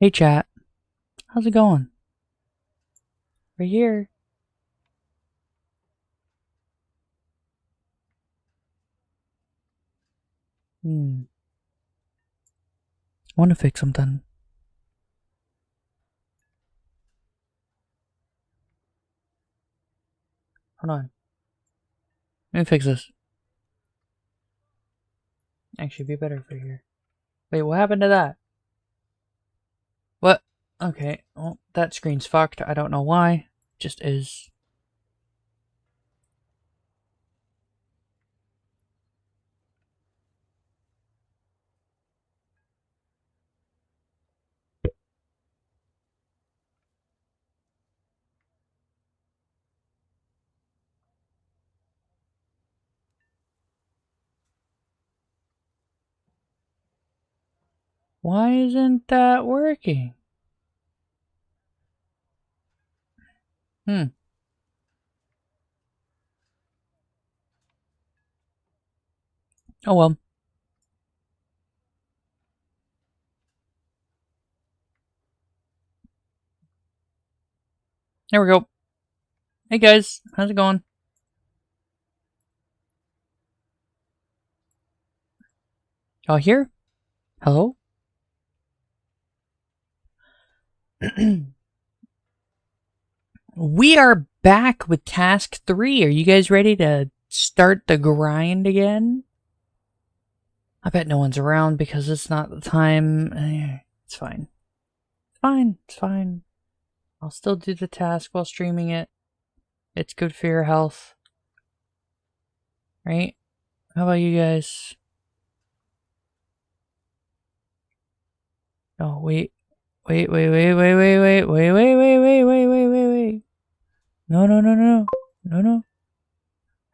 Hey chat, how's it going? We're here. I want to fix something. Hold on. Let me fix this. Actually, be better for here. Wait, what happened to that? What? Okay, well, that screen's fucked. I don't know why. Just is. Why isn't that working? Oh well. There we go. Hey guys, how's it going? Y'all here? Hello? We are back with task 3. Are you guys ready to start the grind again? I bet no one's around because it's not the time. It's fine. It's fine. It's fine. I'll still do the task while streaming it. It's good for your health. Right? How about you guys? Oh, wait. Wait. No.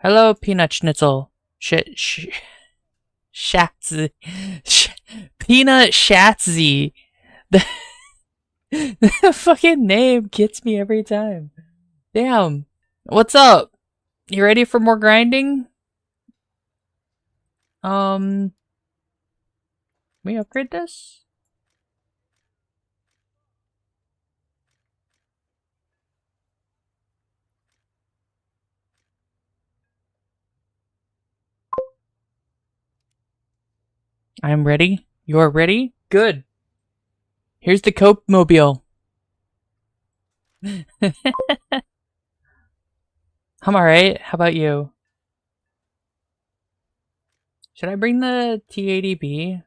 Hello, Peanut Schnitzel. Shatsy. Peanut Shatsy. The fucking name gets me every time. Damn. What's up? You ready for more grinding? We upgrade this? I'm ready. You're ready? Good. Here's the Copium. I'm alright. How about you? Should I bring the T80B? I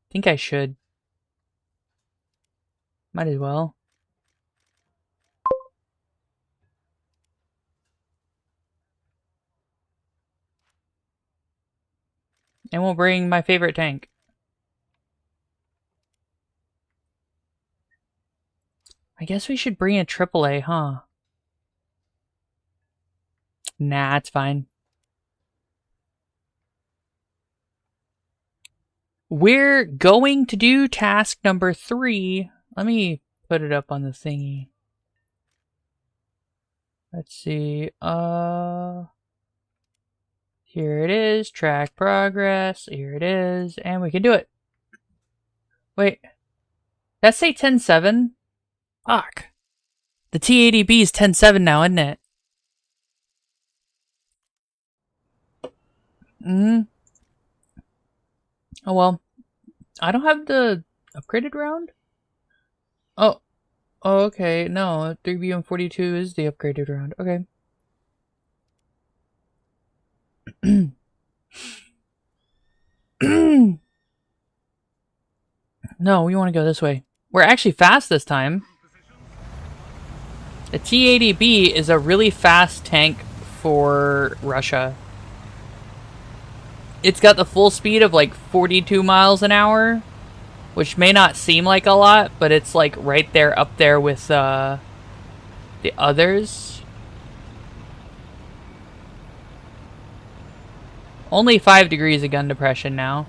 think I should. Might as well. And we'll bring my favorite tank. I guess we should bring a AAA, huh? Nah, it's fine. We're going to do task number 3. Let me put it up on the thingy. Let's see. Here it is. Track progress. Here it is. And we can do it. Wait. That say 10.7? Fuck. The T80B is 10.7 now, isn't it? Oh well. I don't have the upgraded round? Oh, okay. No, 3BM42 is the upgraded round. Okay. No, we want to go this way. We're actually fast this time. The T80B is a really fast tank for Russia. It's got the full speed of like 42 miles an hour, which may not seem like a lot, but it's like right there up there with the others. Only 5 degrees of gun depression now.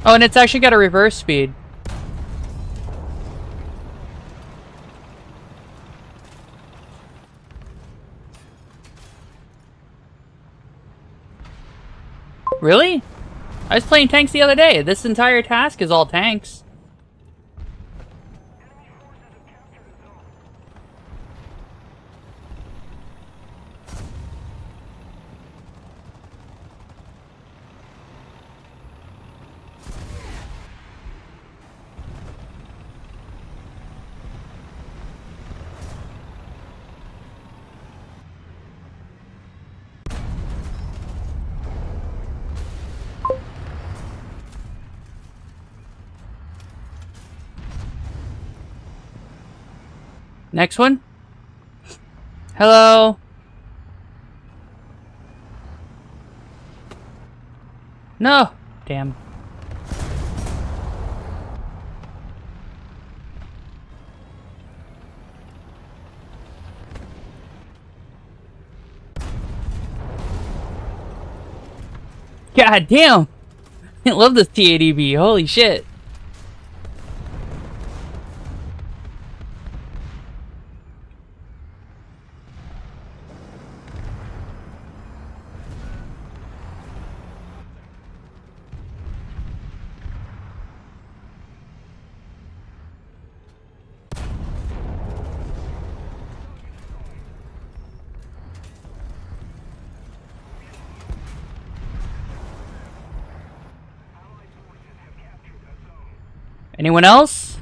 Oh, and it's actually got a reverse speed. Really? I was playing tanks the other day. This entire task is all tanks. Next one. Hello. No. Damn. God damn. I love this TADB. Holy shit. Anyone else?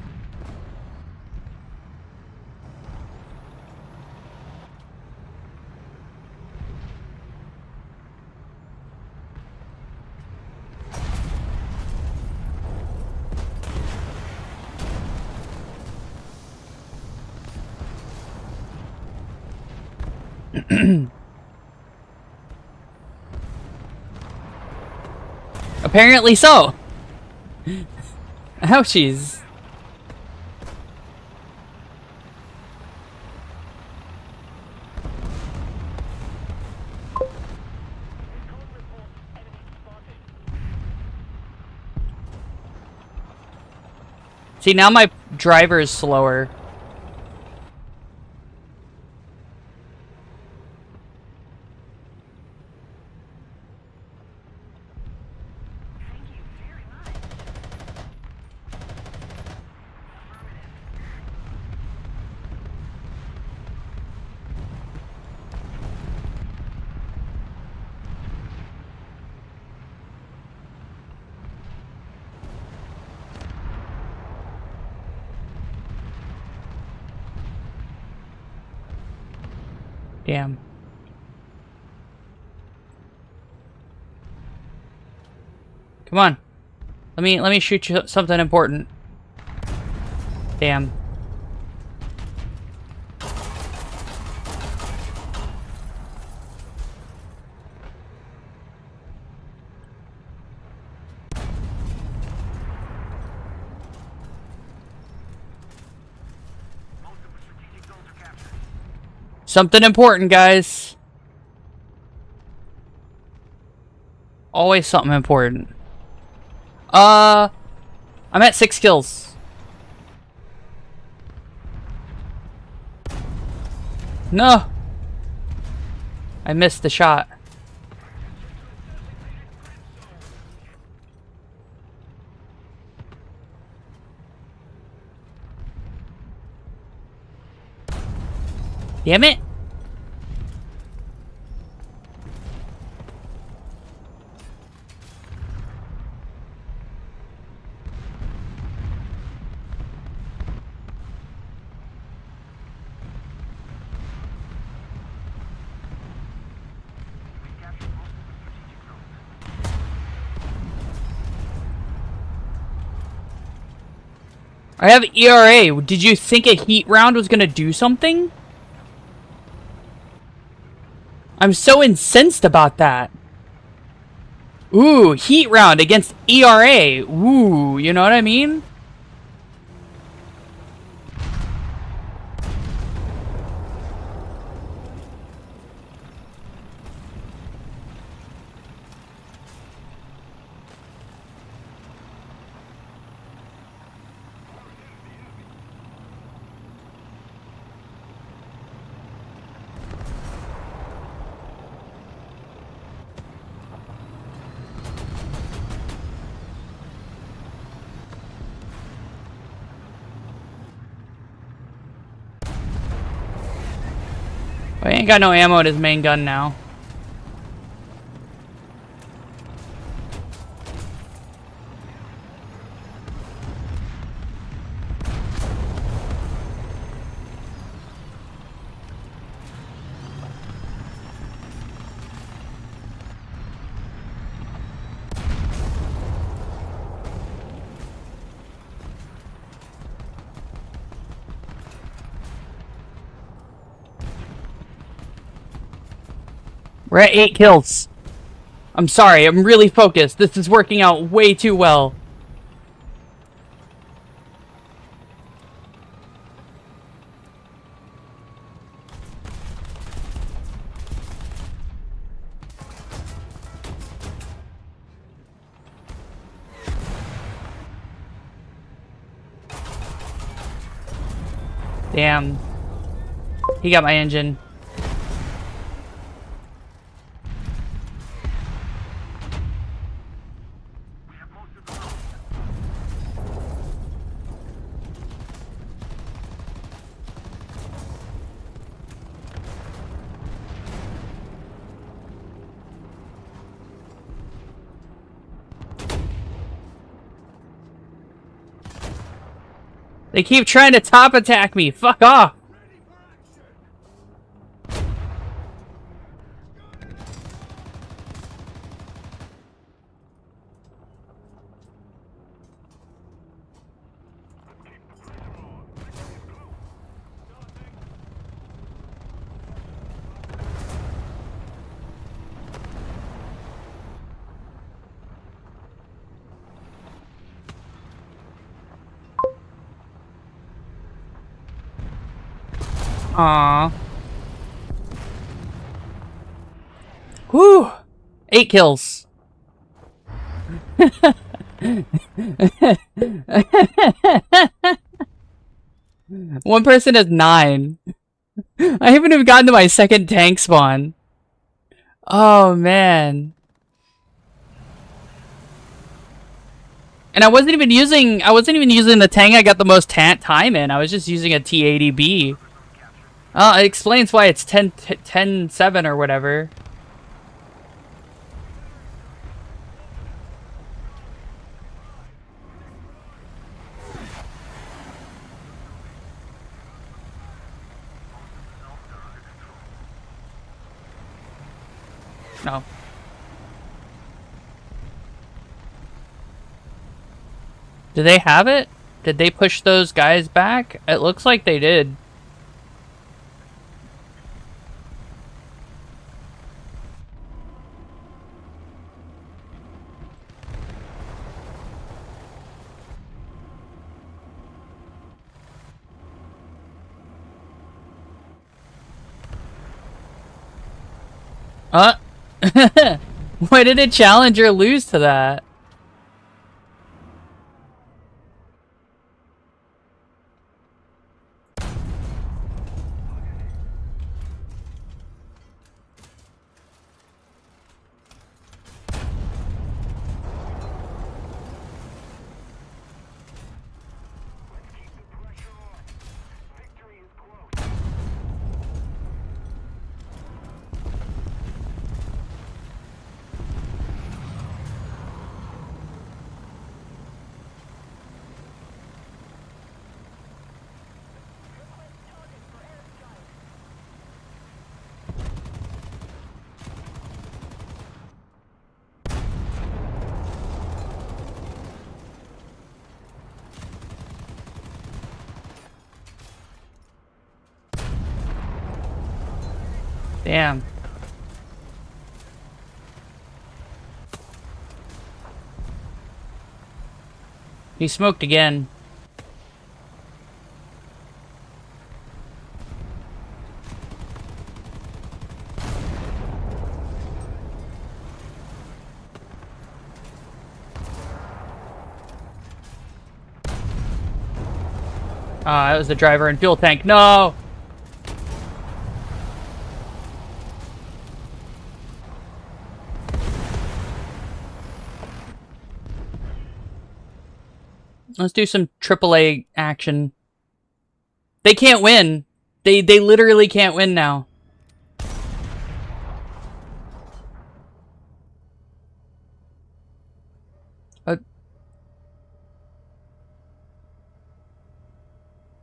Apparently so. Ouchies. See, now my driver is slower. Damn. Come on. Let me shoot you something important. Damn. Something important, guys. Always something important. I'm at 6 kills. No. I missed the shot. Damn it. I have ERA. Did you think a heat round was gonna do something? I'm so incensed about that. Ooh, heat round against ERA. Ooh, you know what I mean? I ain't got no ammo at his main gun now. We're at 8 kills. I'm sorry, I'm really focused. This is working out way too well. Damn. He got my engine. They keep trying to top attack me. Fuck off. Aww. Whew. 8 kills. One person has 9. I haven't even gotten to my second tank spawn. Oh, man. And I wasn't even using the tank I got the most time in. I was just using a T80B. It explains why it's 10-7 or whatever. No. Do they have it? Did they push those guys back? It looks like they did. Why did a challenger lose to that? Damn. He smoked again. That was the driver and fuel tank. No! Let's do some AAA action. They can't win. They literally can't win now.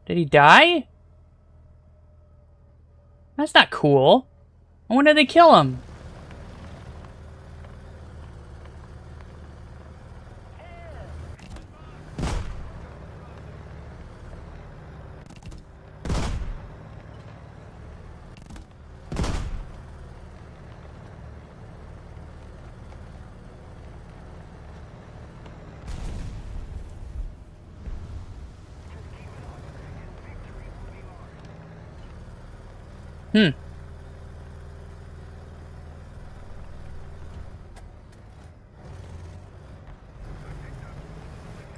Did he die? That's not cool. When did they kill him?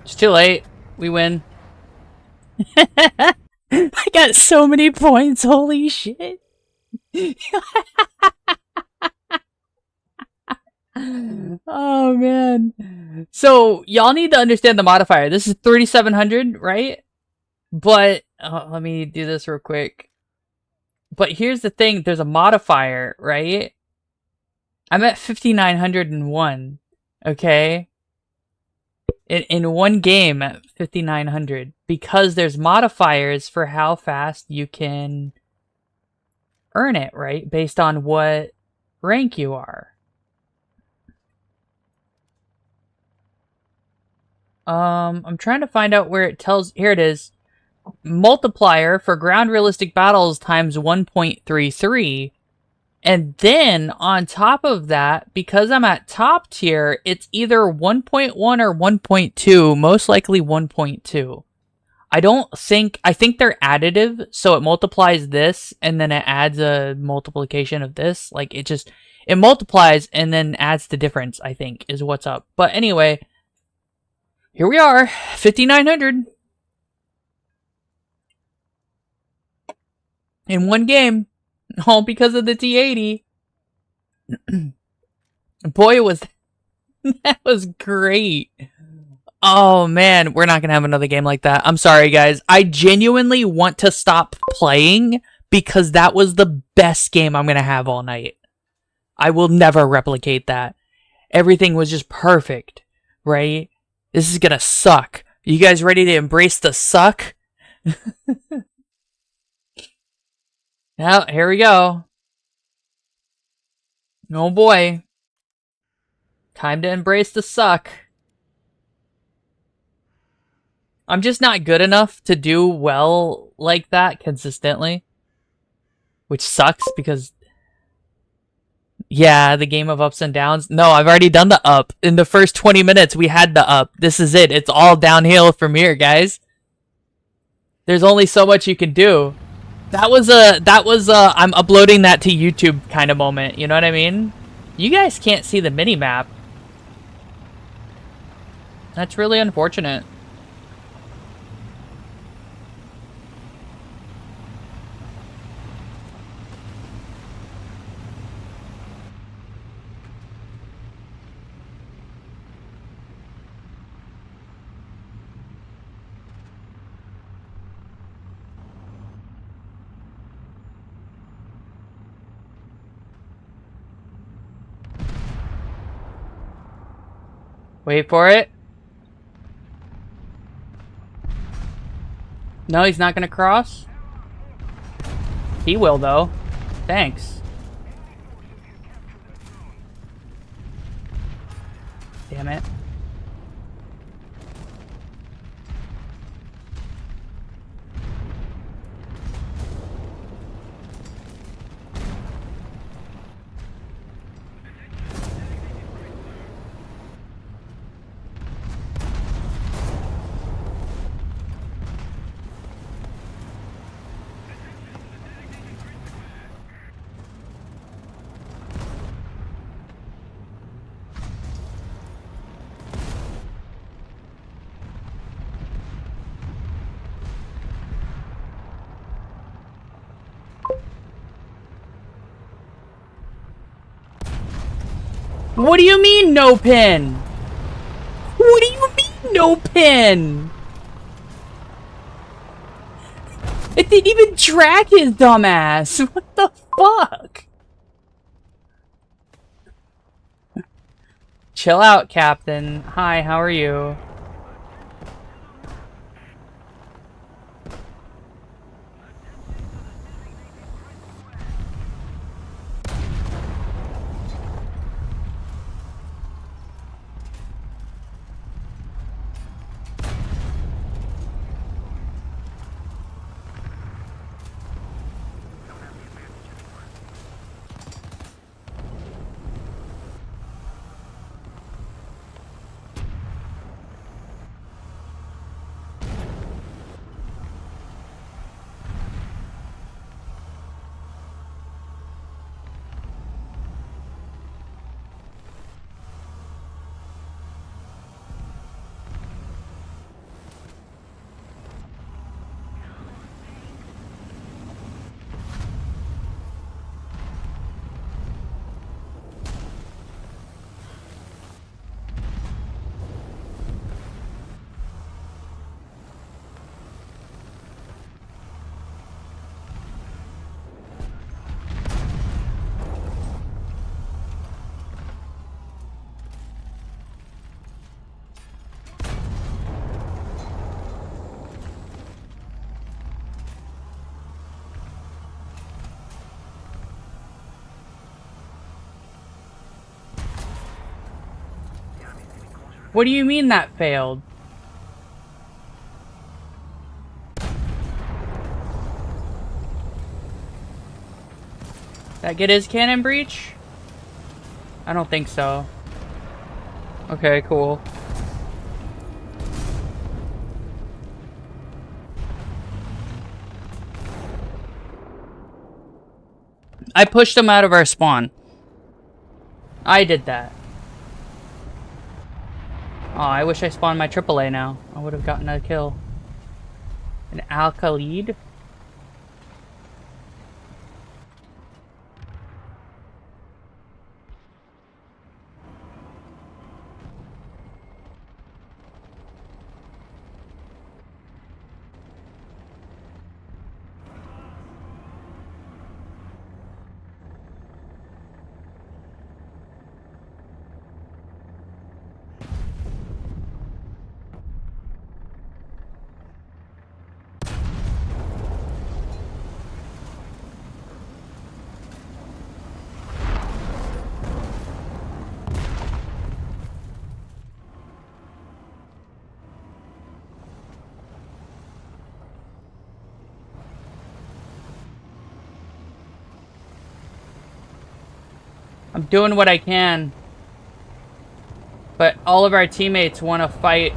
It's too late. We win. I got so many points. Holy shit. Oh, man. So, y'all need to understand the modifier. This is 3,700, right? But, let me do this real quick. But here's the thing. There's a modifier, right? I'm at 5,901. Okay? In one game at 5,900. Because there's modifiers for how fast you can earn it, right? Based on what rank you are. I'm trying to find out where it tells... Here it is. Multiplier for ground realistic battles times 1.33. And then, on top of that, because I'm at top tier, it's either 1.1 or 1.2, most likely 1.2. I think they're additive, so it multiplies this, and then it adds a multiplication of this. Like, it multiplies and then adds the difference, I think, is what's up. But anyway, here we are, 5,900. In one game. All because of the T80. Boy, that was great. Oh, man. We're not going to have another game like that. I'm sorry, guys. I genuinely want to stop playing because that was the best game I'm going to have all night. I will never replicate that. Everything was just perfect, right? This is going to suck. You guys ready to embrace the suck? Now, here we go. Oh boy. Time to embrace the suck. I'm just not good enough to do well like that consistently. Which sucks because... Yeah, the game of ups and downs. No, I've already done the up. In the first 20 minutes, we had the up. This is it. It's all downhill from here, guys. There's only so much you can do. That was a I'm uploading that to YouTube kind of moment, you know what I mean? You guys can't see the mini-map. That's really unfortunate. Wait for it. No, he's not gonna cross. He will, though. Thanks. Damn it. What do you mean, no pin? What do you mean, no pin? It didn't even track his dumbass. What the fuck? Chill out, Captain. Hi, how are you? What do you mean that failed? That get his cannon breach? I don't think so. Okay, cool. I pushed him out of our spawn. I did that. Oh, I wish I spawned my AAA now. I would have gotten a kill. An Alkaleed? I'm doing what I can. But all of our teammates want to fight,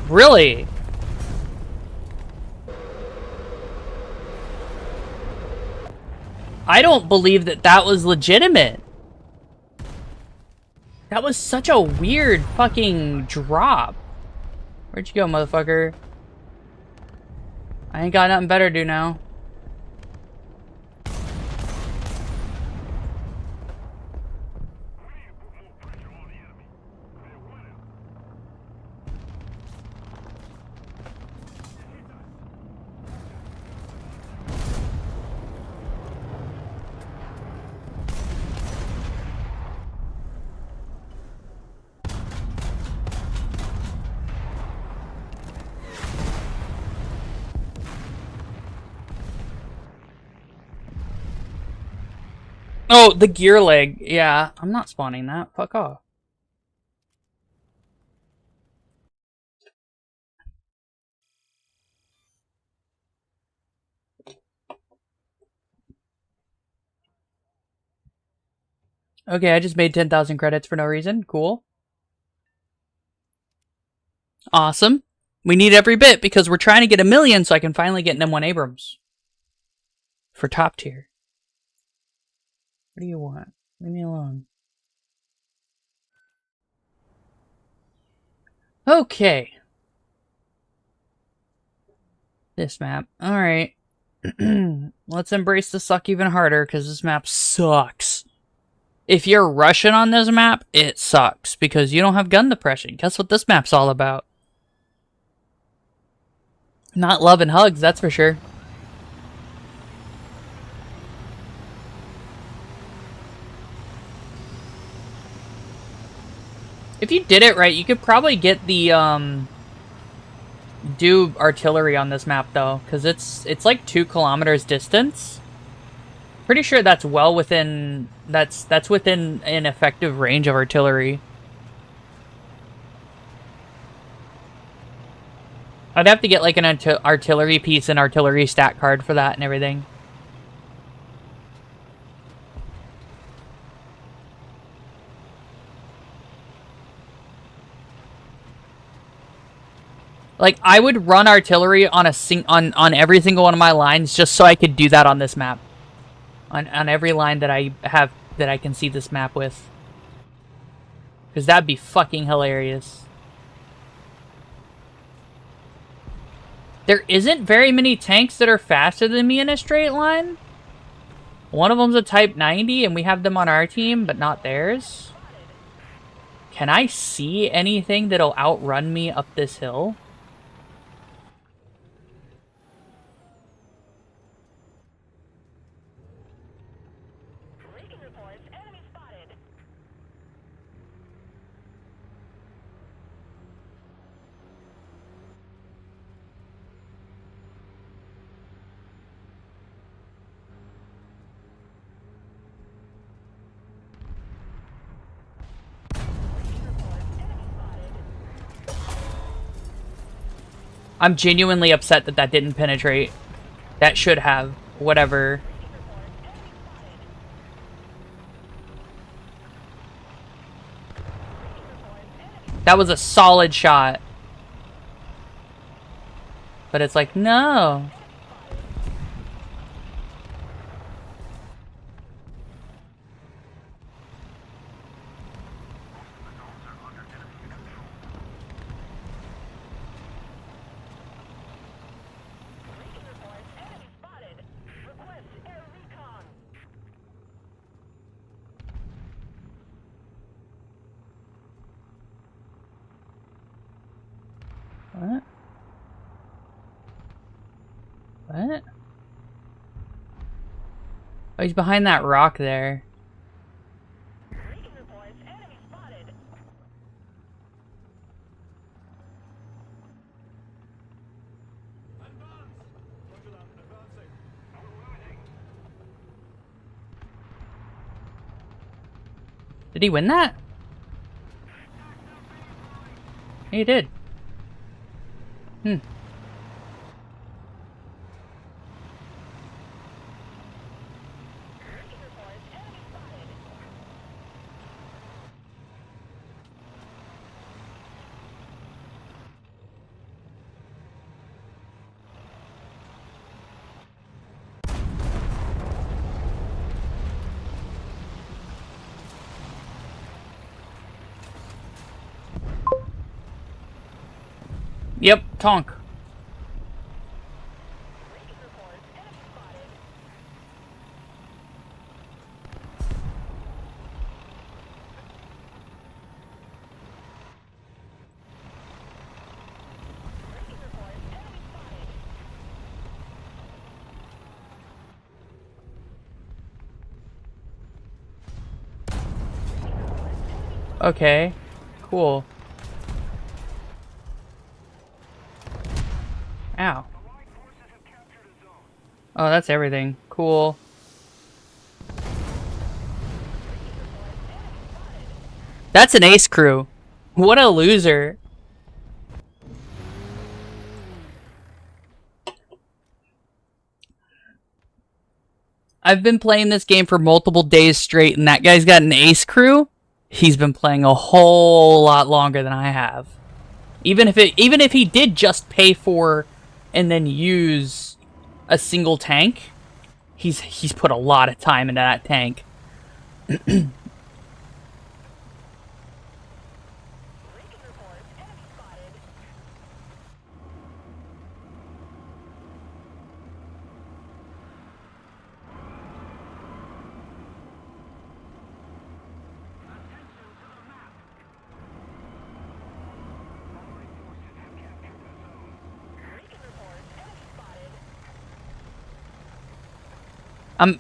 Really? I don't believe that that was legitimate. That was such a weird fucking drop. Where'd you go, motherfucker? I ain't got nothing better to do now. Oh, the gear leg. Yeah, I'm not spawning that. Fuck off. Okay, I just made 10,000 credits for no reason. Cool. Awesome. We need every bit because we're trying to get 1,000,000 so I can finally get an M1 Abrams. For top tier. What do you want? Leave me alone. Okay. This map. Alright. Let's embrace the suck even harder because this map sucks. If you're Russian on this map, it sucks because you don't have gun depression. Guess what this map's all about? Not love and hugs, that's for sure. If you did it right, you could probably get the, do artillery on this map, though. Because it's like 2 kilometers distance. Pretty sure that's well within... That's within an effective range of artillery. I'd have to get, like, an artillery piece and artillery stat card for that and everything. Like, I would run artillery on on every single one of my lines just so I could do that on this map. On every line that I have that I can see this map with. Because that'd be fucking hilarious. There isn't very many tanks that are faster than me in a straight line. One of them's a Type 90 and we have them on our team, but not theirs. Can I see anything that'll outrun me up this hill? I'm genuinely upset that that didn't penetrate. That should have. Whatever. That was a solid shot. But it's like, no. What? What? Oh, he's behind that rock there. Did he win that? He did. Hmm. Yep, Tonk. Okay, cool. Ow. Oh, that's everything. Cool. That's an ace crew. What a loser. I've been playing this game for multiple days straight, and that guy's got an ace crew. He's been playing a whole lot longer than I have. Even if he did just pay for and then use a single tank, he's put a lot of time into that tank.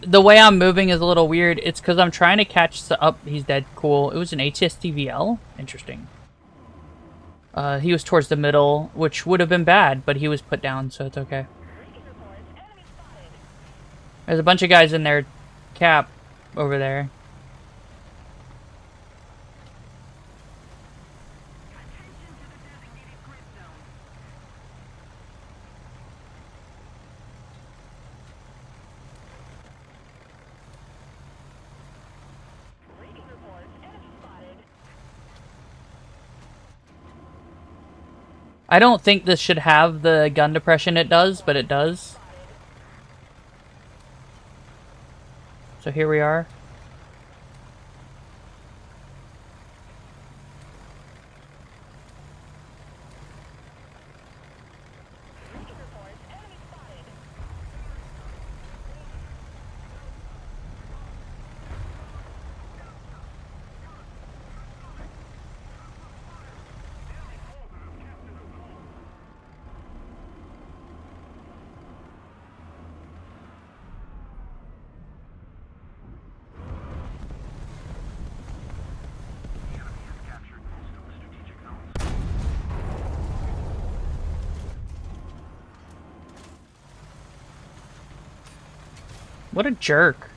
The way I'm moving is a little weird. It's because I'm trying to catch the up. He's dead. Cool. It was an HSTVL. Interesting. He was towards the middle, which would have been bad, but he was put down, so it's okay. There's a bunch of guys in their cap over there. I don't think this should have the gun depression it does, but it does. So here we are. What a jerk.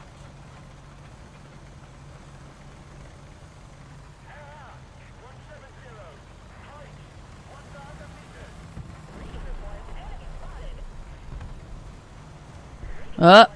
Uh.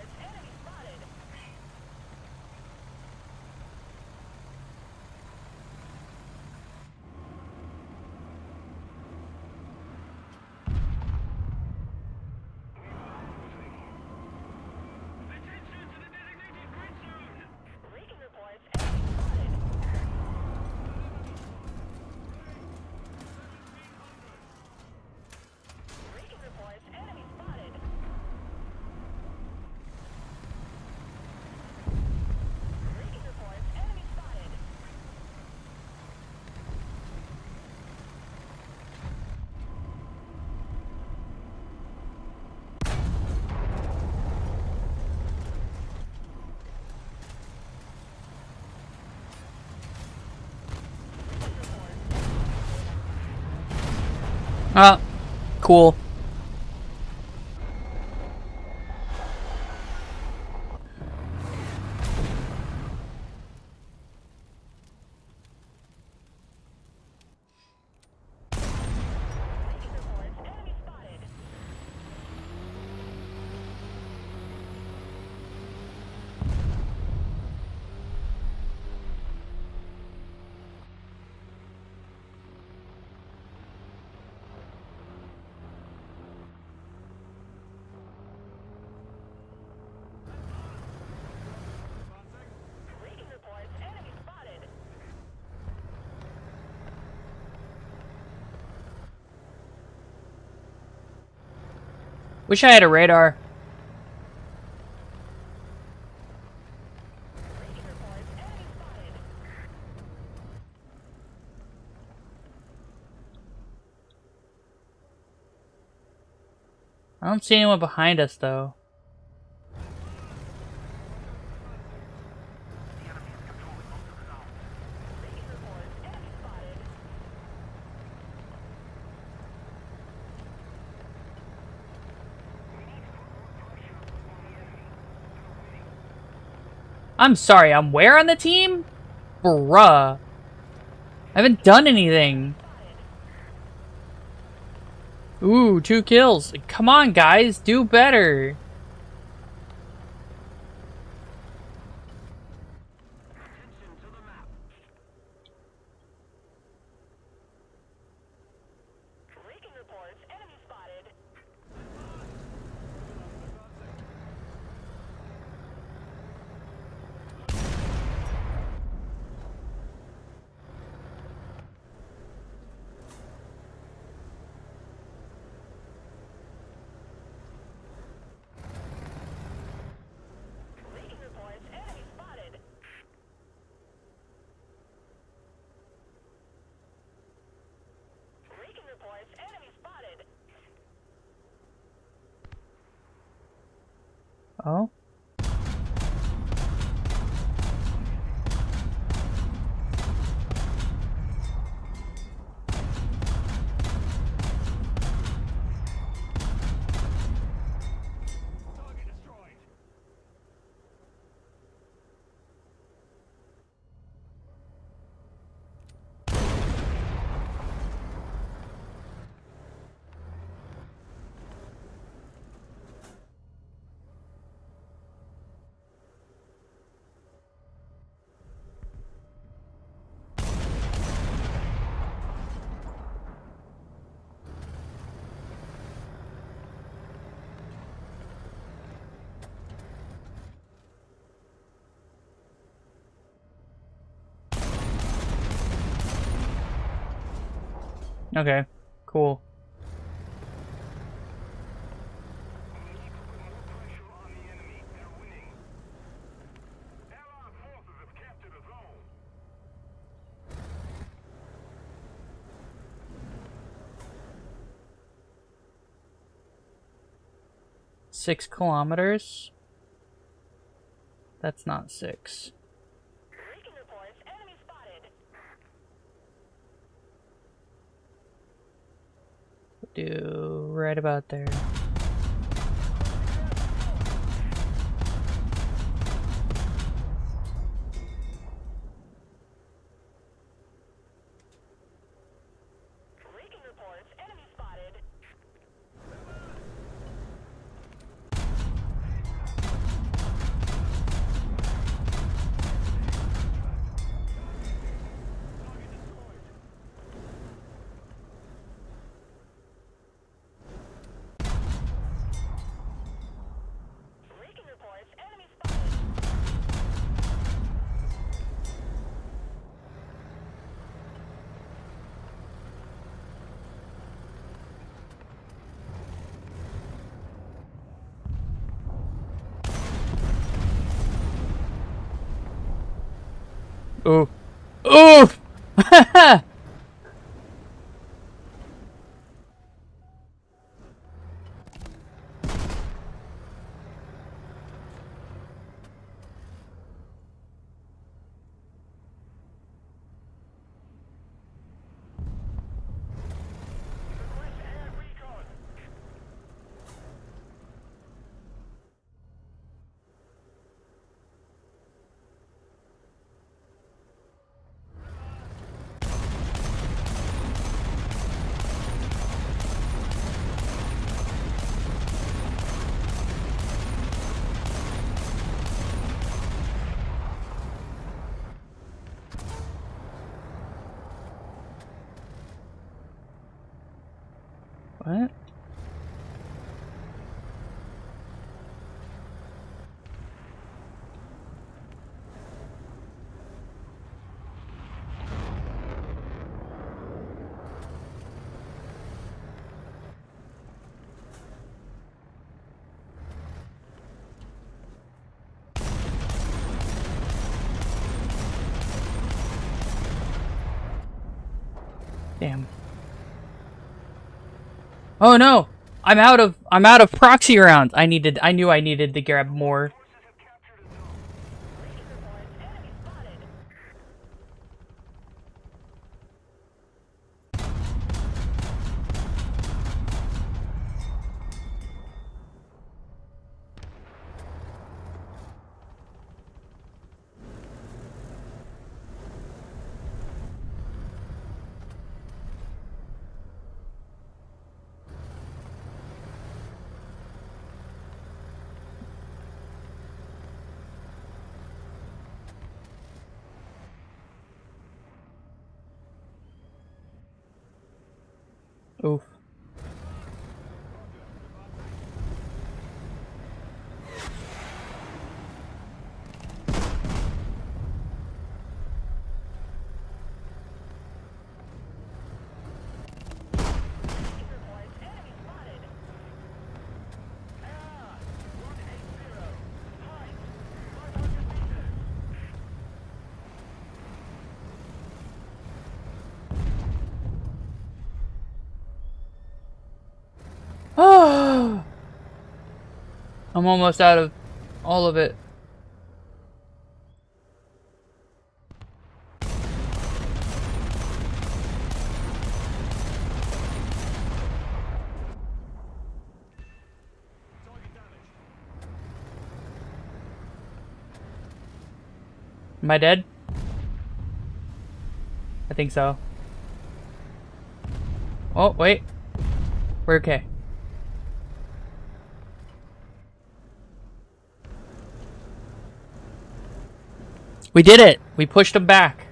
Ah, cool. Wish I had a radar. I don't see anyone behind us, though. I'm sorry, I'm where on the team? Bruh. I haven't done anything. Ooh, 2 kills. Come on, guys, do better. Oh? Okay, cool. Six kilometers? That's not 6. Do right about there. Ooh. Ooh! What? Damn. Oh no! I'm out of proxy rounds. I knew I needed to grab more. Oof. Oh! I'm almost out of all of it. Am I dead? I think so. Oh, wait. We're okay. We did it! We pushed him back.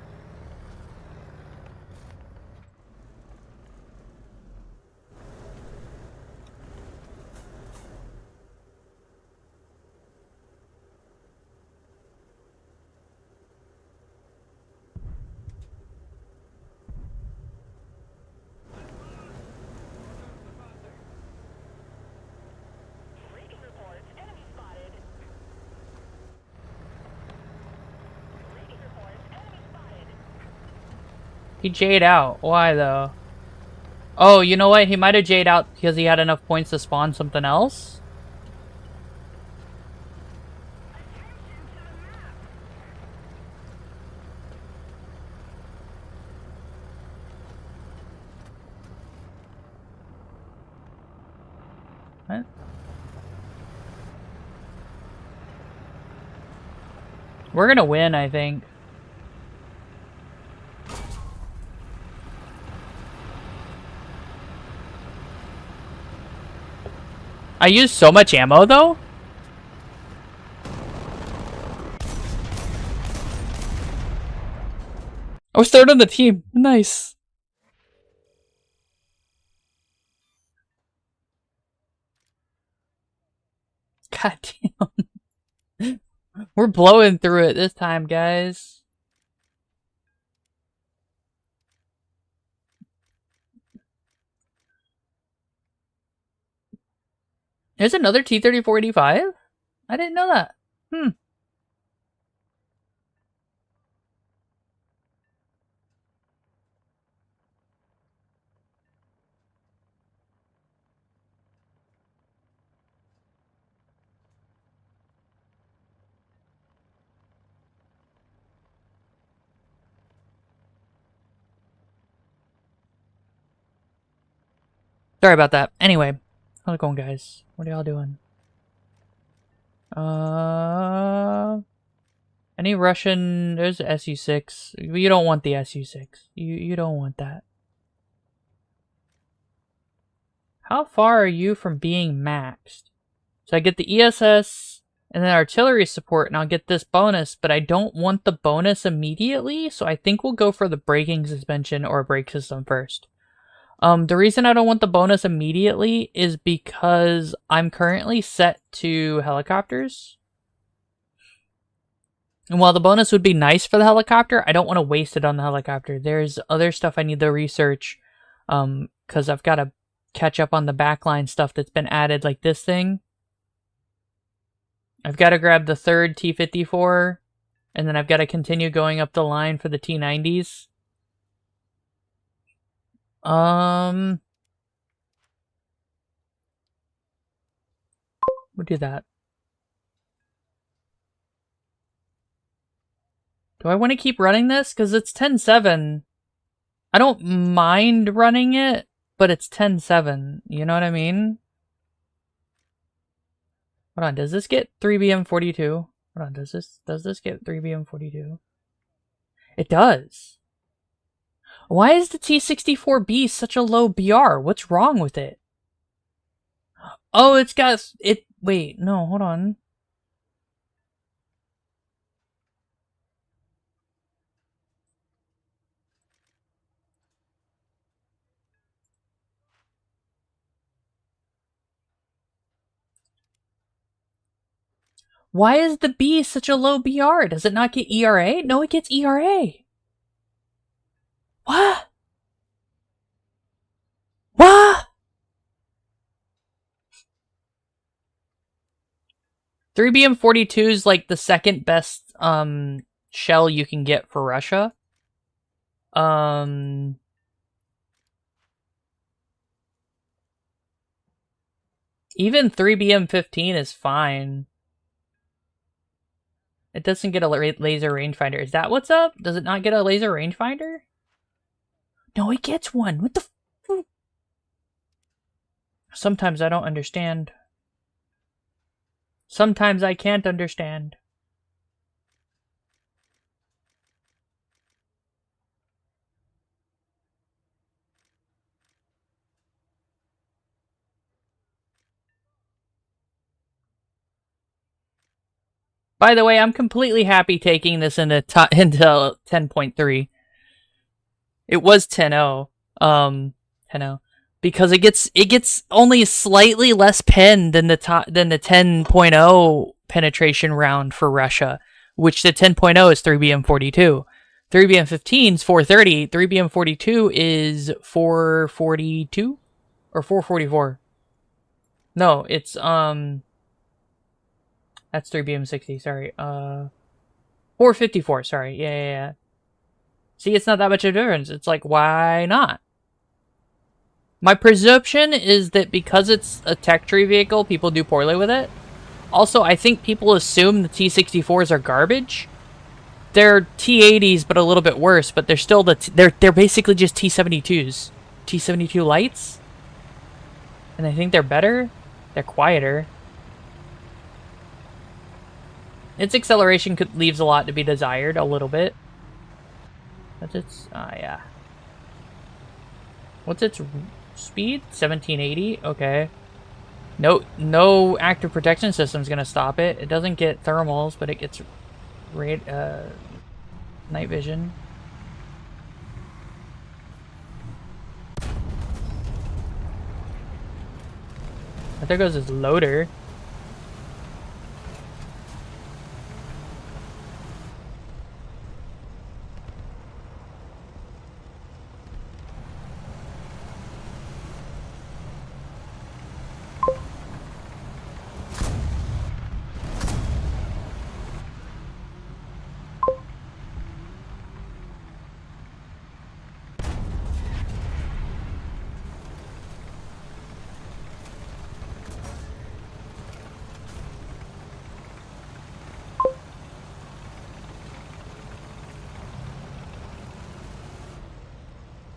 He J'd out. Why though? Oh, you know what? He might have J'd out because he had enough points to spawn something else. What? We're gonna win, I think. I used so much ammo, though. I was third on the team. Nice. God damn. We're blowing through it this time, guys. There's another T-3485? I didn't know that. Hmm. Sorry about that. Anyway, how's it going, guys? What are y'all doing? Any Russian... There's SU-6. You don't want the SU-6. You don't want that. How far are you from being maxed? So I get the ESS and then artillery support, and I'll get this bonus, but I don't want the bonus immediately, so I think we'll go for the braking suspension or brake system first. The reason I don't want the bonus immediately is because I'm currently set to helicopters. And while the bonus would be nice for the helicopter, I don't want to waste it on the helicopter. There's other stuff I need to research, because I've got to catch up on the backline stuff that's been added, like this thing. I've got to grab the third T-54, and then I've got to continue going up the line for the T-90s. We'll do that. Do I want to keep running this? Because it's 10-7. I don't mind running it, but it's 10-7. You know what I mean? Hold on, does this get 3BM42? Hold on, does this get 3BM42? It does. Why is the T-64B such a low BR? What's wrong with it? Oh, it's got... Wait, no, hold on. Why is the B such a low BR? Does it not get ERA? No, it gets ERA. What? What? 3BM42 is like the second best shell you can get for Russia. Even 3BM15 is fine. It doesn't get a laser rangefinder. Is that what's up? Does it not get a laser rangefinder? No, it gets one. What the f... Sometimes I don't understand. Sometimes I can't understand. By the way, I'm completely happy taking this into 10.3. It was 10.0. 10.0. Because it gets only slightly less pen than the 10.0 penetration round for Russia, which the 10.0 is 3BM42. 3BM15 is 430. 3BM42 is 442 or 444. No, it's that's 3BM60. Sorry, 454. Sorry, yeah. See, it's not that much of a difference. It's like, why not? My presumption is that because it's a tech tree vehicle, people do poorly with it. Also, I think people assume the T-64s are garbage. They're T-80s, but a little bit worse. But they're still they're basically just T-72s, T-72 lights. And I think they're better. They're quieter. Its acceleration leaves a lot to be desired, a little bit. That's its... yeah. What's its speed? 1780? Okay. No active protection system's gonna stop it. It doesn't get thermals, but it gets night vision. There goes his loader.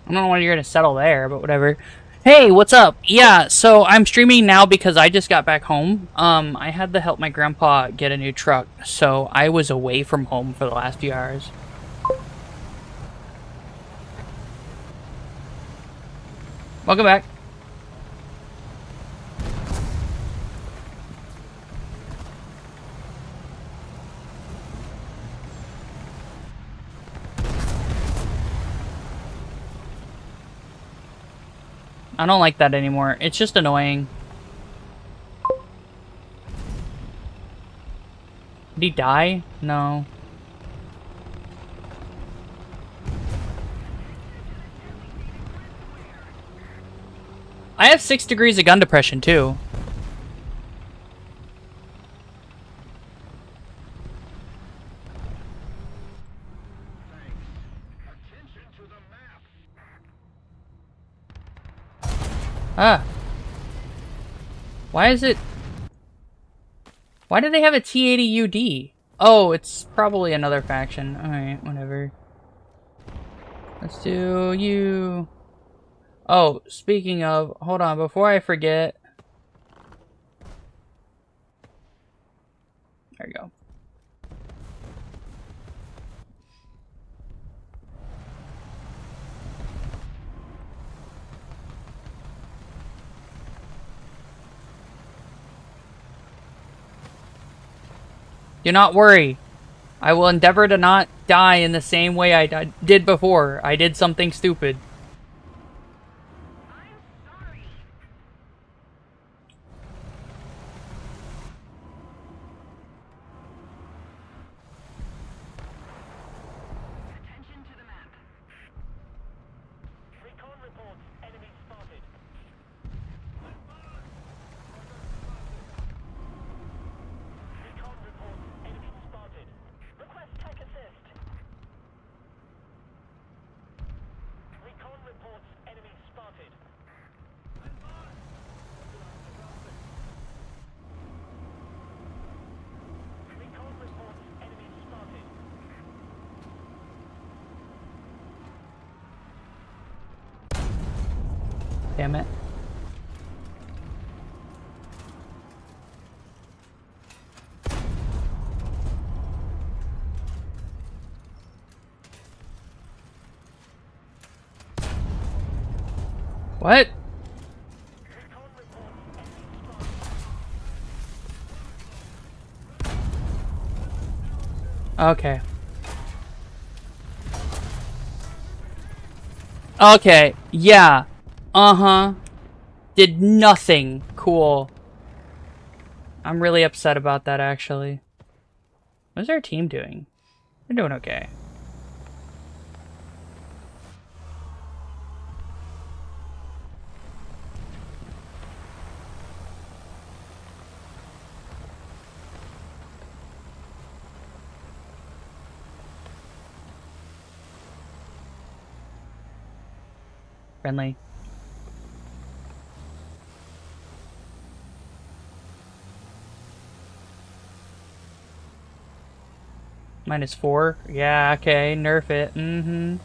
I don't know when you're gonna settle there, but whatever. Hey, what's up? Yeah, so I'm streaming now because I just got back home. I had to help my grandpa get a new truck, so I was away from home for the last few hours. Welcome back. I don't like that anymore. It's just annoying. Did he die? No. I have 6 degrees of gun depression, too. Ah. Why is it... Why do they have a T-80UD? Oh, it's probably another faction. Alright, whatever. Let's do you... Oh, speaking of... Hold on, before I forget... There you go. Do not worry. I will endeavor to not die in the same way I did before. I did something stupid. Damn it. What? Okay. Okay, yeah. Uh-huh. Did nothing. Cool. I'm really upset about that, actually. What's our team doing? They're doing okay. Friendly. -4? Yeah, okay, nerf it. Mm-hmm.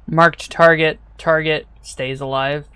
Marked target. Target stays alive.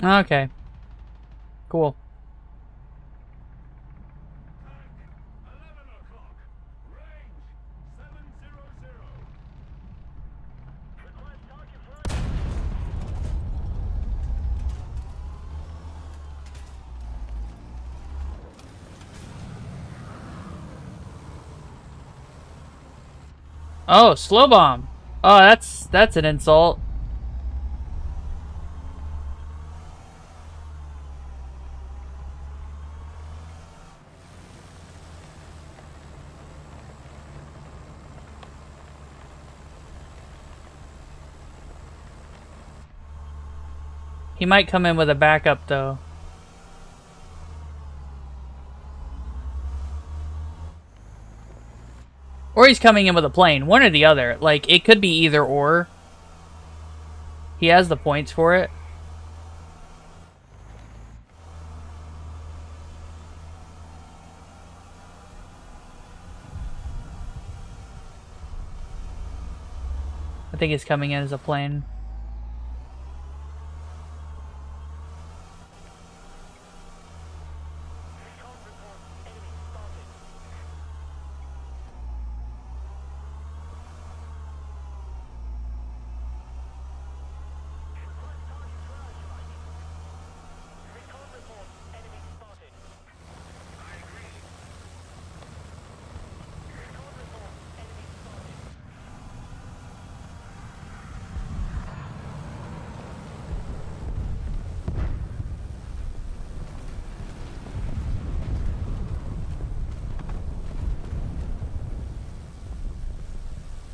Okay. Cool. Oh, slow bomb. Oh, that's an insult. He might come in with a backup though. Or he's coming in with a plane. One or the other. Like, it could be either or. He has the points for it. I think he's coming in as a plane.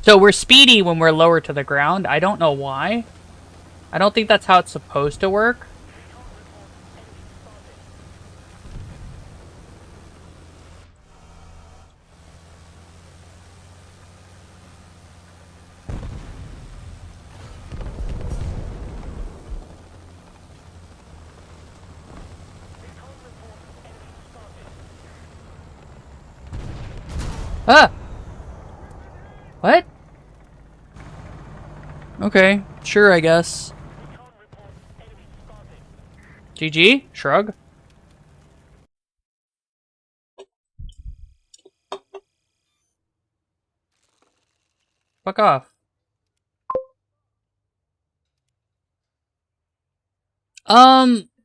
So we're speedy when we're lower to the ground. I don't know why. I don't think that's how it's supposed to work. Ah! What? Okay, sure, I guess. GG? Shrug? Fuck off.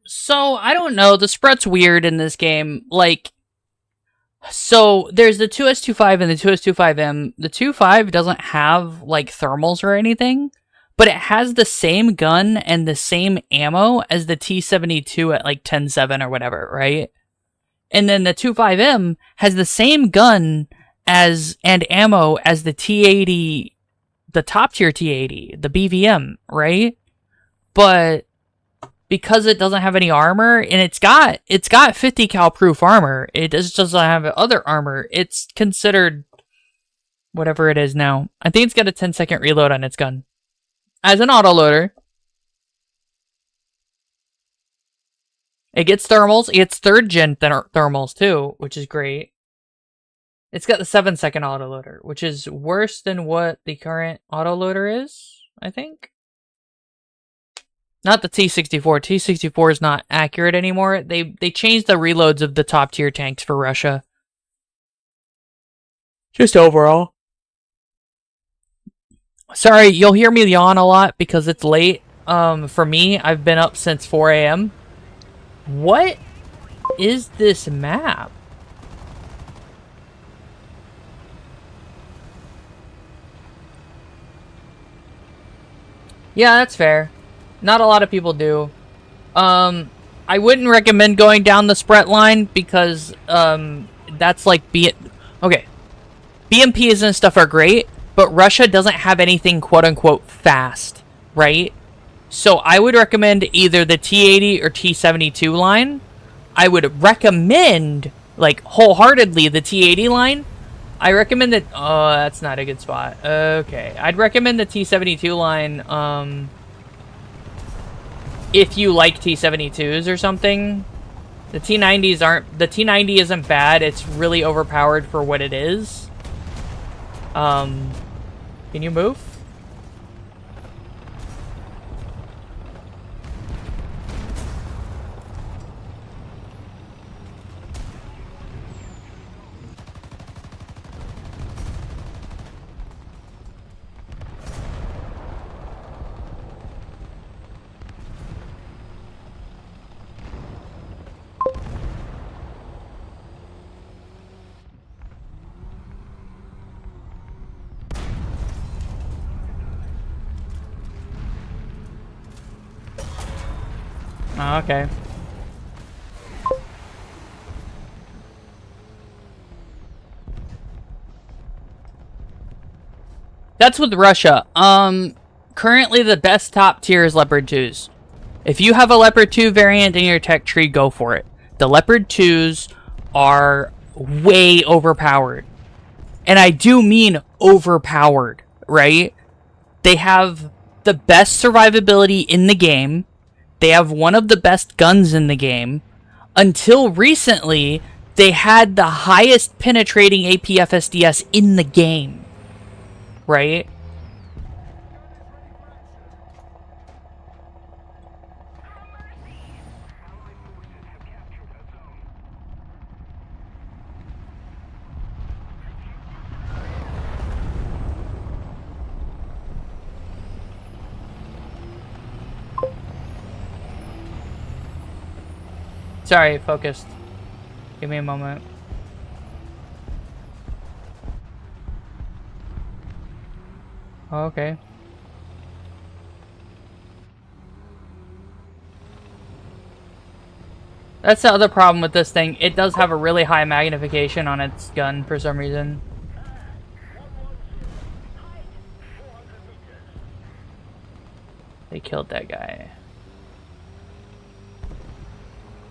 So, I don't know, the spread's weird in this game, like... So, there's the 2S25 and the 2S25M. The 2.5 doesn't have, like, thermals or anything, but it has the same gun and the same ammo as the T72 at, like, 10.7 or whatever, right? And then the 2.5M has the same gun as and ammo as the T80, the top-tier T80, the BVM, right? But... because it doesn't have any armor, and it's got 50 cal proof armor, it just doesn't have other armor, it's considered whatever it is now. I think it's got a 10-second reload on its gun. As an autoloader. It gets thermals, it gets 3rd gen thermals too, which is great. It's got the 7-second autoloader, which is worse than what the current autoloader is, I think. Not the T-64. T-64 is not accurate anymore. They changed the reloads of the top tier tanks for Russia. Just overall. Sorry, you'll hear me yawn a lot because it's late. For me, I've been up since 4 a.m. What is this map? Yeah, that's fair. Not a lot of people do. I wouldn't recommend going down the Spret line because, that's like okay. BMPs and stuff are great, but Russia doesn't have anything quote-unquote fast, right? So I would recommend either the T80 or T72 line. I would recommend, like, wholeheartedly the T80 line. I recommend that... oh, that's not a good spot. Okay. I'd recommend the T72 line, if you like T72s or something. The T90s aren't... the T90 isn't bad. It's really overpowered for what it is. Can you move? Oh, okay. That's with Russia. Currently the best top tier is Leopard 2s. If you have a Leopard 2 variant in your tech tree, go for it. The Leopard 2s are way overpowered. And I do mean overpowered, right? They have the best survivability in the game. They have one of the best guns in the game. Until recently, they had the highest penetrating APFSDS in the game. Right? Sorry, focused. Give me a moment. Oh, okay. That's the other problem with this thing. It does have a really high magnification on its gun for some reason. They killed that guy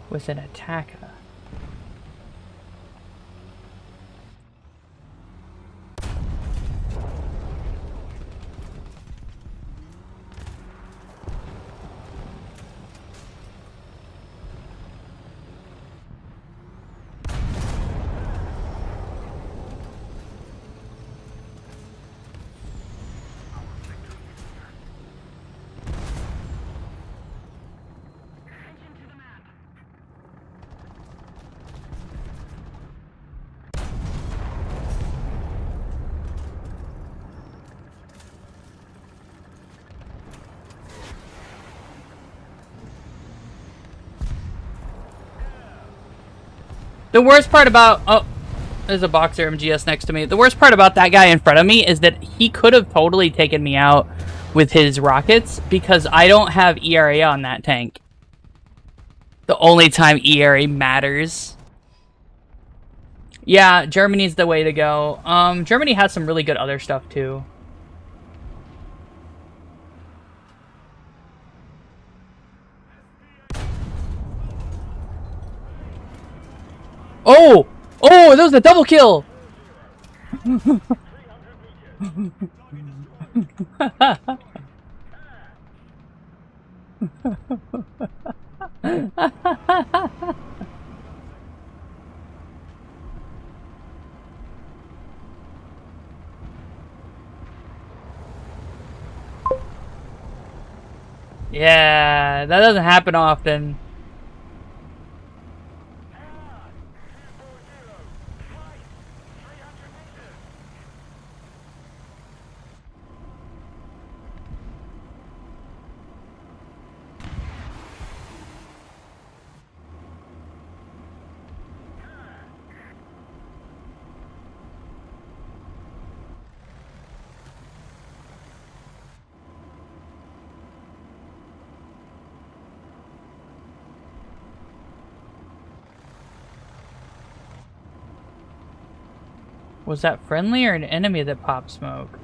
with an attacker. The worst part about... Oh, there's a boxer MGS next to me. The worst part about that guy in front of me is that he could have totally taken me out with his rockets because I don't have ERA on that tank. The only time ERA matters. Yeah, Germany's the way to go. Germany has some really good other stuff too. Oh! Oh, that was a double kill! Yeah, that doesn't happen often. Was that friendly or an enemy that popped smoke?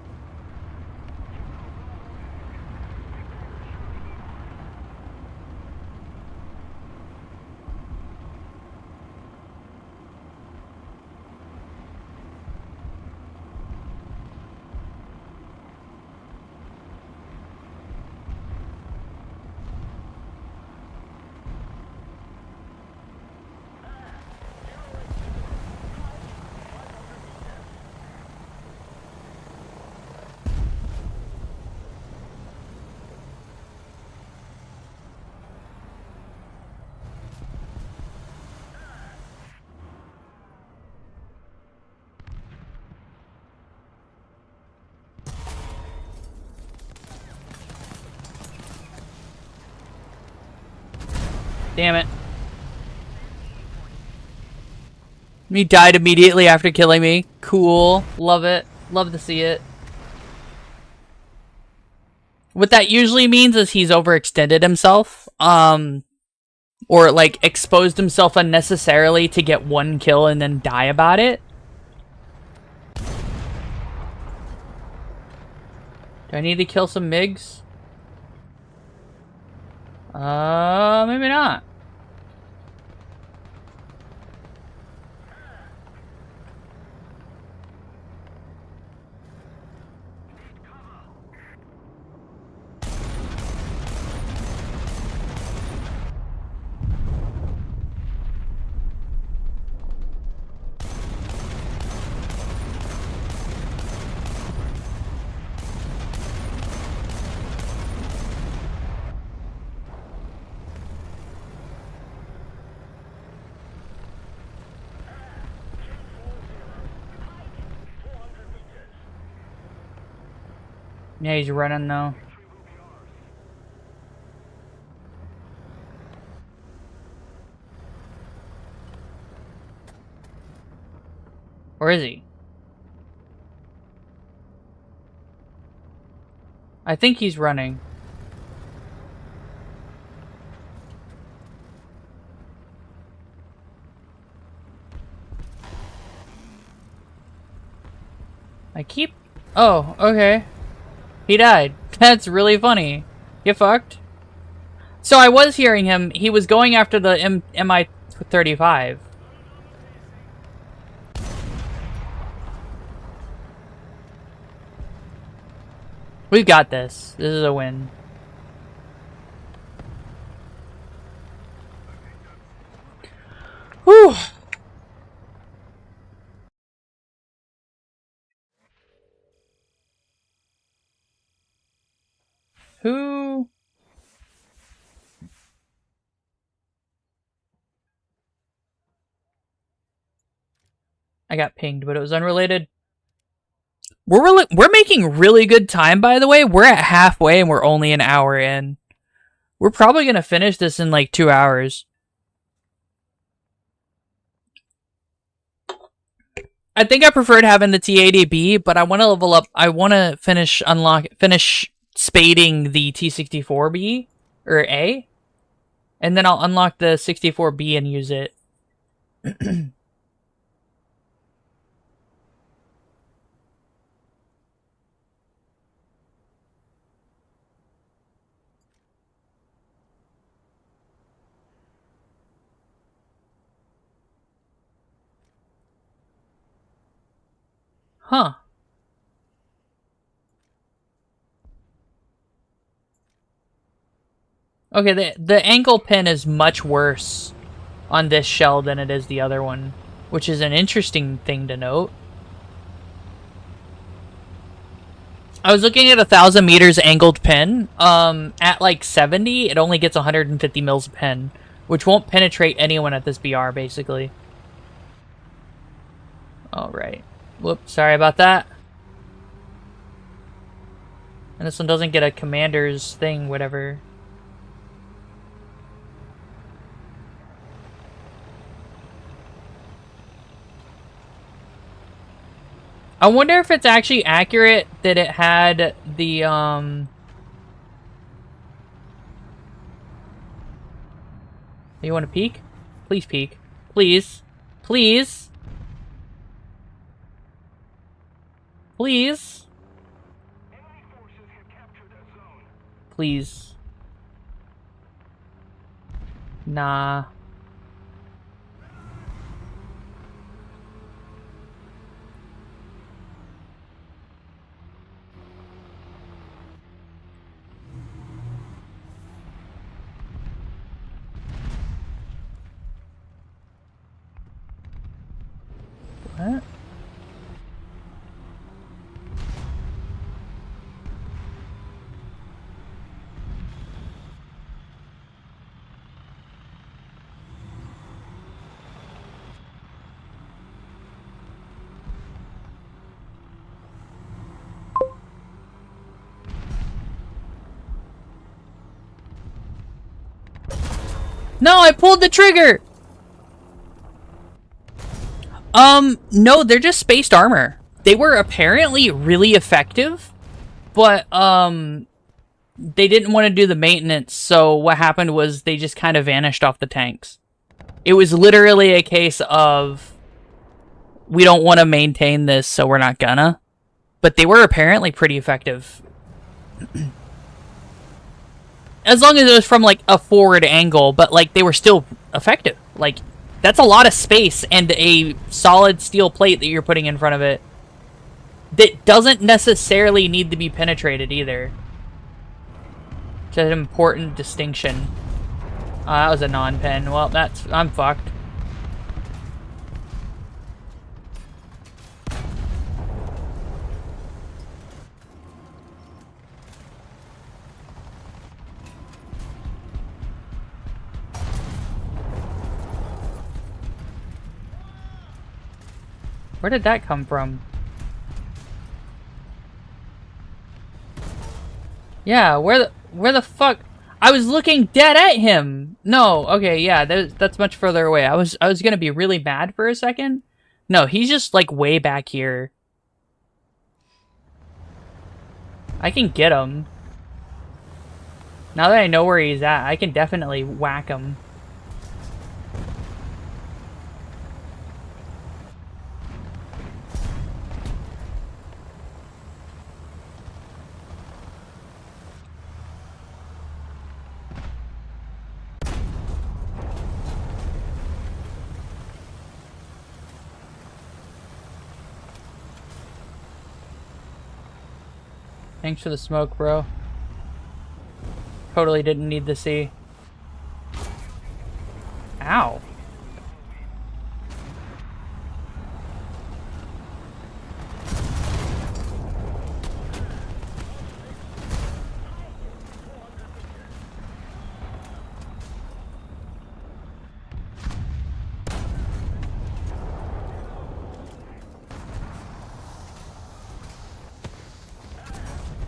Damn it. He died immediately after killing me. Cool. Love it. Love to see it. What that usually means is he's overextended himself. Or, like, exposed himself unnecessarily to get one kill and then die about it. Do I need to kill some MiGs? Maybe not. Yeah, he's running though. Where is he? I think he's running. I keep... Oh, okay. He died. That's really funny. Get fucked. So I was hearing him. He was going after the MI-35. We've got this. This is a win. Whew. Who? I got pinged, but it was unrelated. We're making really good time, by the way. We're at halfway and we're only an hour in. We're probably going to finish this in like 2 hours. I think I preferred having the T80B, but I want to level up. I want to finish spading the T64B or A, and then I'll unlock the 64B and use it. Huh. Okay, the ankle pin is much worse on this shell than it is the other one, which is an interesting thing to note. I was looking at 1,000 meters angled pin. At like 70, it only gets 150 mils of pin, which won't penetrate anyone at this BR, basically. Alright. Whoops, sorry about that. And this one doesn't get a commander's thing, whatever. I wonder if it's actually accurate that it had the, You want to peek? Please peek. Please. Please. Please. Please. Nah. What? No, I pulled the trigger! No, they're just spaced armor. They were apparently really effective, but, they didn't want to do the maintenance, so what happened was they just kind of vanished off the tanks. It was literally a case of, we don't want to maintain this, so we're not gonna. But they were apparently pretty effective. As long as it was from, like, a forward angle, but, like, they were still effective. Like, that's a lot of space and a solid steel plate that you're putting in front of it that doesn't necessarily need to be penetrated either. It's an important distinction. That was a non-pen. Well, I'm fucked. Where did that come from? Yeah, where the fuck? I was looking dead at him. No, okay, yeah, that's much further away. I was gonna be really mad for a second. No, he's just like way back here. I can get him. Now that I know where he's at, I can definitely whack him. Thanks for the smoke, bro. Totally didn't need to see. Ow.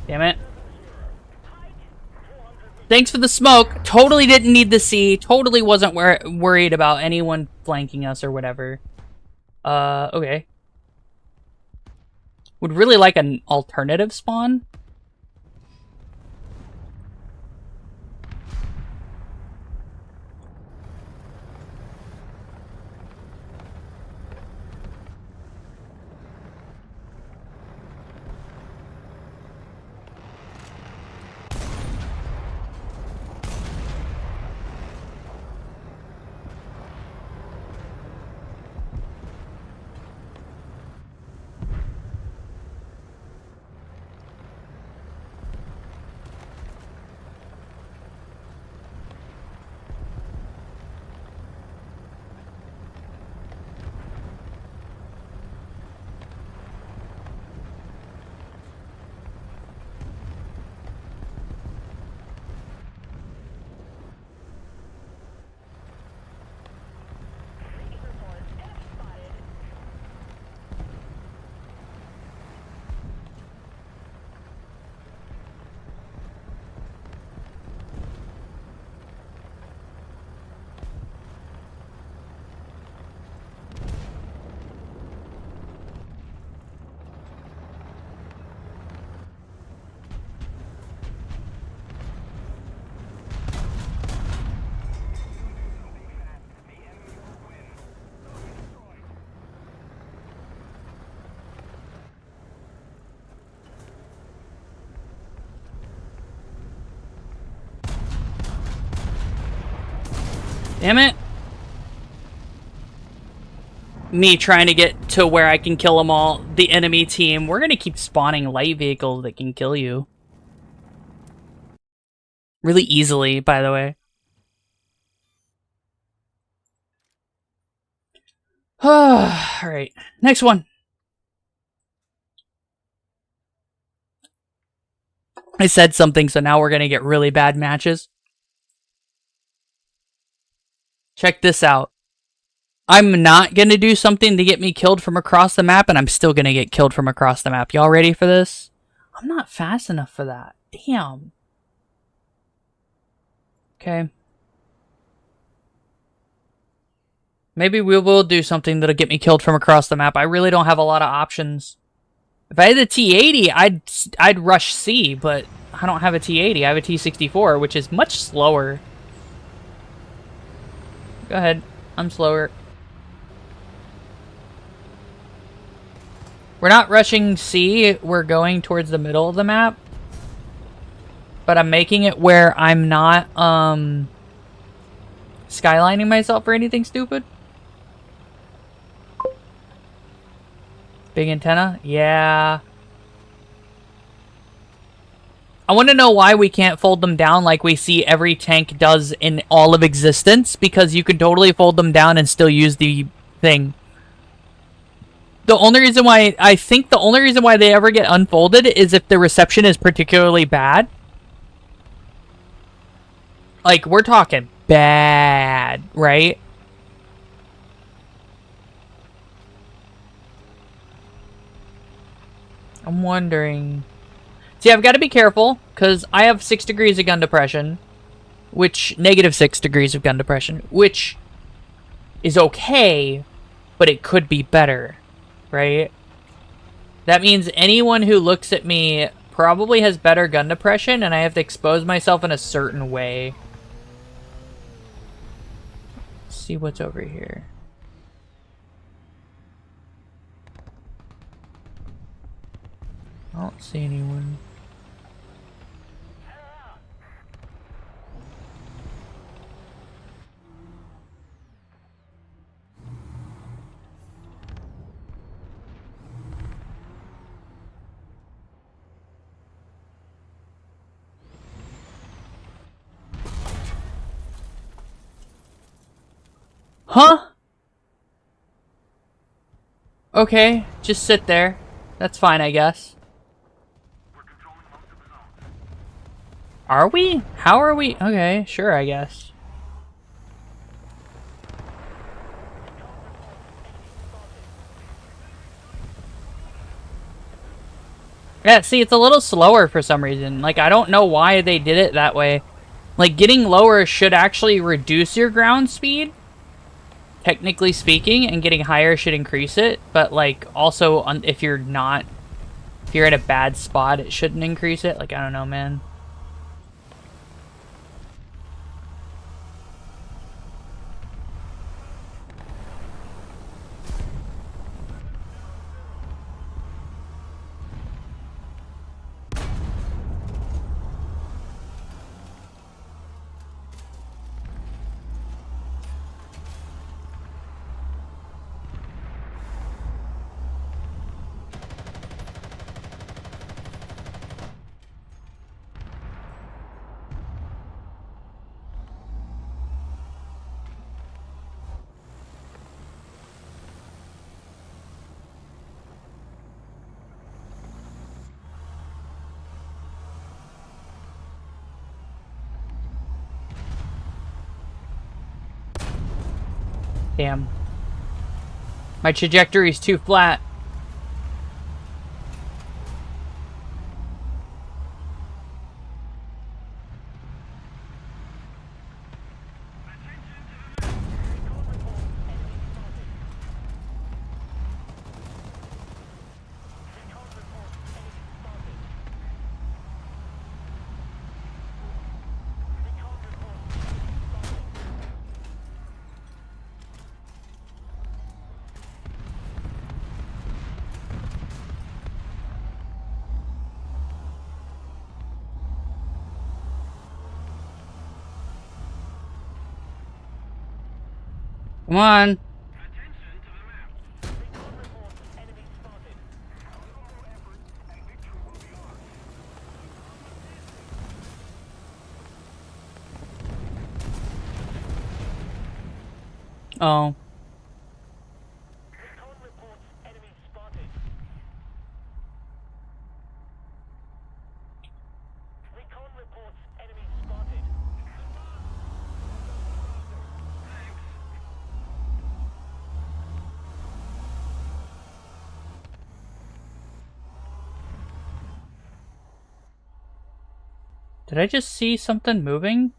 Damn it. Thanks for the smoke. Totally didn't need to see. Totally wasn't worried about anyone flanking us or whatever. Okay. Would really like an alternative spawn. Damn it. Me trying to get to where I can kill them all. The enemy team. We're going to keep spawning light vehicles that can kill you. Really easily, by the way. Alright. Next one. I said something, so now we're going to get really bad matches. Check this out. I'm not going to do something to get me killed from across the map, and I'm still going to get killed from across the map. Y'all ready for this? I'm not fast enough for that. Damn. Okay. Maybe we will do something that'll get me killed from across the map. I really don't have a lot of options. If I had the T-80, I'd rush C, but I don't have a T80. I have a T64, which is much slower. Go ahead. I'm slower. We're not rushing C. We're going towards the middle of the map. But I'm making it where I'm not, skylining myself or anything stupid. Big antenna? Yeah. I want to know why we can't fold them down like we see every tank does in all of existence, because you can totally fold them down and still use the thing. The only reason why, I think the only reason why they ever get unfolded is if the reception is particularly bad. Like, we're talking bad, right? I'm wondering... See, I've got to be careful, because I have 6 degrees of gun depression, which... -6 degrees of gun depression, which is okay, but it could be better, right? That means anyone who looks at me probably has better gun depression, and I have to expose myself in a certain way. Let's see what's over here. I don't see anyone. Huh? Okay, just sit there. That's fine, I guess. Are we? How are we? Okay, sure, I guess. Yeah, see, it's a little slower for some reason. Like, I don't know why they did it that way. Like, getting lower should actually reduce your ground speed, technically speaking, and getting higher should increase it. But, like, also, if you're in a bad spot, it shouldn't increase it. Like, I don't know, man. Damn. My trajectory's too flat. Come on. Oh. Did I just see something moving?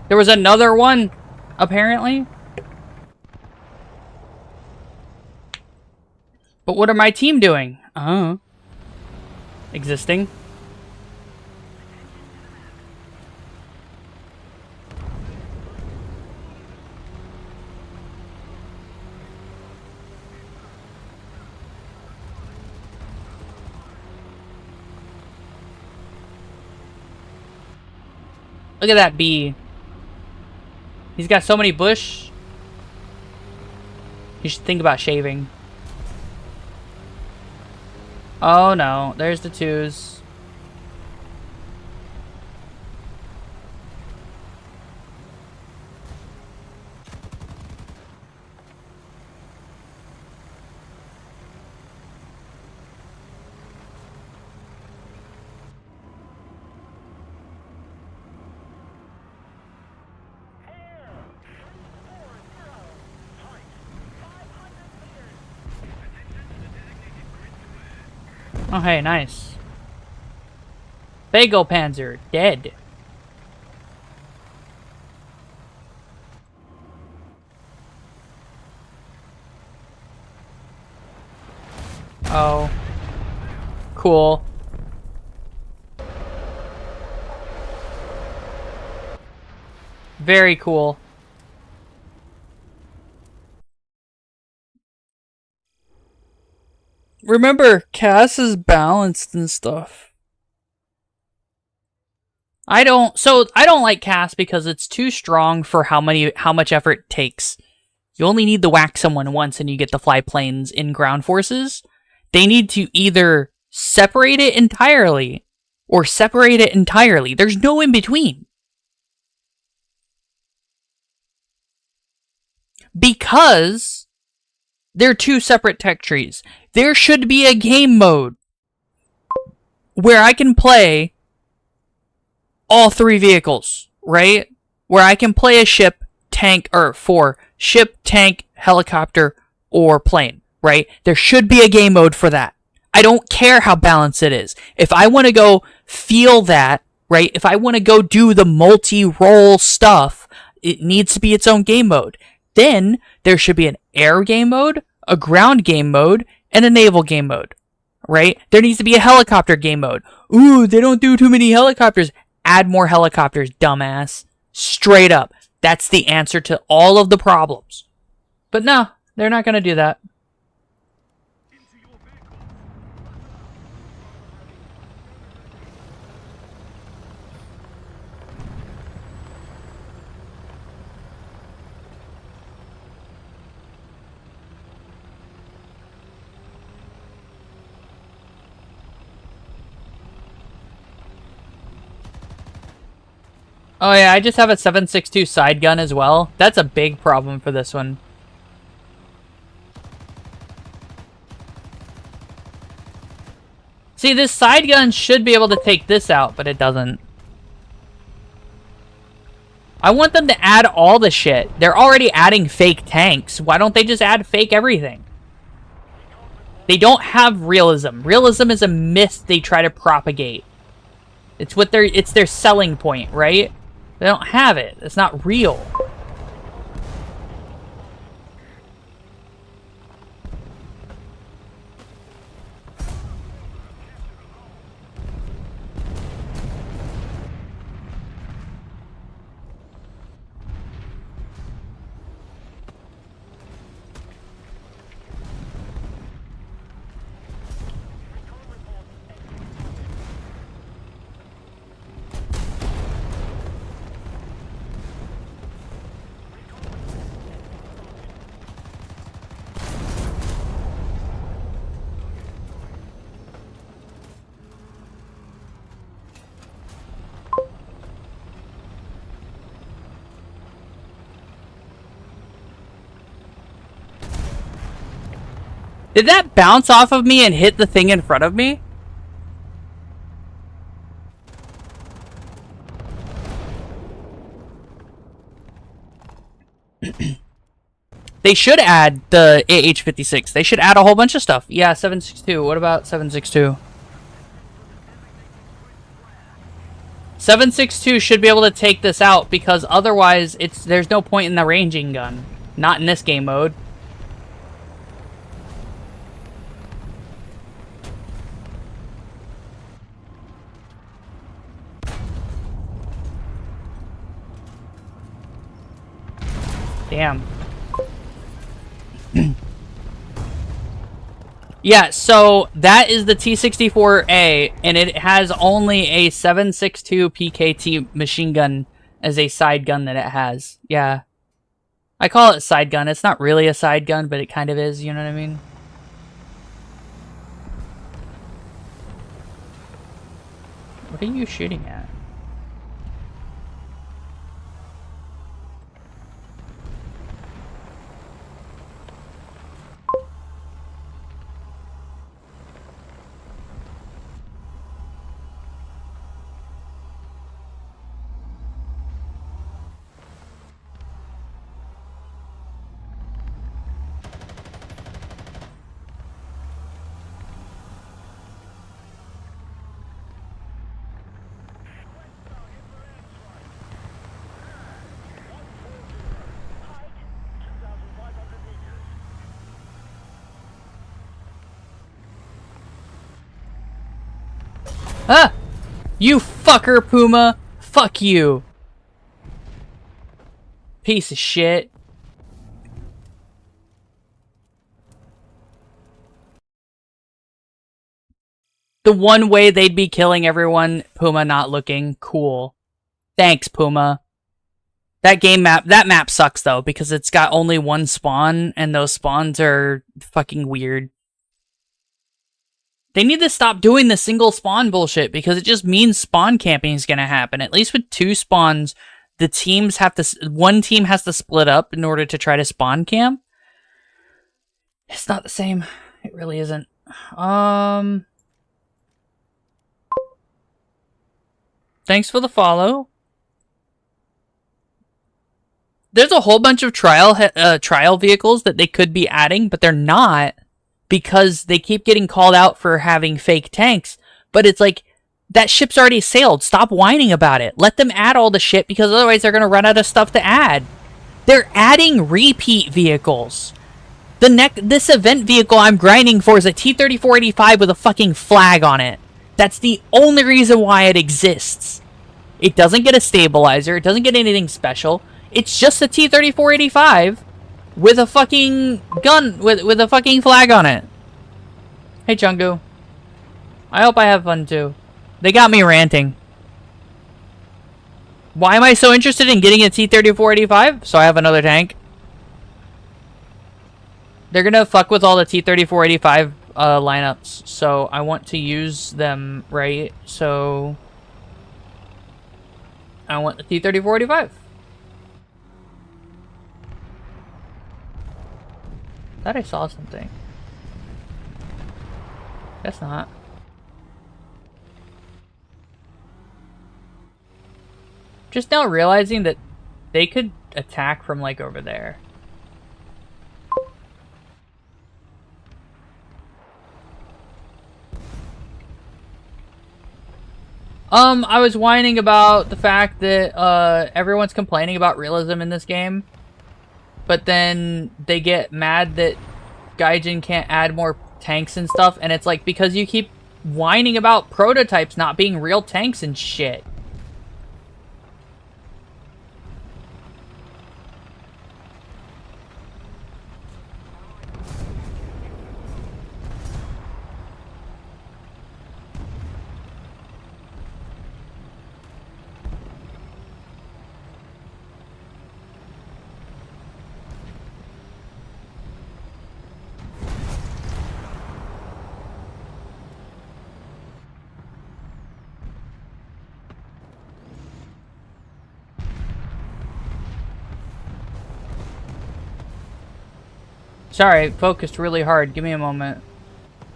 There was another one, apparently. But what are my team doing? Existing. Look at that bee. He's got so many bush. You should think about shaving. Oh no, there's the twos. Oh, hey, nice. Bagel Panzer, dead. Oh. Cool. Very cool. Remember, Cass is balanced and stuff. I don't like Cass because it's too strong for how much effort it takes. You only need to whack someone once and you get the fly planes in ground forces. They need to either separate it entirely or separate it entirely. There's no in between. Because they're two separate tech trees. There should be a game mode where I can play all three vehicles, right? Where I can play a ship, tank, or for ship, tank, helicopter, or plane, right? There should be a game mode for that. I don't care how balanced it is. If I want to go feel that, right? If I want to go do the multi-role stuff, it needs to be its own game mode. Then there should be an air game mode, a ground game mode, and a naval game mode, right? There needs to be a helicopter game mode. Ooh, they don't do too many helicopters. Add more helicopters, dumbass. Straight up. That's the answer to all of the problems. But no, they're not going to do that. Oh yeah, I just have a 7.62 side gun as well. That's a big problem for this one. See, this side gun should be able to take this out, but it doesn't. I want them to add all the shit. They're already adding fake tanks. Why don't they just add fake everything? They don't have realism. Realism is a myth they try to propagate. It's their selling point, right? They don't have it. It's not real. Did that bounce off of me and hit the thing in front of me? They should add the AH-56. They should add a whole bunch of stuff. Yeah, 7.62. What about 7.62? 7.62 should be able to take this out because otherwise there's no point in the ranging gun. Not in this game mode. Damn. Yeah, so that is the T-64A, and it has only a 7.62 PKT machine gun as a side gun that it has. Yeah. I call it side gun. It's not really a side gun, but it kind of is, you know what I mean? What are you shooting at? Ah! You fucker, Puma! Fuck you! Piece of shit. The one way they'd be killing everyone, Puma not looking. Cool. Thanks, Puma. That map sucks though, because it's got only one spawn, and those spawns are fucking weird. They need to stop doing the single spawn bullshit, because it just means spawn camping is gonna happen. At least with 2 spawns, the teams have to... One team has to split up in order to try to spawn camp. It's not the same. It really isn't. Thanks for the follow. There's a whole bunch of trial vehicles that they could be adding, but they're not, because they keep getting called out for having fake tanks. But it's like, that ship's already sailed. Stop whining about it. Let them add all the shit, because otherwise they're going to run out of stuff to add. They're adding repeat vehicles. This event vehicle I'm grinding for is a T-3485 with a fucking flag on it. That's the only reason why it exists. It doesn't get a stabilizer. It doesn't get anything special. It's just a T-3485 with a fucking gun, with a fucking flag on it. Hey, Chungu. I hope I have fun, too. They got me ranting. Why am I so interested in getting a T-3485? So I have another tank. They're gonna fuck with all the T-3485 lineups, so I want to use them, right? So I want the T-3485. Thought I saw something. Guess not. Just now realizing that they could attack from like over there. I was whining about the fact that everyone's complaining about realism in this game, but then they get mad that Gaijin can't add more tanks and stuff, and it's like, because you keep whining about prototypes not being real tanks and shit. Sorry, focused really hard. Give me a moment.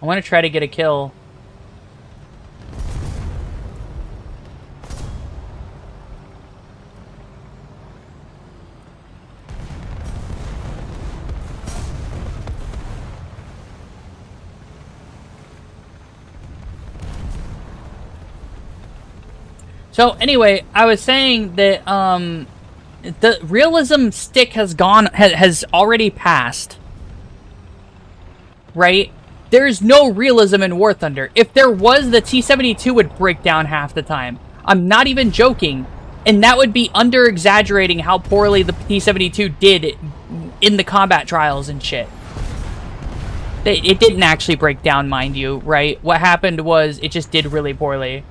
I want to try to get a kill. So anyway, I was saying that the realism stick has already passed. Right? There's no realism in War Thunder. If there was, the T-72 would break down half the time. I'm not even joking. And that would be under-exaggerating how poorly the T-72 did in the combat trials and shit. It didn't actually break down, mind you, right? What happened was it just did really poorly.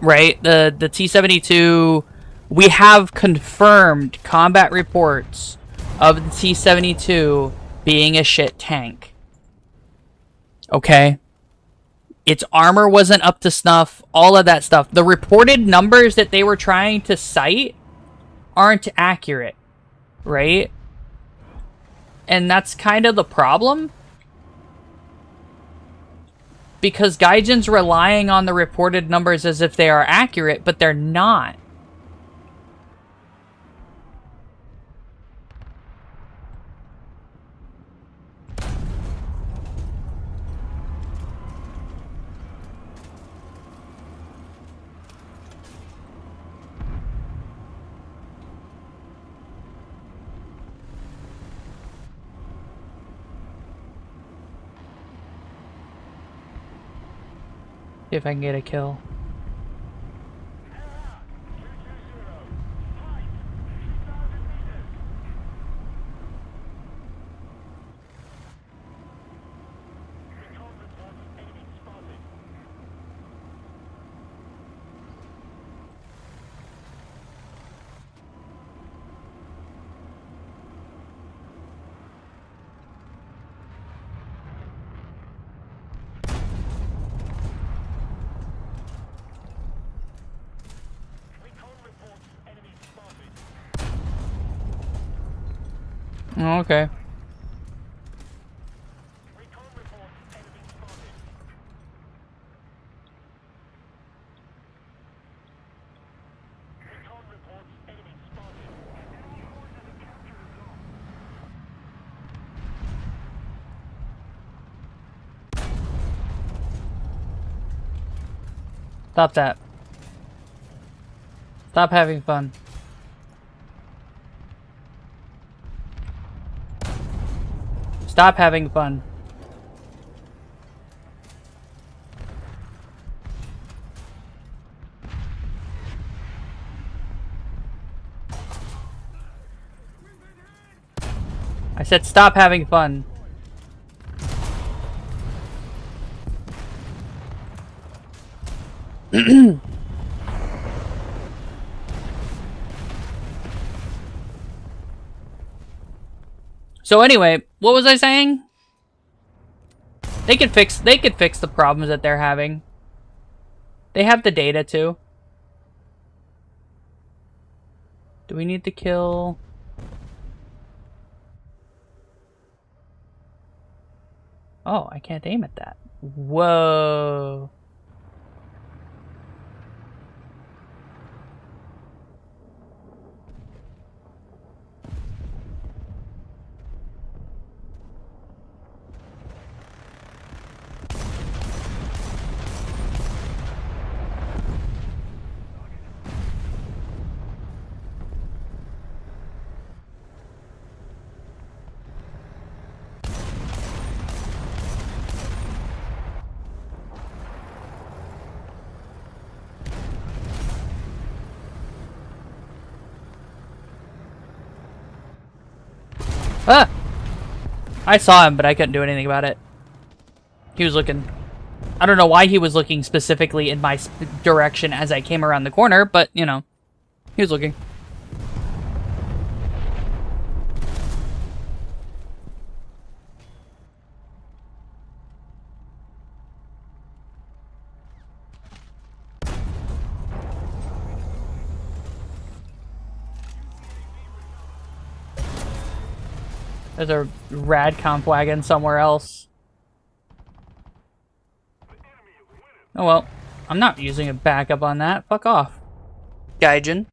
Right? The T-72... We have confirmed combat reports of the T-72 being a shit tank. Okay? Its armor wasn't up to snuff, all of that stuff. The reported numbers that they were trying to cite aren't accurate, right? And that's kind of the problem. Because Gaijin's relying on the reported numbers as if they are accurate, but they're not. See if I can get a kill. Oh, okay. Stop that. Stop having fun. Stop having fun. I said stop having fun. So anyway, what was I saying? They could fix the problems that they're having. They have the data too. Do we need to kill? Oh, I can't aim at that. Whoa. Ah! I saw him, but I couldn't do anything about it. He was looking... I don't know why he was looking specifically in my direction as I came around the corner, but, you know, he was looking. There's a rad comp wagon somewhere else. Oh well, I'm not using a backup on that. Fuck off, Gaijin.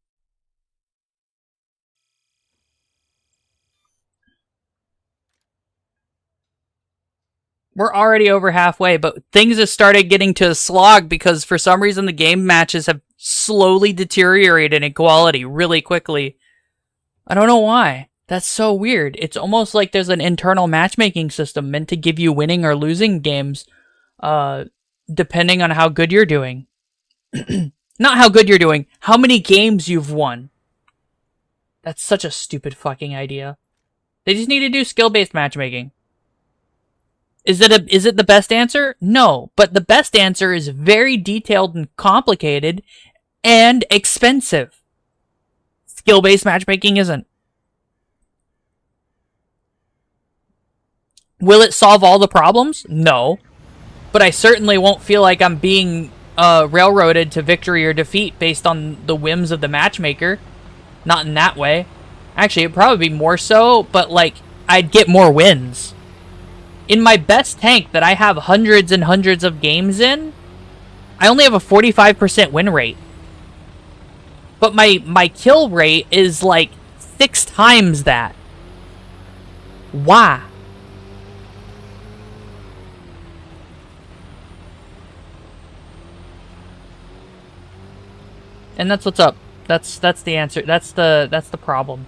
We're already over halfway, but things have started getting to a slog because for some reason the game matches have slowly deteriorated in quality really quickly. I don't know why. That's so weird. It's almost like there's an internal matchmaking system meant to give you winning or losing games, depending on how good you're doing. Not how good you're doing, how many games you've won. That's such a stupid fucking idea. They just need to do skill-based matchmaking. Is it the best answer? No, but the best answer is very detailed and complicated and expensive. Skill-based matchmaking isn't. Will it solve all the problems? No. But I certainly won't feel like I'm being railroaded to victory or defeat based on the whims of the matchmaker. Not in that way. Actually, it'd probably be more so, but like, I'd get more wins. In my best tank that I have hundreds and hundreds of games in, I only have a 45% win rate. But my kill rate is like 6 times that. Why? And that's what's up. That's the answer. That's the problem.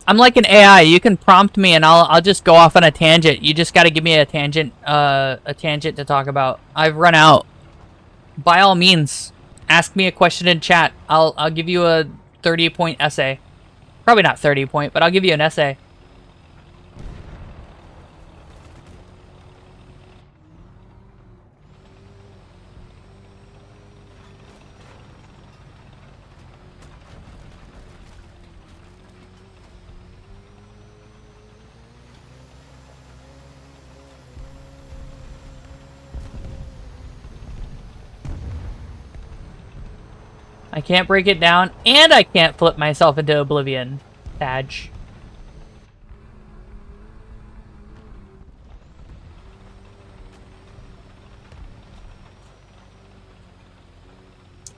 I'm like an AI. You can prompt me and I'll just go off on a tangent. You just got to give me a tangent to talk about. I've run out. By all means, ask me a question in chat. I'll give you a 30-point essay. Probably not 30-point, but I'll give you an essay. I can't break it down, and I can't flip myself into oblivion. Badge.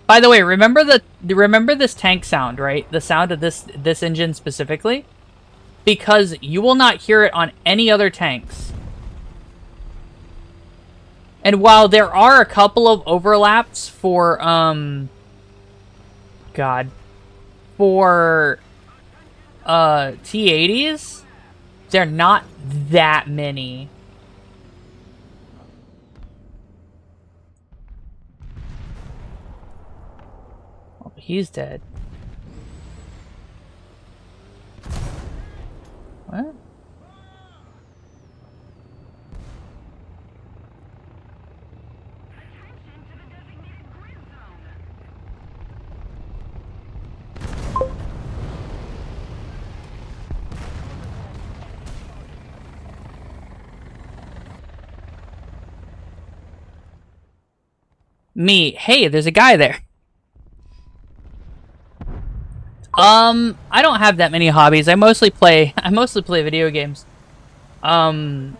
By the way, remember this tank sound, right? The sound of this engine specifically? Because you will not hear it on any other tanks. And while there are a couple of overlaps for for T80s, they're not that many. Oh, he's dead. What? Me, hey, there's a guy there. I don't have that many hobbies. I mostly play video games. Guys,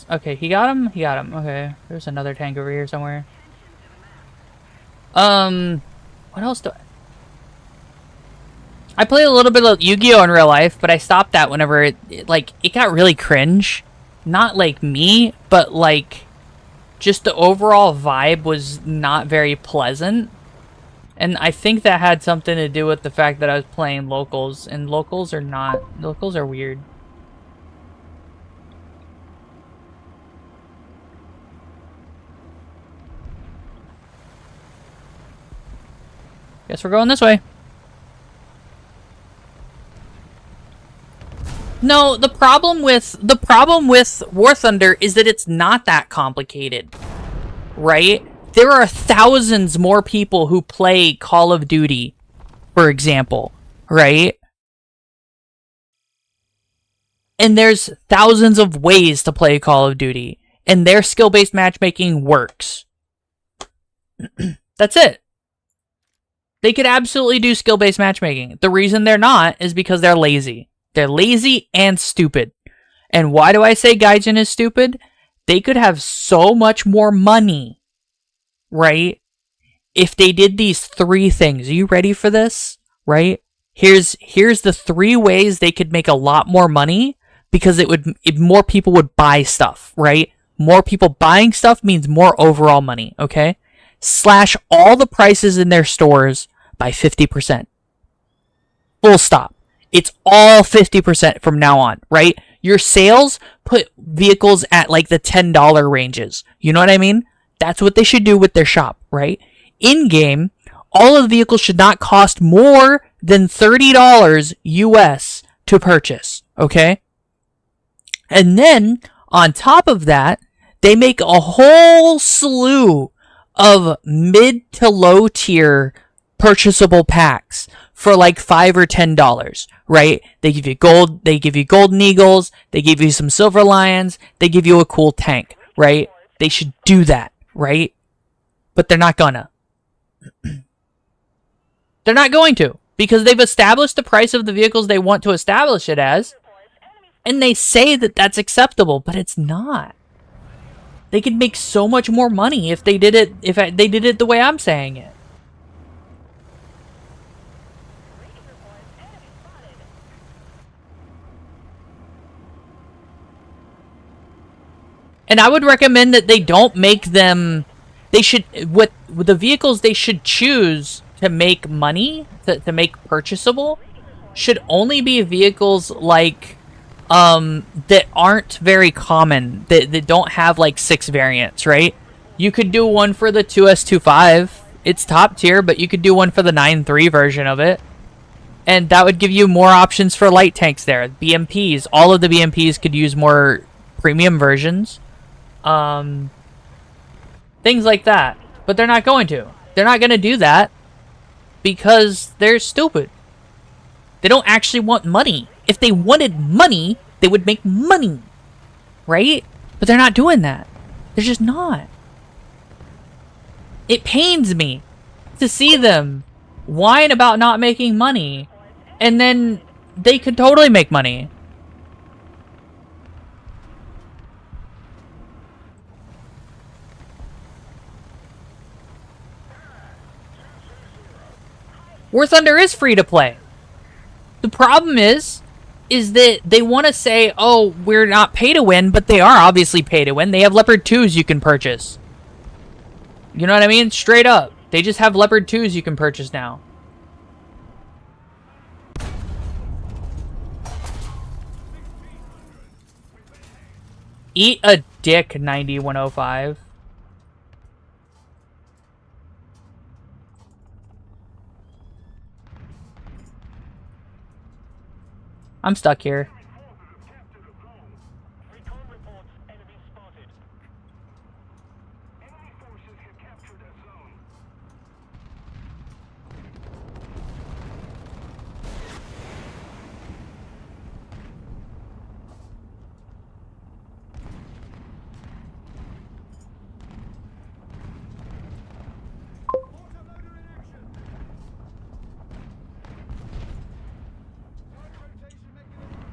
okay, he got him. Okay, there's another tank over here somewhere. What else do I play a little bit of Yu-Gi-Oh in real life, but I stopped that whenever it got really cringe. Not like me, but like just the overall vibe was not very pleasant. And I think that had something to do with the fact that I was playing locals, and locals are weird. Guess we're going this way. No, the problem with War Thunder is that it's not that complicated, right? There are thousands more people who play Call of Duty, for example, right? And there's thousands of ways to play Call of Duty, and their skill-based matchmaking works. That's it. They could absolutely do skill-based matchmaking. The reason they're not is because they're lazy. They're lazy and stupid. And why do I say Gaijin is stupid? They could have so much more money, right? if they did these 3 things. Are you ready for this? Right? Here's the 3 ways they could make a lot more money, because more people would buy stuff, right? More people buying stuff means more overall money, okay? Slash all the prices in their stores by 50%. Full stop. It's all 50% from now on, right? Your sales put vehicles at like the $10 ranges. You know what I mean? That's what they should do with their shop, right? In-game, all of the vehicles should not cost more than $30 US to purchase, okay? And then, on top of that, they make a whole slew of mid to low tier purchasable packs for like $5 or $10, right? They give you gold, they give you golden eagles, they give you some silver lions, they give you a cool tank, right? They should do that, right? But they're not gonna. They're not going to, because they've established the price of the vehicles they want to establish it as, and they say that that's acceptable, but it's not. They could make so much more money if they did it the way I'm saying it. And I would recommend that they don't make them. They should, with the vehicles they should choose to make money, to make purchasable, should only be vehicles like that aren't very common, that don't have like 6 variants, right? You could do one for the 2S25, it's top tier, but you could do one for the 9.3 version of it, and that would give you more options for light tanks there. BMPs, all of the BMPs could use more premium versions, things like that. But they're not going to. They're not going to do that because they're stupid. They don't actually want money. If they wanted money, they would make money, right? But they're not doing that. They're just not. It pains me to see them whine about not making money, and then they could totally make money. War Thunder is free to play. The problem is that they want to say, oh, we're not pay to win, but they are obviously pay to win. They have Leopard 2s you can purchase. You know what I mean? Straight up. They just have Leopard 2s you can purchase now. Eat a dick, 9105. I'm stuck here.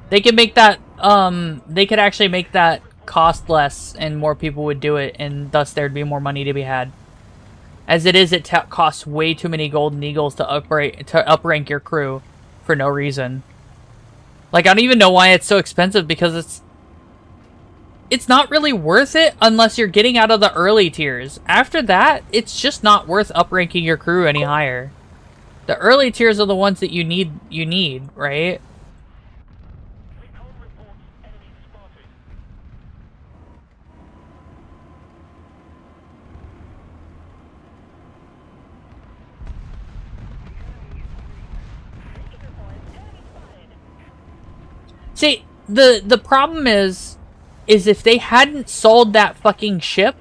They could make that, they could actually make that cost less and more people would do it, and thus there'd be more money to be had. As it is, it costs way too many golden eagles to uprank your crew for no reason. Like, I don't even know why it's so expensive, because it's not really worth it unless you're getting out of the early tiers. After that, it's just not worth upranking your crew any higher. The early tiers are the ones that you need, right? See, the problem is if they hadn't sold that fucking ship,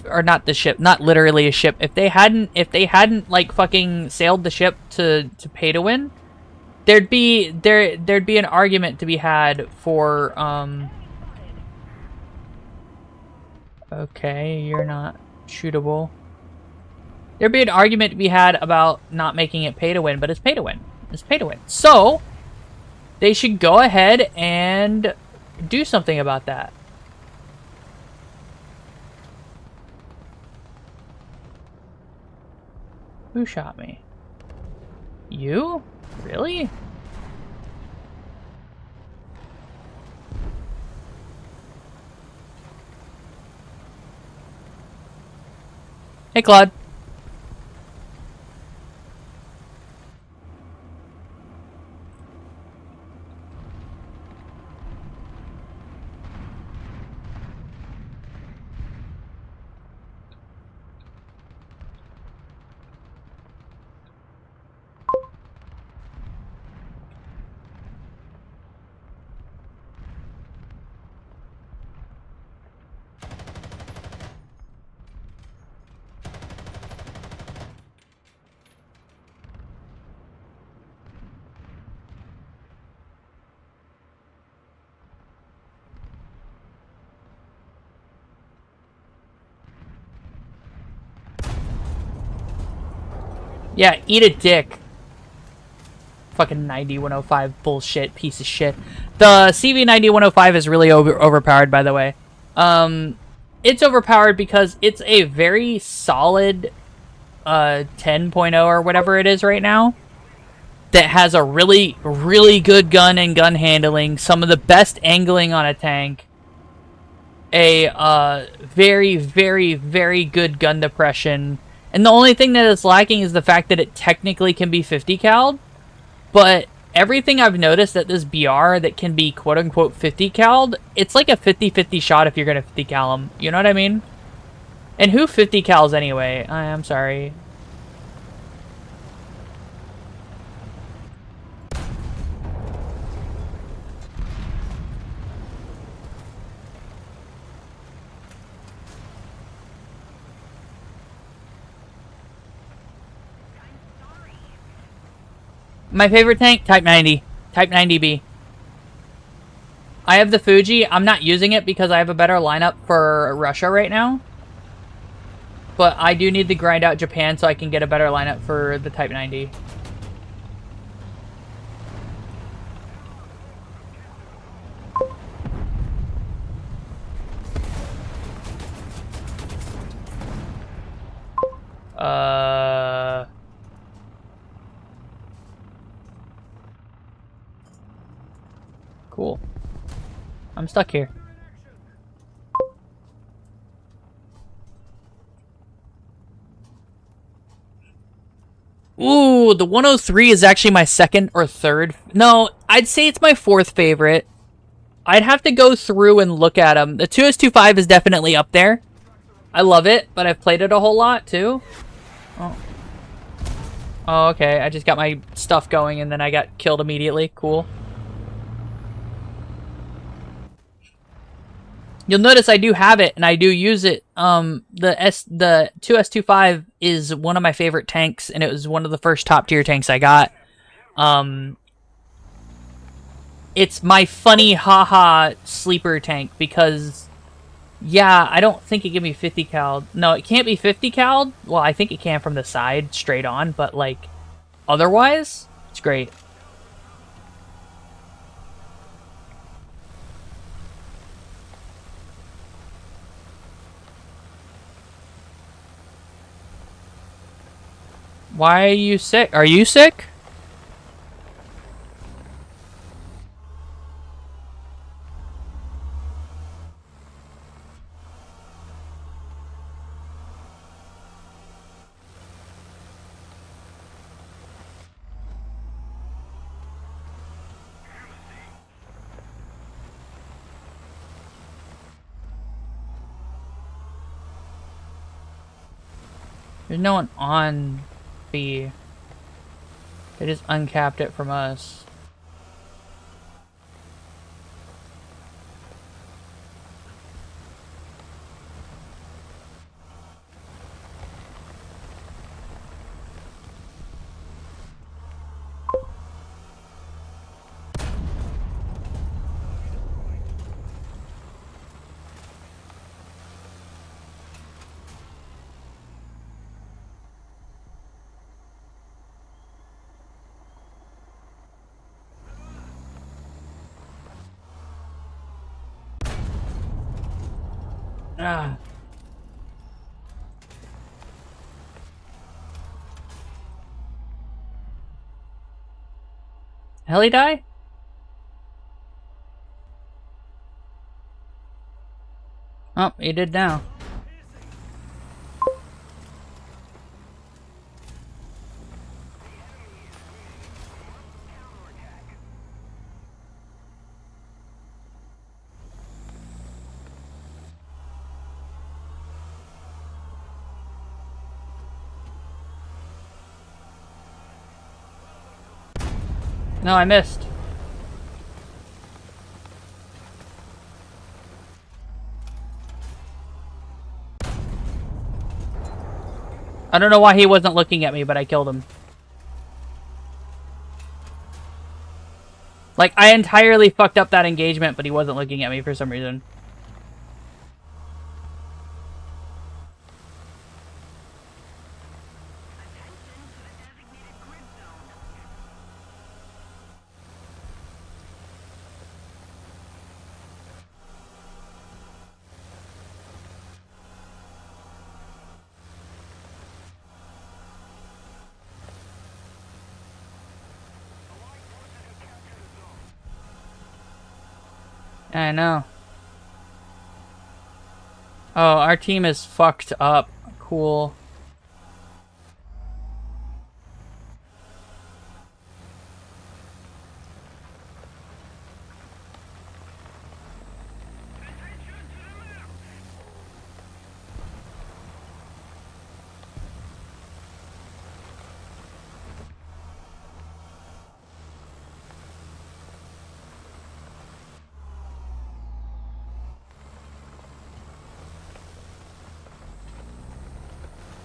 or not the ship, not literally a ship, if they hadn't like fucking sailed the ship to pay to win, there'd be an argument to be had for okay, you're not shootable. There'd be an argument to be had about not making it pay to win, but it's pay to win. It's pay to win. So they should go ahead and do something about that. Who shot me? You? Really? Hey, Claude. Yeah, eat a dick. Fucking 90-105 bullshit piece of shit. The CV90-105 is really overpowered, by the way. It's overpowered because it's a very solid 10.0 or whatever it is right now. That has a really, really good gun and gun handling. Some of the best angling on a tank. A very, very, very good gun depression. And the only thing that is lacking is the fact that it technically can be 50 cal. But everything I've noticed at this BR that can be quote-unquote 50 cal, it's like a 50-50 shot if you're going to 50 cal them. You know what I mean? And who 50 cals anyway? I'm sorry. My favorite tank? Type 90. Type 90B. I have the Fuji. I'm not using it because I have a better lineup for Russia right now. But I do need to grind out Japan so I can get a better lineup for the Type 90. Cool. I'm stuck here. Ooh, the 103 is actually my second or third. No, I'd say it's my fourth favorite. I'd have to go through and look at them. The 2S25 is definitely up there. I love it, but I've played it a whole lot too. Oh. Oh, okay. I just got my stuff going and then I got killed immediately. Cool. You'll notice I do have it and I do use it. The 2S25 is one of my favorite tanks and it was one of the first top tier tanks I got. It's my funny haha sleeper tank because yeah, I don't think it can be 50 cal. No, it can't be 50 cal. Well, I think it can from the side straight on, but like otherwise, it's great. Why are you sick? Are you sick? There's no one on B. They just uncapped it from us. Ah. Hell, he die? Oh, he did now. No, I missed. I don't know why he wasn't looking at me, but I killed him. Like, I entirely fucked up that engagement, but he wasn't looking at me for some reason. I know. Oh, our team is fucked up. Cool.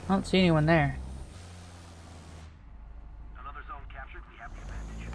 I don't see anyone there. Another zone captured. We have the advantage.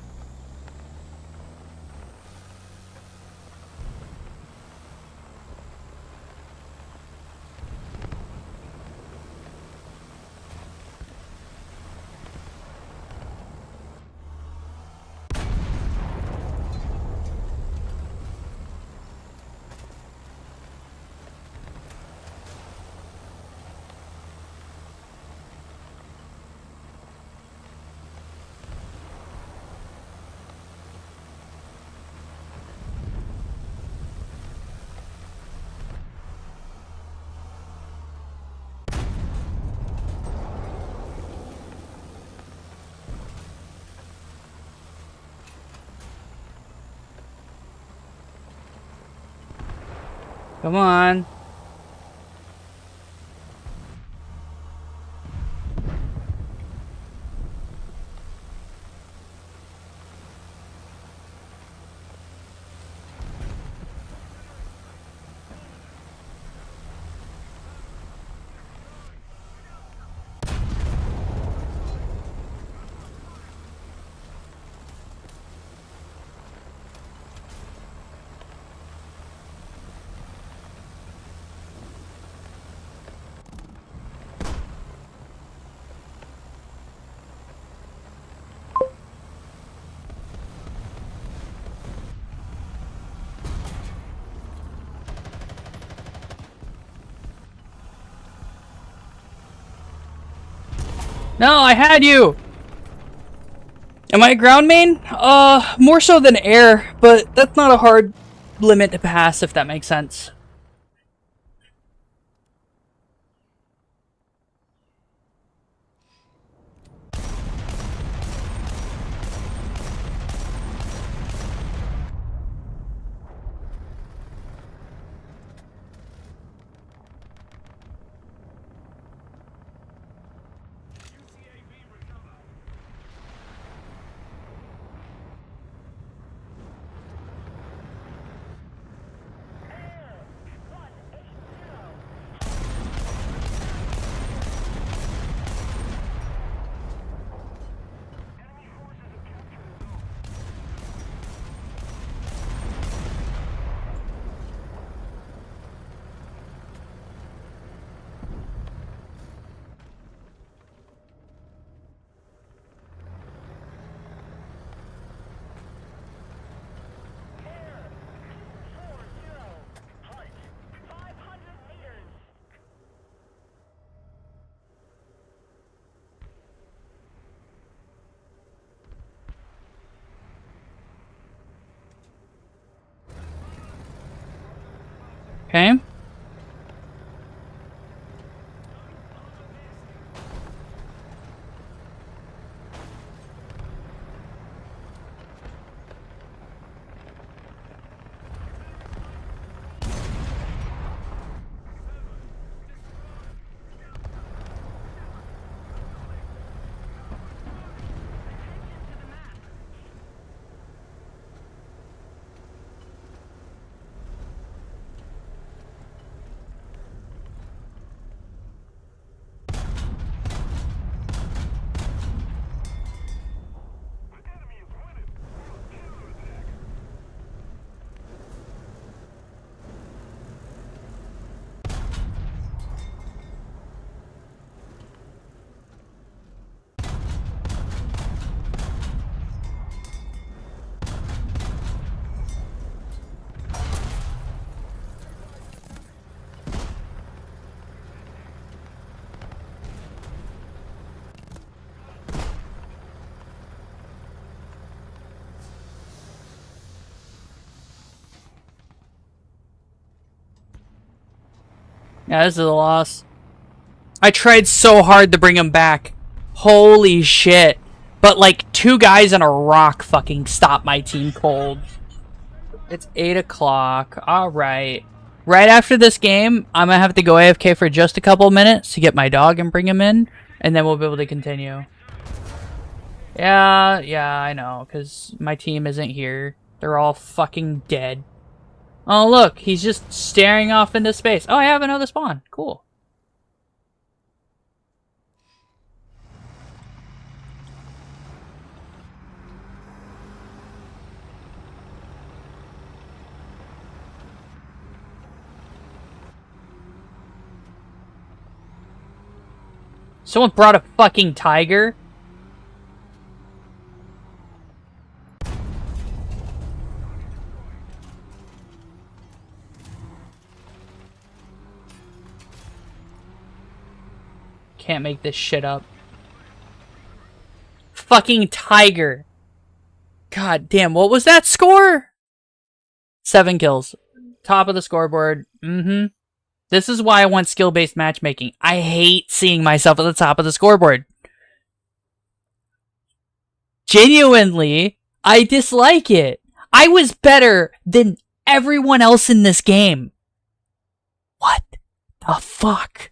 Come on. No, I had you! Am I a ground main? More so than air, but that's not a hard limit to pass, if that makes sense. Okay. Yeah, this is a loss. I tried so hard to bring him back. Holy shit. But like 2 guys and a rock fucking stopped my team cold. It's 8 o'clock. Alright. Right after this game, I'm gonna have to go AFK for just a couple minutes to get my dog and bring him in. And then we'll be able to continue. Yeah, I know. Because my team isn't here. They're all fucking dead. Oh, look. He's just staring off into space. Oh, I have another spawn. Cool. Someone brought a fucking tiger? Can't make this shit up. Fucking tiger. God damn, what was that score? 7 kills. Top of the scoreboard. This is why I want skill-based matchmaking. I hate seeing myself at the top of the scoreboard. Genuinely, I dislike it. I was better than everyone else in this game. What the fuck?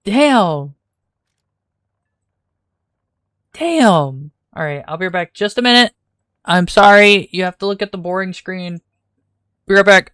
Damn. Damn. Alright, I'll be right back. Just a minute. I'm sorry. You have to look at the boring screen. Be right back.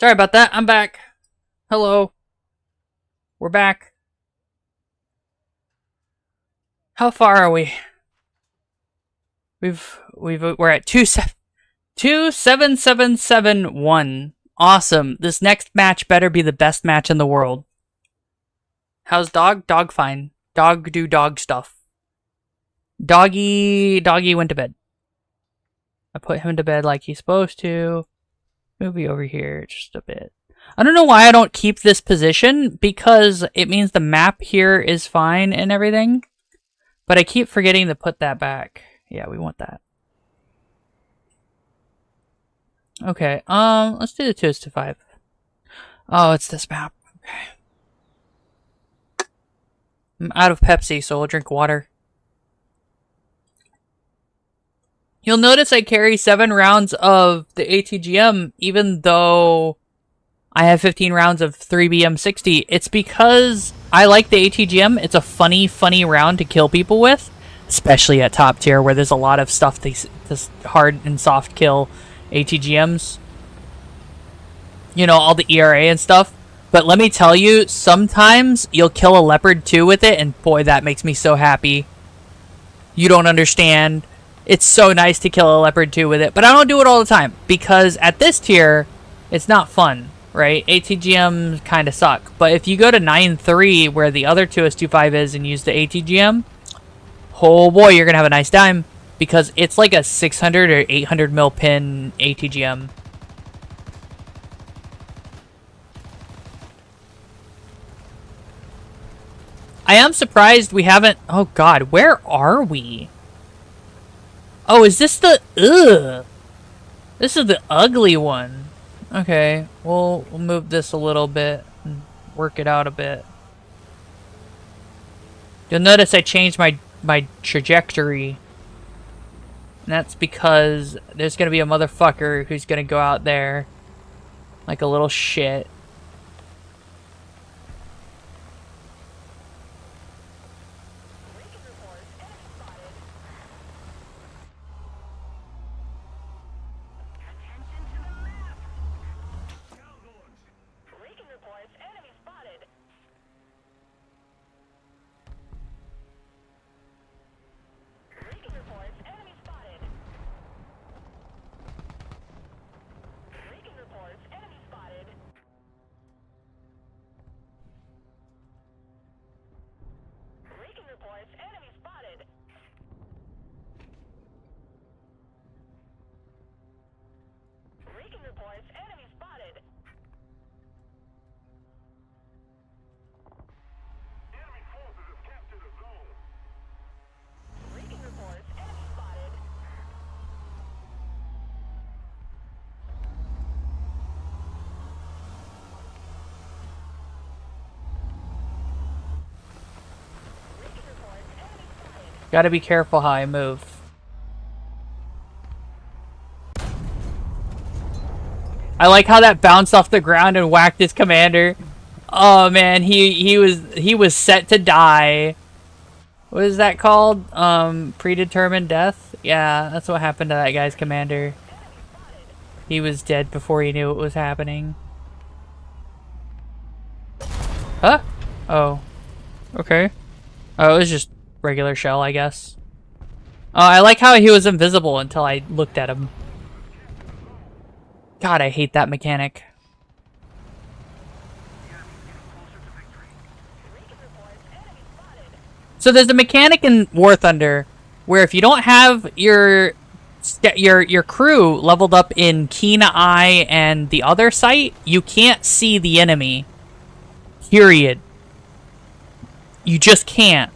Sorry about that. I'm back. Hello. We're back. How far are we? We're at 27771. Awesome. This next match better be the best match in the world. How's dog? Dog fine. Dog do dog stuff. Doggy went to bed. I put him to bed like he's supposed to. Movie over here just a bit. I don't know why I don't keep this position, because it means the map here is fine and everything. But I keep forgetting to put that back. Yeah, we want that. Okay, let's do the 2-5. Oh, it's this map. Okay. I'm out of Pepsi, so I'll drink water. You'll notice I carry 7 rounds of the ATGM, even though I have 15 rounds of 3BM60. It's because I like the ATGM. It's a funny round to kill people with, especially at top tier, where there's a lot of stuff this hard and soft kill ATGMs. You know, all the ERA and stuff. But let me tell you, sometimes you'll kill a leopard 2 with it, and boy, that makes me so happy. You don't understand. It's so nice to kill a leopard 2 with it, but I don't do it all the time, because at this tier, it's not fun, right? ATGMs kind of suck. But if you go to 9-3, where the other 2S25 is, and use the ATGM, oh boy, you're going to have a nice time, because it's like a 600 or 800 mil pin ATGM. I am surprised we haven't... Oh god, where are we? Oh, is this the... Ugh! This is the ugly one. Okay, we'll move this a little bit and work it out a bit. You'll notice I changed my trajectory. And that's because there's gonna be a motherfucker who's gonna go out there like a little shit. Gotta be careful how I move. I like how that bounced off the ground and whacked his commander. Oh man, he was set to die. What is that called? Predetermined death? Yeah, that's what happened to that guy's commander. He was dead before he knew what was happening. Huh? Oh. Okay. Oh, it was just regular shell, I guess. Oh, I like how he was invisible until I looked at him. God, I hate that mechanic. So there's a mechanic in War Thunder where if you don't have your crew leveled up in Keen Eye and the other sight, you can't see the enemy. Period. You just can't.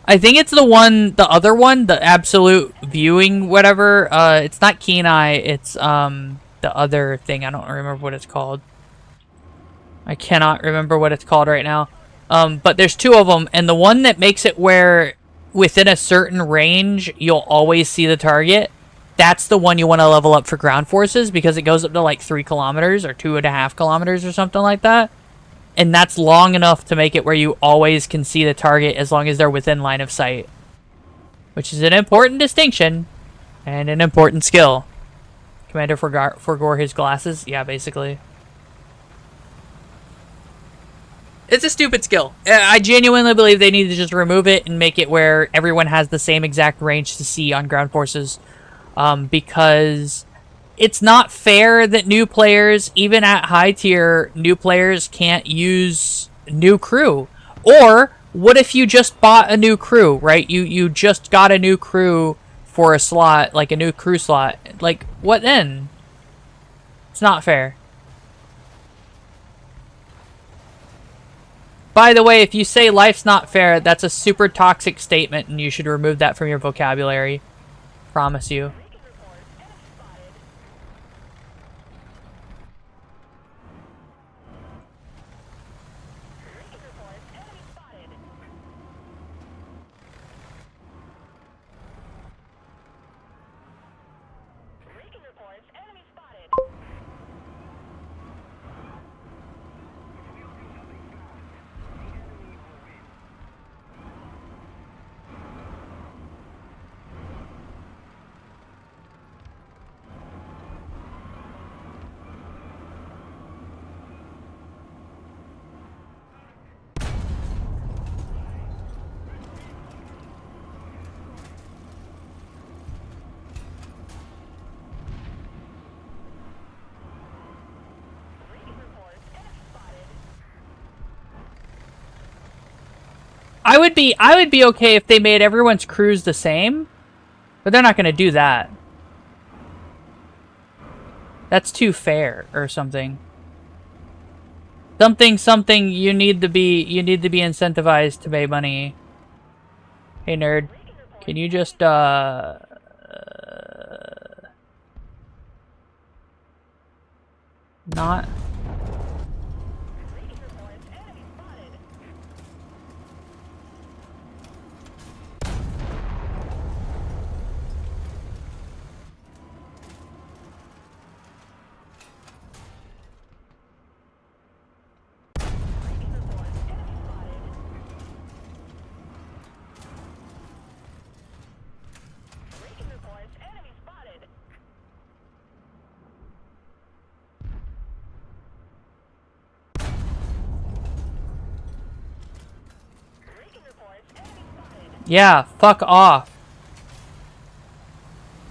I think it's the other one, the absolute viewing, whatever. It's not Keen Eye, it's the other thing. I don't remember what it's called. I cannot remember what it's called right now. But there's 2 of them, and the one that makes it where within a certain range you'll always see the target, that's the one you want to level up for ground forces, because it goes up to like 3 kilometers or 2.5 kilometers or something like that. And that's long enough to make it where you always can see the target as long as they're within line of sight. Which is an important distinction and an important skill. Commander forgot his glasses? Yeah, basically. It's a stupid skill. I genuinely believe they need to just remove it and make it where everyone has the same exact range to see on ground forces. Because it's not fair that new players, even at high tier, new players can't use new crew. Or what if you just bought a new crew, right? You just got a new crew for a slot, like a new crew slot. Like, what then? It's not fair. By the way, if you say life's not fair, that's a super toxic statement and you should remove that from your vocabulary. Promise you. I would be okay if they made everyone's crews the same, but they're not going to do that. That's too fair or something. Something you need to be incentivized to pay money. Hey nerd, can you just not? Yeah, fuck off.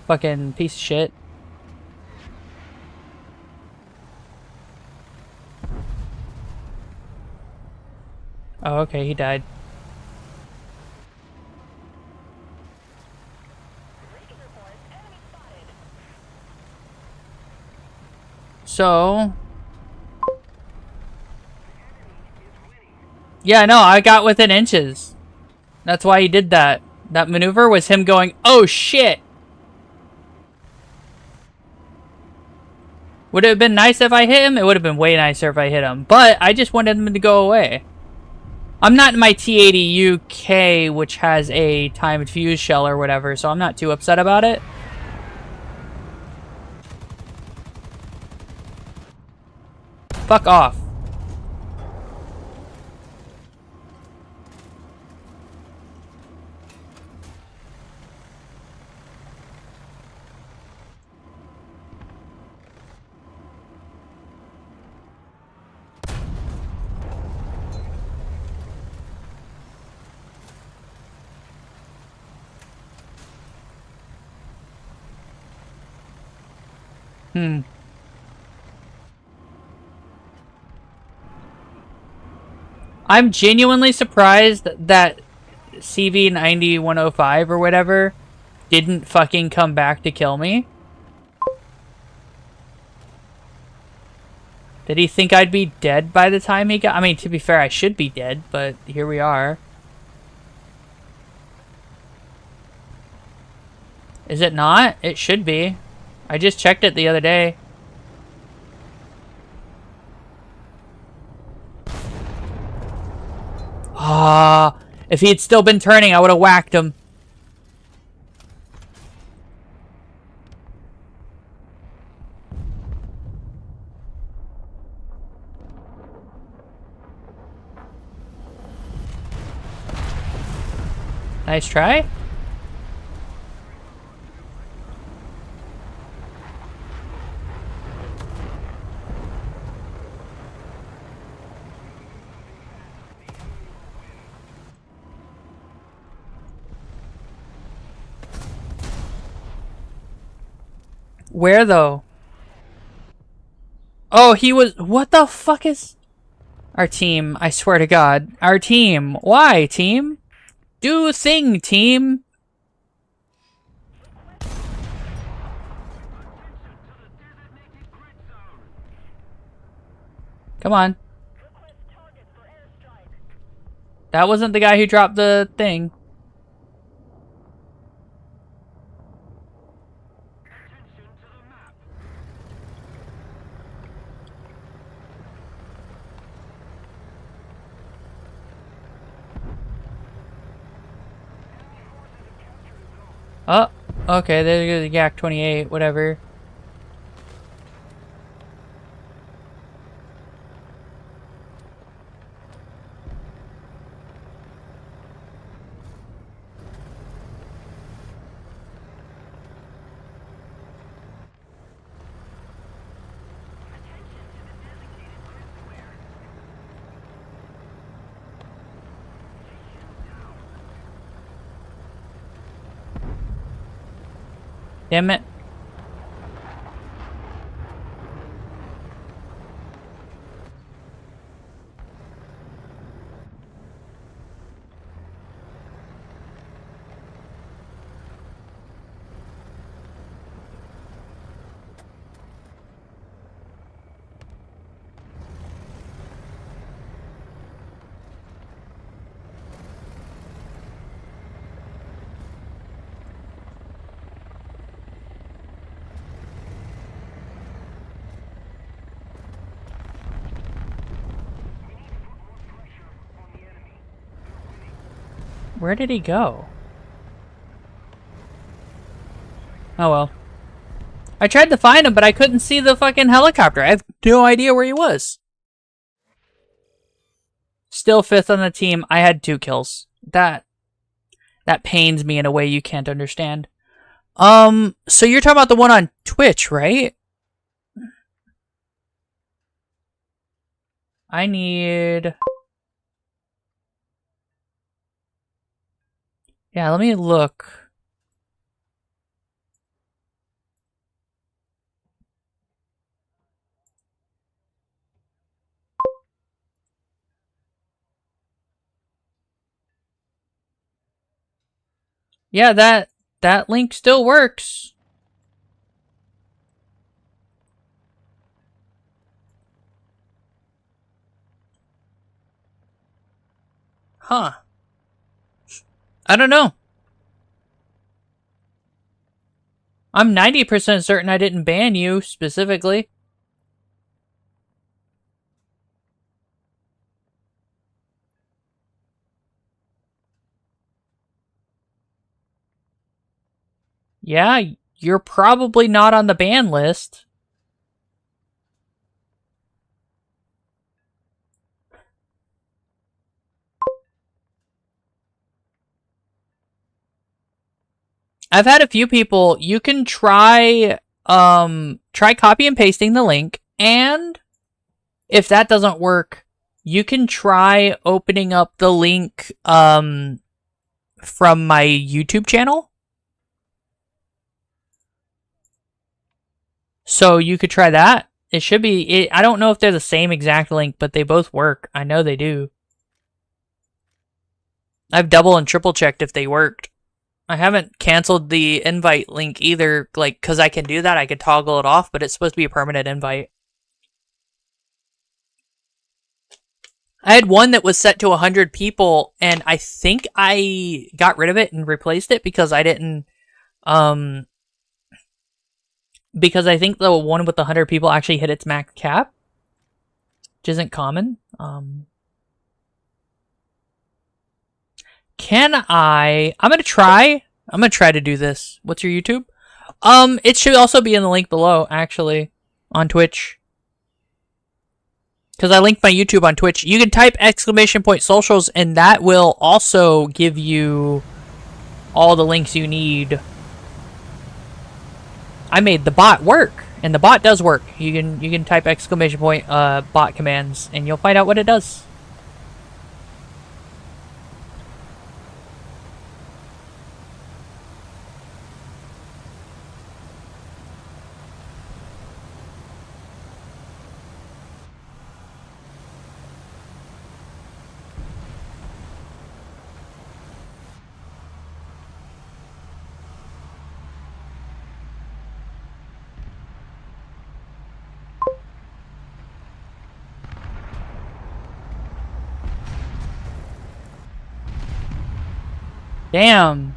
Fucking piece of shit. Oh, okay, he died. So... yeah, no, I got within inches. That's why he did that. That maneuver was him going, oh shit! Would it have been nice if I hit him? It would have been way nicer if I hit him. But I just wanted him to go away. I'm not in my T80 UK, which has a timed fuse shell or whatever, so I'm not too upset about it. Fuck off. I'm genuinely surprised that CV9105 or whatever didn't fucking come back to kill me. Did he think I'd be dead by the time he got... I mean, to be fair, I should be dead, but here we are. Is it not? It should be. I just checked it the other day. Ah, if he had still been turning, I would have whacked him. Nice try. Where though? Oh, he was. What the fuck is our team? I swear to God, our team. Why, team? Do a thing, team. Come on. That wasn't the guy who dropped the thing. Oh, okay, there goes the Yak 28, whatever. Damn it. Where did he go? Oh well. I tried to find him, but I couldn't see the fucking helicopter. I have no idea where he was. Still 5th on the team. I had 2 kills. That pains me in a way you can't understand. So you're talking about the one on Twitch, right? I need... Yeah, let me look. Yeah, that link still works. Huh. I don't know. I'm 90% certain I didn't ban you specifically. Yeah, you're probably not on the ban list. I've had a few people, you can try copy and pasting the link, and if that doesn't work, you can try opening up the link from my YouTube channel. So you could try that. It should be, I don't know if they're the same exact link, but they both work. I know they do. I've double and triple checked if they worked. I haven't canceled the invite link either, like, because I can do that. I could toggle it off, but it's supposed to be a permanent invite. I had one that was set to 100 people, and I think I got rid of it and replaced it because I didn't, because I think the one with the 100 people actually hit its max cap, which isn't common. I'm gonna try to do this. What's your YouTube? It should also be in the link below, actually, on Twitch. Because I linked my YouTube on Twitch. You can type !socials, and that will also give you all the links you need. I made the bot work, and the bot does work. You can type ! Bot commands, and you'll find out what it does. Damn.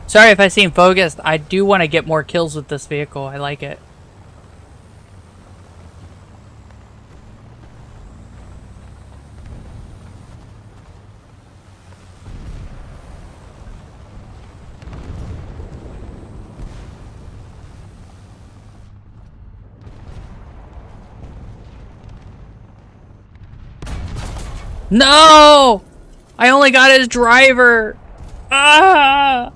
Sorry if I seem focused. I do want to get more kills with this vehicle. I like it. No! I only got his driver. Ah!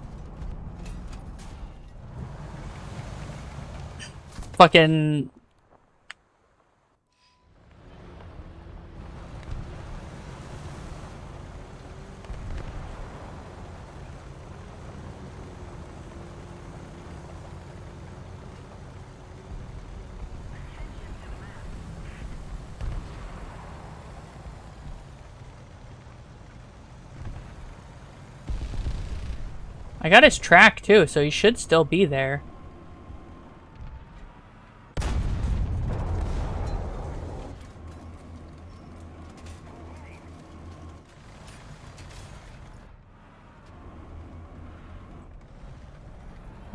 Fucking... I got his track too, so he should still be there.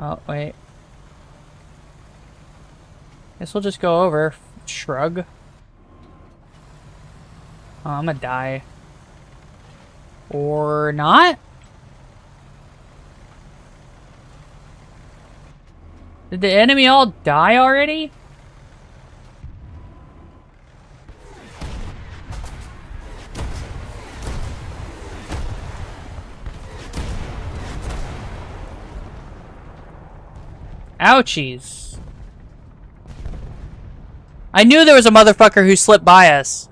Oh, wait. Guess we'll just go over. Shrug. Oh, I'm gonna die. Or not? Did the enemy all die already? Ouchies. I knew there was a motherfucker who slipped by us.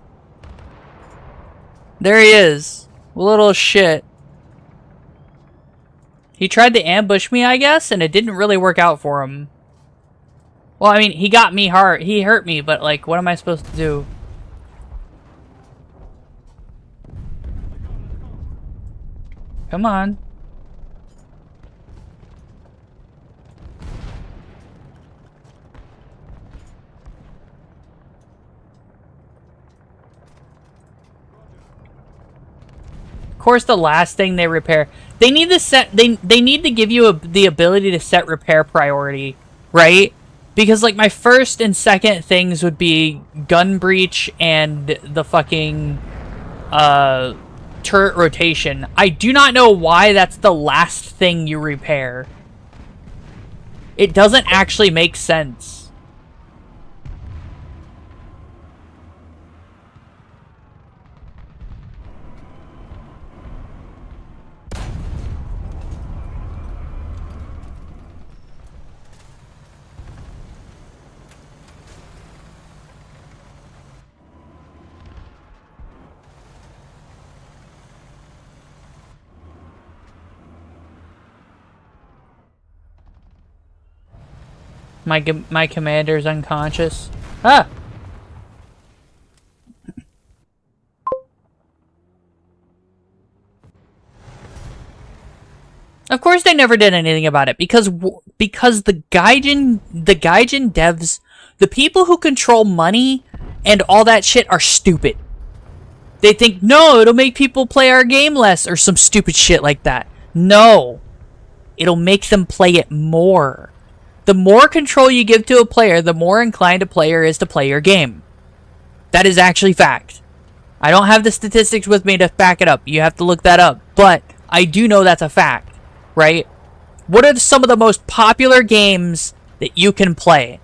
There he is. Little shit. He tried to ambush me, I guess, and it didn't really work out for him. Well, I mean, he got me hard. He hurt me, but, like, what am I supposed to do? Come on. Of course, the last thing they repair, they need to set. They need to give you the ability to set repair priority, right? Because like my first and second things would be gun breach and the fucking turret rotation. I do not know why that's the last thing you repair. It doesn't actually make sense. My commander's unconscious. Ah! Of course they never did anything about it because the Gaijin devs, the people who control money and all that shit are stupid. They think, no, it'll make people play our game less or some stupid shit like that. No. It'll make them play it more. The more control you give to a player, the more inclined a player is to play your game. That is actually fact. I don't have the statistics with me to back it up. You have to look that up. But I do know that's a fact, right? What are some of the most popular games that you can play?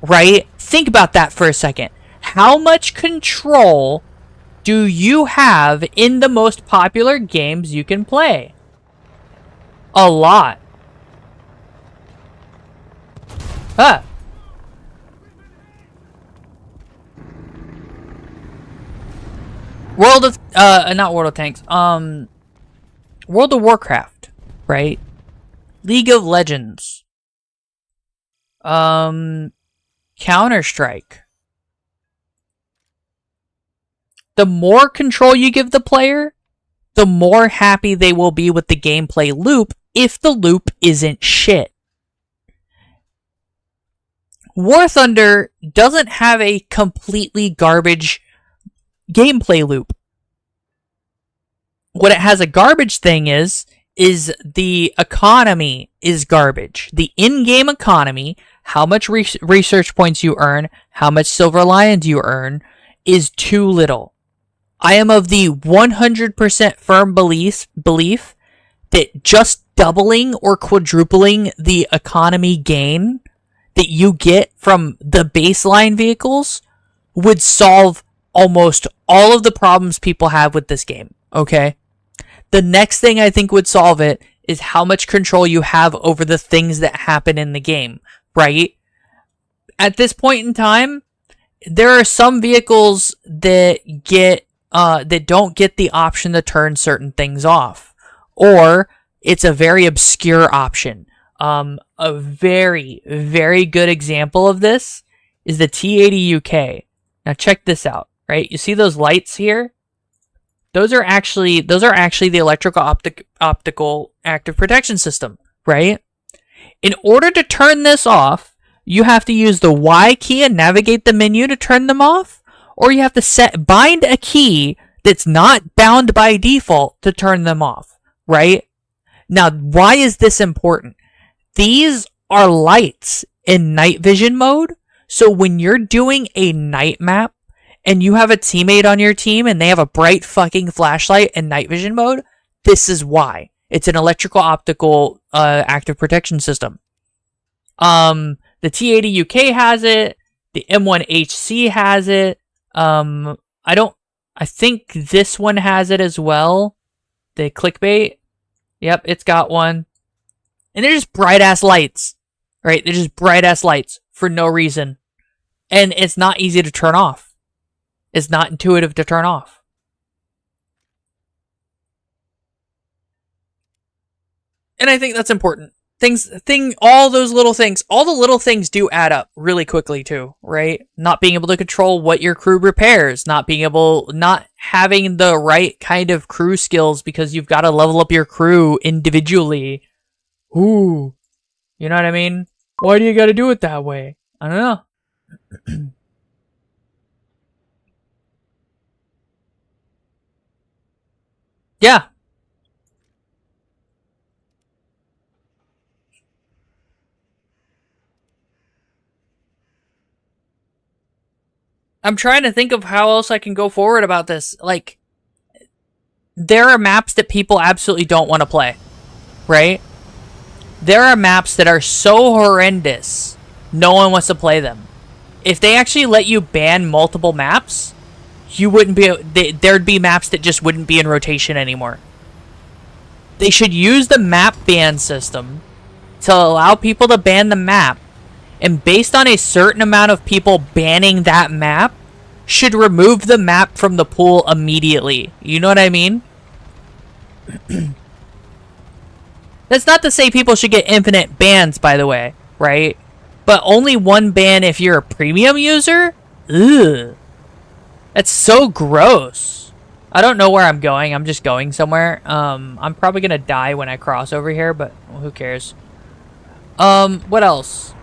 Right? Think about that for a second. How much control do you have in the most popular games you can play? A lot. Ah! World of, not World of Tanks, World of Warcraft, right? League of Legends. Counter-Strike. The more control you give the player, the more happy they will be with the gameplay loop if the loop isn't shit. War Thunder doesn't have a completely garbage gameplay loop. What it has a garbage thing is the economy is garbage. The in-game economy, how much research points you earn, how much silver lions you earn, is too little. I am of the 100% firm belief that just doubling or quadrupling the economy gain that you get from the baseline vehicles would solve almost all of the problems people have with this game, okay? The next thing I think would solve it is how much control you have over the things that happen in the game, right? At this point in time, there are some vehicles that don't get the option to turn certain things off, or it's a very obscure option. A very, very good example of this is the T80 UK. Now check this out, right? You see those lights here? Those are actually the electrical optical active protection system, right? In order to turn this off, you have to use the Y key and navigate the menu to turn them off, or you have to bind a key that's not bound by default to turn them off, right? Now, why is this important? These are lights in night vision mode, so when you're doing a night map and you have a teammate on your team and they have a bright fucking flashlight in night vision mode, this is why. It's an electrical optical active protection system. The T80 UK has it. The M1HC has it. I think this one has it as well. The clickbait. Yep, it's got one. And they're just bright ass lights. Right? They're just bright ass lights for no reason. And it's not easy to turn off. It's not intuitive to turn off. And I think that's important. All those little things, all the little things do add up really quickly too, right? Not being able to control what your crew repairs, not having the right kind of crew skills because you've got to level up your crew individually. Ooh. You know what I mean? Why do you got to do it that way? I don't know. Yeah. I'm trying to think of how else I can go forward about this. Like, there are maps that people absolutely don't want to play, right? There are maps that are so horrendous, no one wants to play them. If they actually let you ban multiple maps, you wouldn't be. There'd be maps that just wouldn't be in rotation anymore. They should use the map ban system to allow people to ban the map, and based on a certain amount of people banning that map, should remove the map from the pool immediately. You know what I mean? That's not to say people should get infinite bans, by the way, right? But only one ban if you're a premium user? Ugh. That's so gross. I don't know where I'm going. I'm just going somewhere. I'm probably gonna die when I cross over here, but who cares? What else?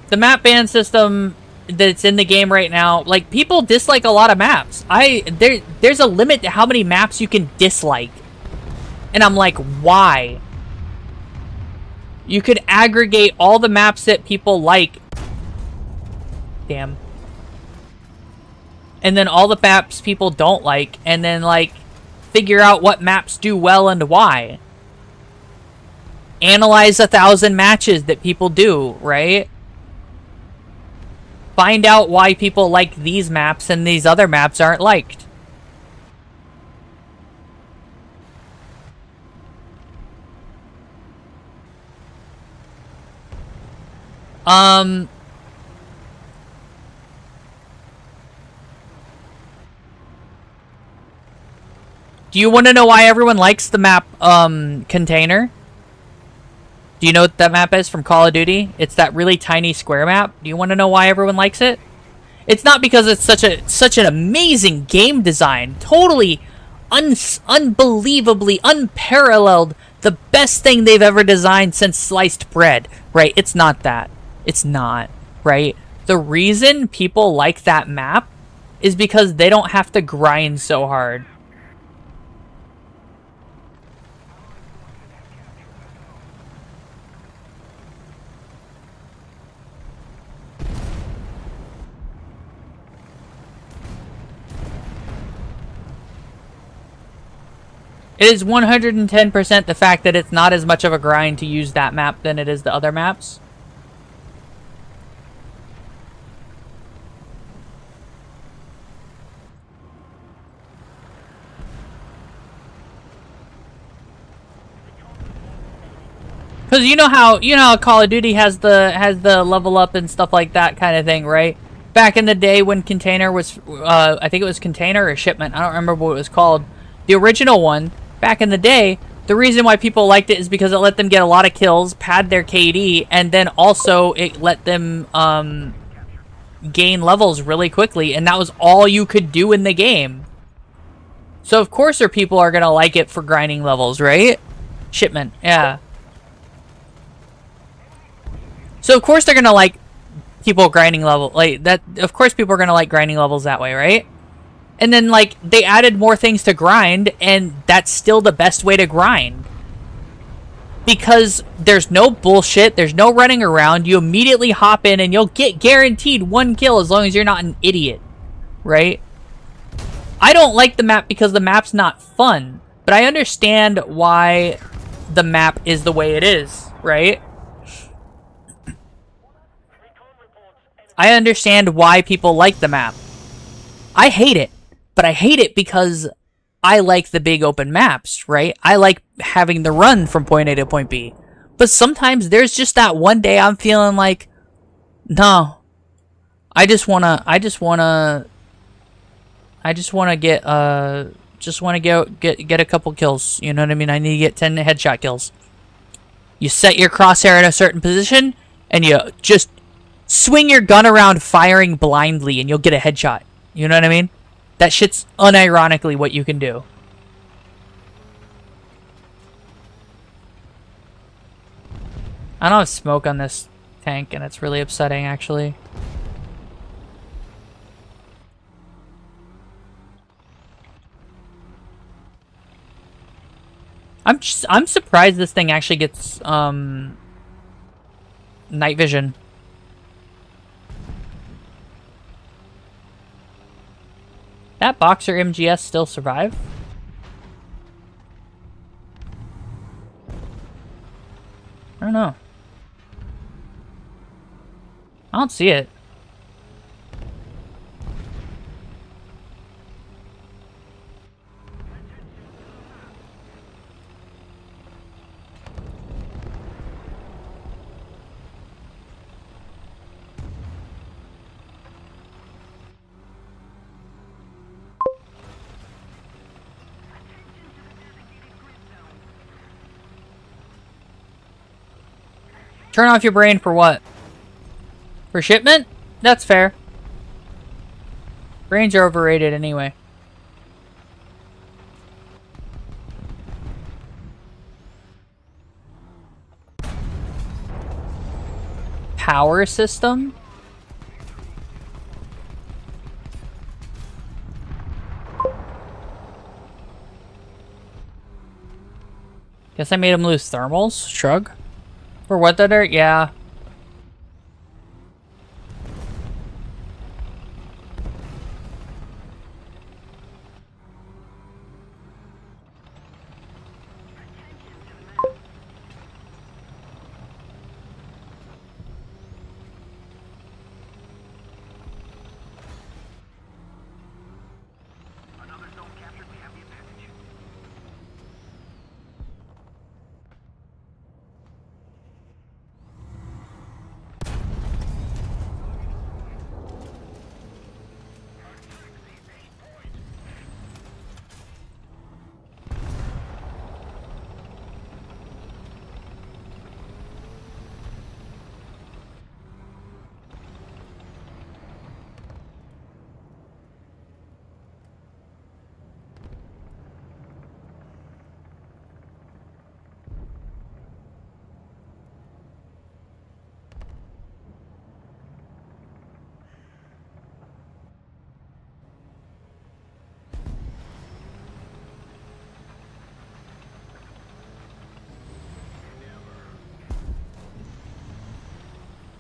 The map ban system that's in the game right now, like, people dislike a lot of maps. There's a limit to how many maps you can dislike. And I'm like, why? You could aggregate all the maps that people like. Damn. And then all the maps people don't like, and then, like, figure out what maps do well and why. Analyze 1,000 matches that people do, right? Find out why people like these maps and these other maps aren't liked. Do you want to know why everyone likes the map, Container? Do you know what that map is from Call of Duty? It's that really tiny square map. Do you want to know why everyone likes it? It's not because it's such an amazing game design. Totally unbelievably unparalleled. The best thing they've ever designed since sliced bread. Right? It's not that. It's not. Right? The reason people like that map is because they don't have to grind so hard. It is 110% the fact that it's not as much of a grind to use that map than it is the other maps. Because you know how Call of Duty has the level up and stuff like that kind of thing, right? Back in the day when Container was, I think it was Container or Shipment. I don't remember what it was called. The original one. Back in the day, the reason why people liked it is because it let them get a lot of kills, pad their KD, and then also it let them gain levels really quickly, and that was all you could do in the game. So of course people are gonna like it for grinding levels, right? Shipment, yeah. So of course they're gonna like people grinding level like that. Of course people are gonna like grinding levels that way, right? And then, like, they added more things to grind, and that's still the best way to grind. Because there's no bullshit, there's no running around, you immediately hop in, and you'll get guaranteed 1 kill as long as you're not an idiot. Right? I don't like the map because the map's not fun, but I understand why the map is the way it is, right? I understand why people like the map. I hate it. But I hate it because I like the big open maps, right? I like having the run from point A to point B. But sometimes there's just that one day I'm feeling like, no, I just wanna get a couple kills. You know what I mean? I need to get 10 headshot kills. You set your crosshair in a certain position, and you just swing your gun around firing blindly, and you'll get a headshot. You know what I mean? That shit's unironically what you can do. I don't have smoke on this tank, and it's really upsetting, actually. I'm surprised this thing actually gets night vision. That Boxer MGS still survive? I don't know. I don't see it. Turn off your brain for what? For shipment? That's fair. Brains are overrated anyway. Power system? Guess I made him lose thermals? Shrug. For what that are? Yeah.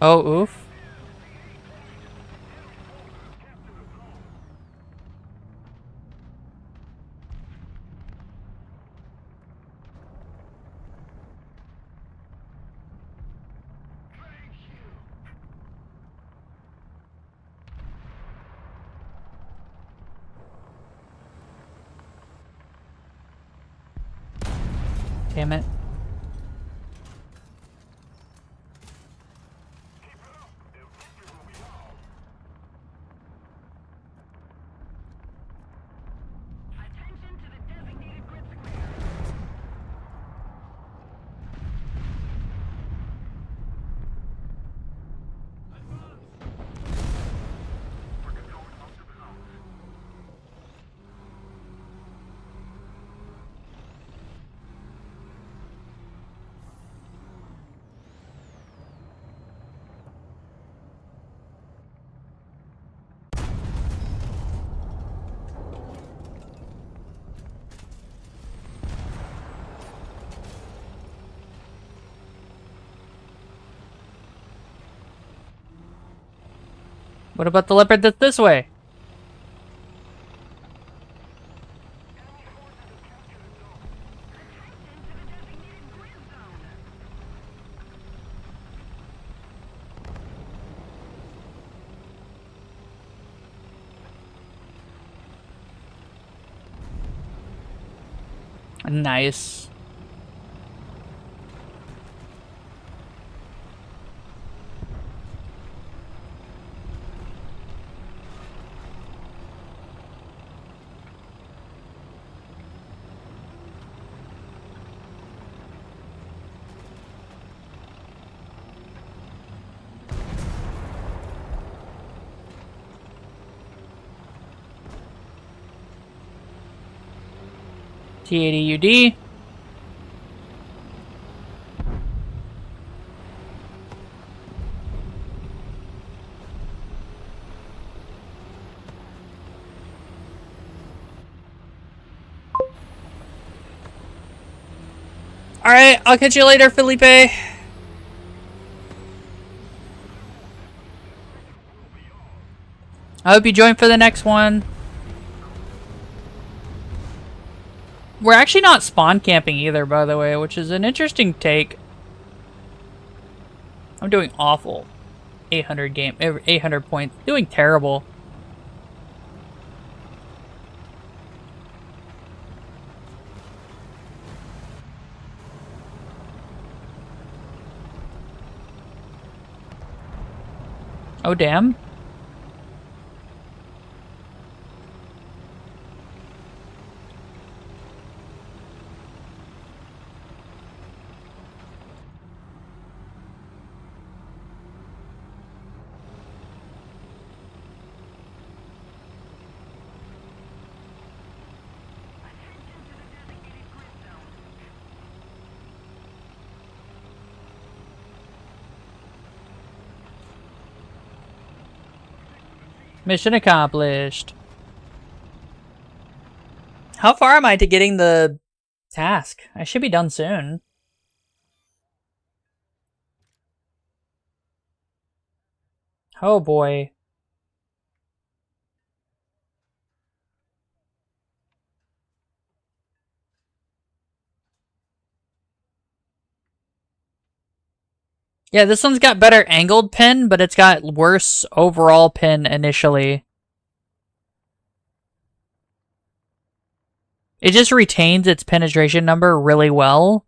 Oh, oof. Damn it. Attention to the designated grid square. We're controlling most of the zones. What about the leopard that's this way? Nice. T80UD. Alright, I'll catch you later, Felipe. I hope you join for the next one. We're actually not spawn camping either, by the way, which is an interesting take. I'm doing awful. 800 points. Doing terrible. Oh, damn. Mission accomplished. How far am I to getting the task? I should be done soon. Oh boy. Yeah, this one's got better angled pin, but it's got worse overall pin initially. It just retains its penetration number really well.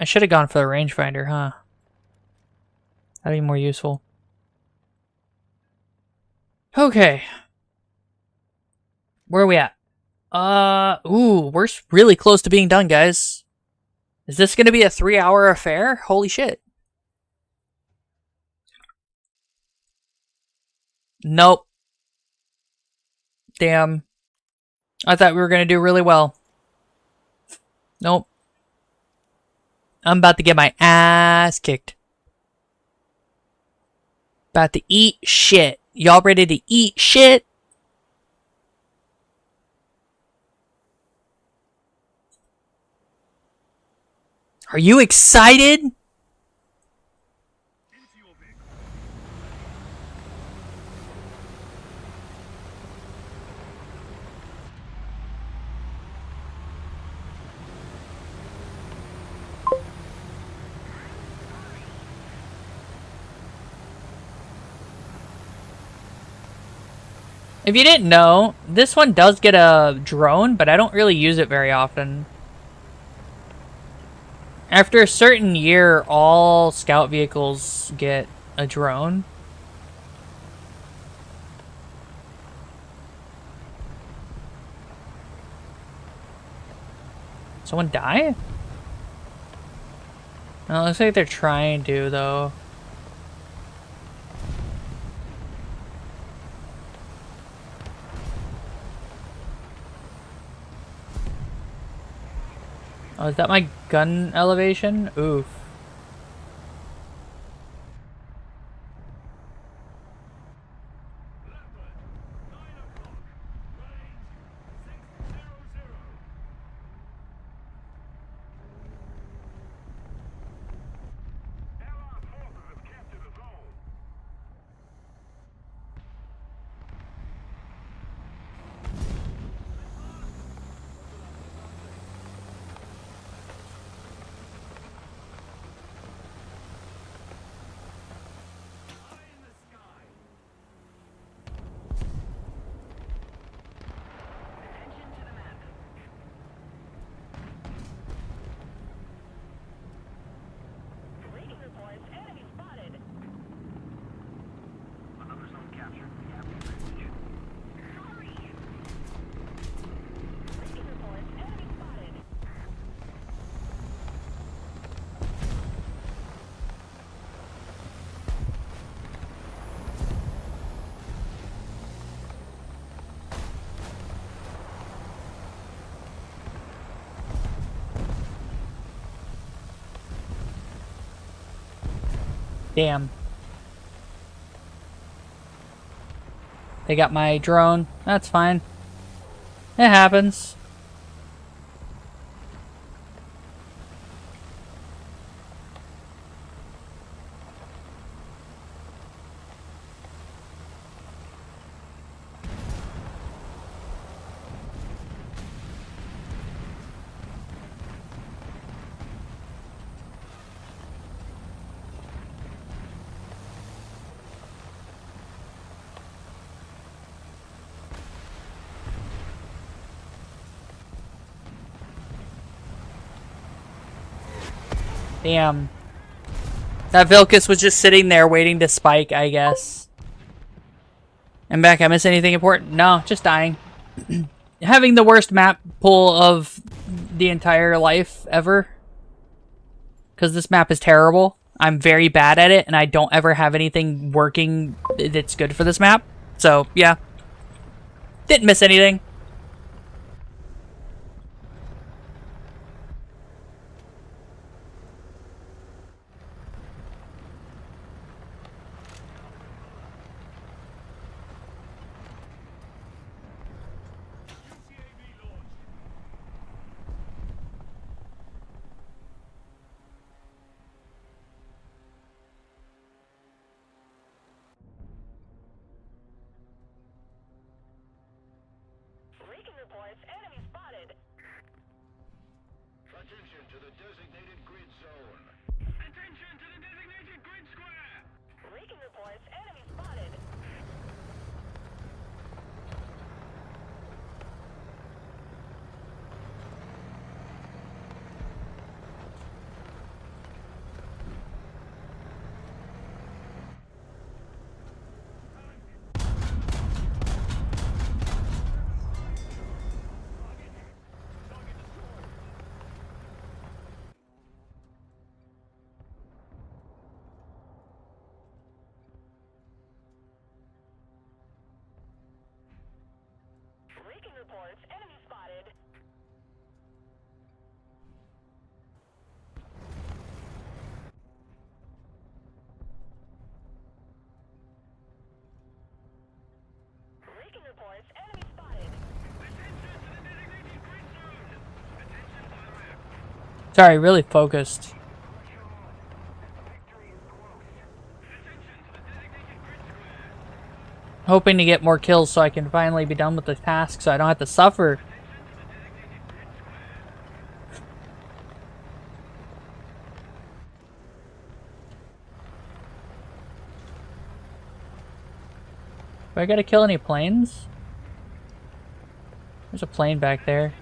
I should have gone for the rangefinder, huh? That'd be more useful. Okay. Where are we at? Ooh, we're really close to being done, guys. Is this gonna be a 3-hour affair? Holy shit. Nope. Damn. I thought we were gonna do really well. Nope. I'm about to get my ass kicked. About to eat shit. Y'all ready to eat shit? Are you excited? If you didn't know, this one does get a drone, but I don't really use it very often. After a certain year, all scout vehicles get a drone. Someone die? No, it looks like they're trying to, though. Oh, is that my gun elevation? Oof. Damn. They got my drone. That's fine. It happens. Damn. That Vilcus was just sitting there waiting to spike, I guess. I'm back. I miss anything important? No, just dying. Having the worst map pull of the entire life ever. Because this map is terrible. I'm very bad at it, and I don't ever have anything working that's good for this map. So, yeah. Didn't miss anything. Attention to the designated grid zone. Attention to the designated grid square! Leaking reports, enemy spotted. Leaking reports, enemy spotted. reports. Enemy spotted. Sorry, really focused. Hoping to get more kills so I can finally be done with the task so I don't have to suffer. Do I gotta kill any planes? There's a plane back there.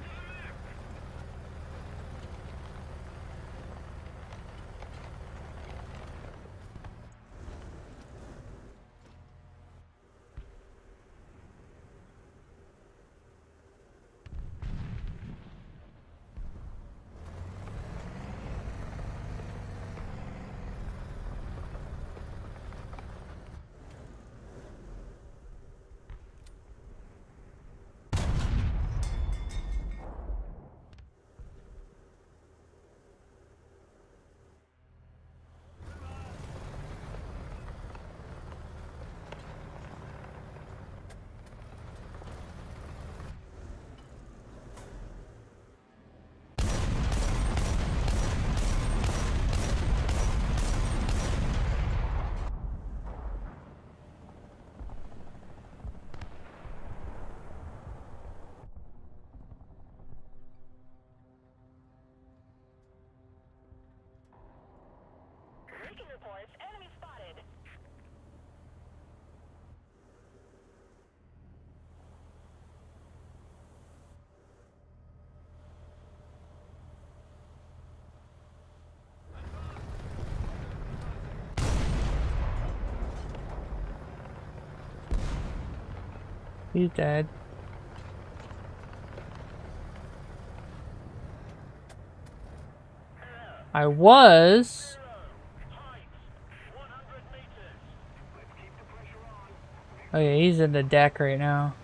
Recon reports. Enemy spotted. He's dead. I was. Heights. 100 meters. Let's keep the pressure on. Oh yeah, he's in the deck right now.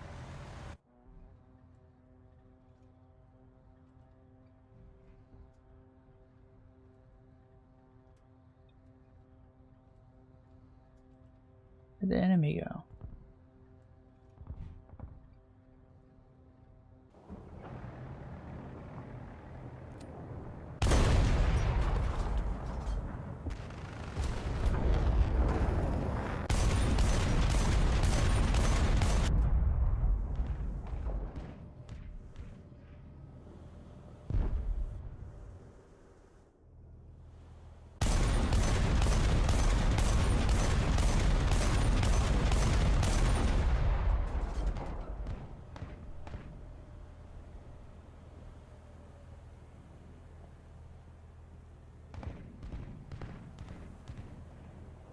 Where'd the enemy go?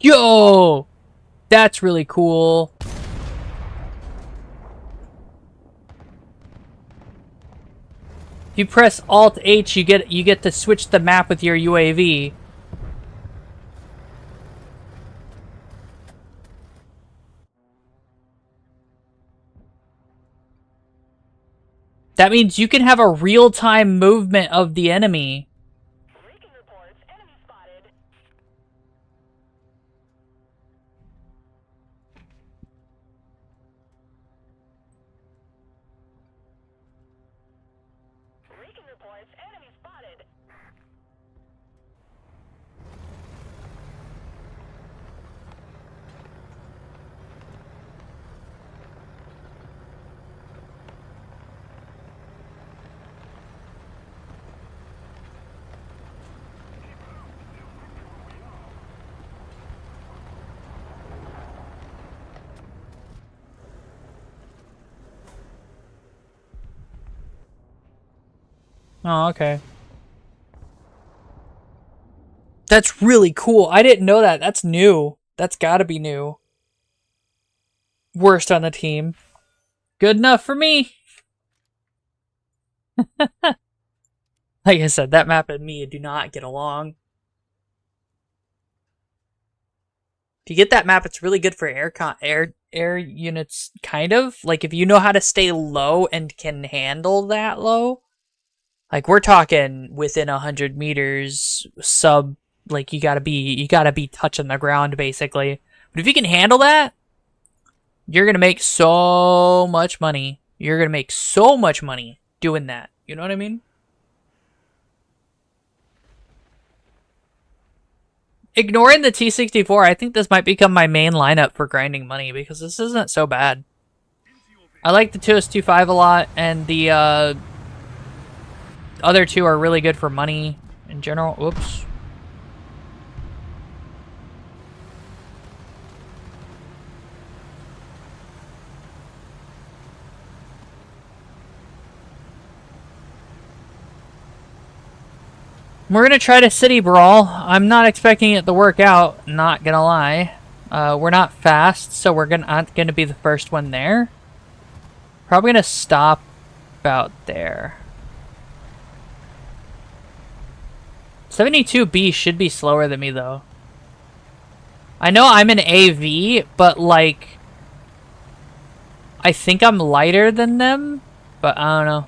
Yo! That's really cool. If you press Alt H, you get to switch the map with your UAV. That means you can have a real-time movement of the enemy. Recon reports. Enemy spotted. Recon reports. Enemy spotted. Oh, okay. That's really cool. I didn't know that. That's new. That's gotta be new. Worst on the team. Good enough for me. Like I said, that map and me do not get along. If you get that map, it's really good for air units, kind of. Like, if you know how to stay low and can handle that low. Like, we're talking within 100 meters, sub, like, you gotta be touching the ground, basically. But if you can handle that, You're gonna make so much money. You're gonna make so much money doing that. You know what I mean? Ignoring the T64, I think this might become my main lineup for grinding money because this isn't so bad. I like the 2S25 a lot, and the other two are really good for money in general. Whoops. We're going to try to city brawl. I'm not expecting it to work out, not going to lie. We're not fast, so we're not going to be the first one there. Probably going to stop about there. 72B should be slower than me, though. I know I'm an AV, but, like, I think I'm lighter than them, but I don't know.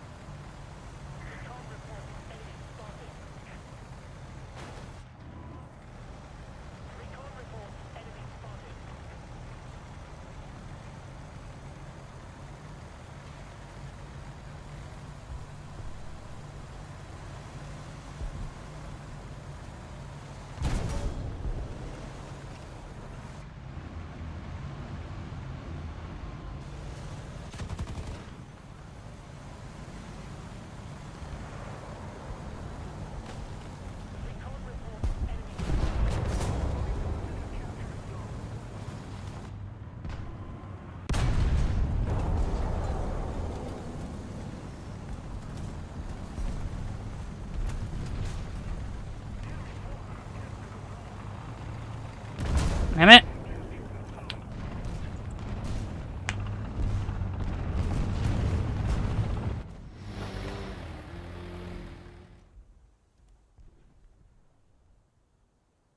Damn it.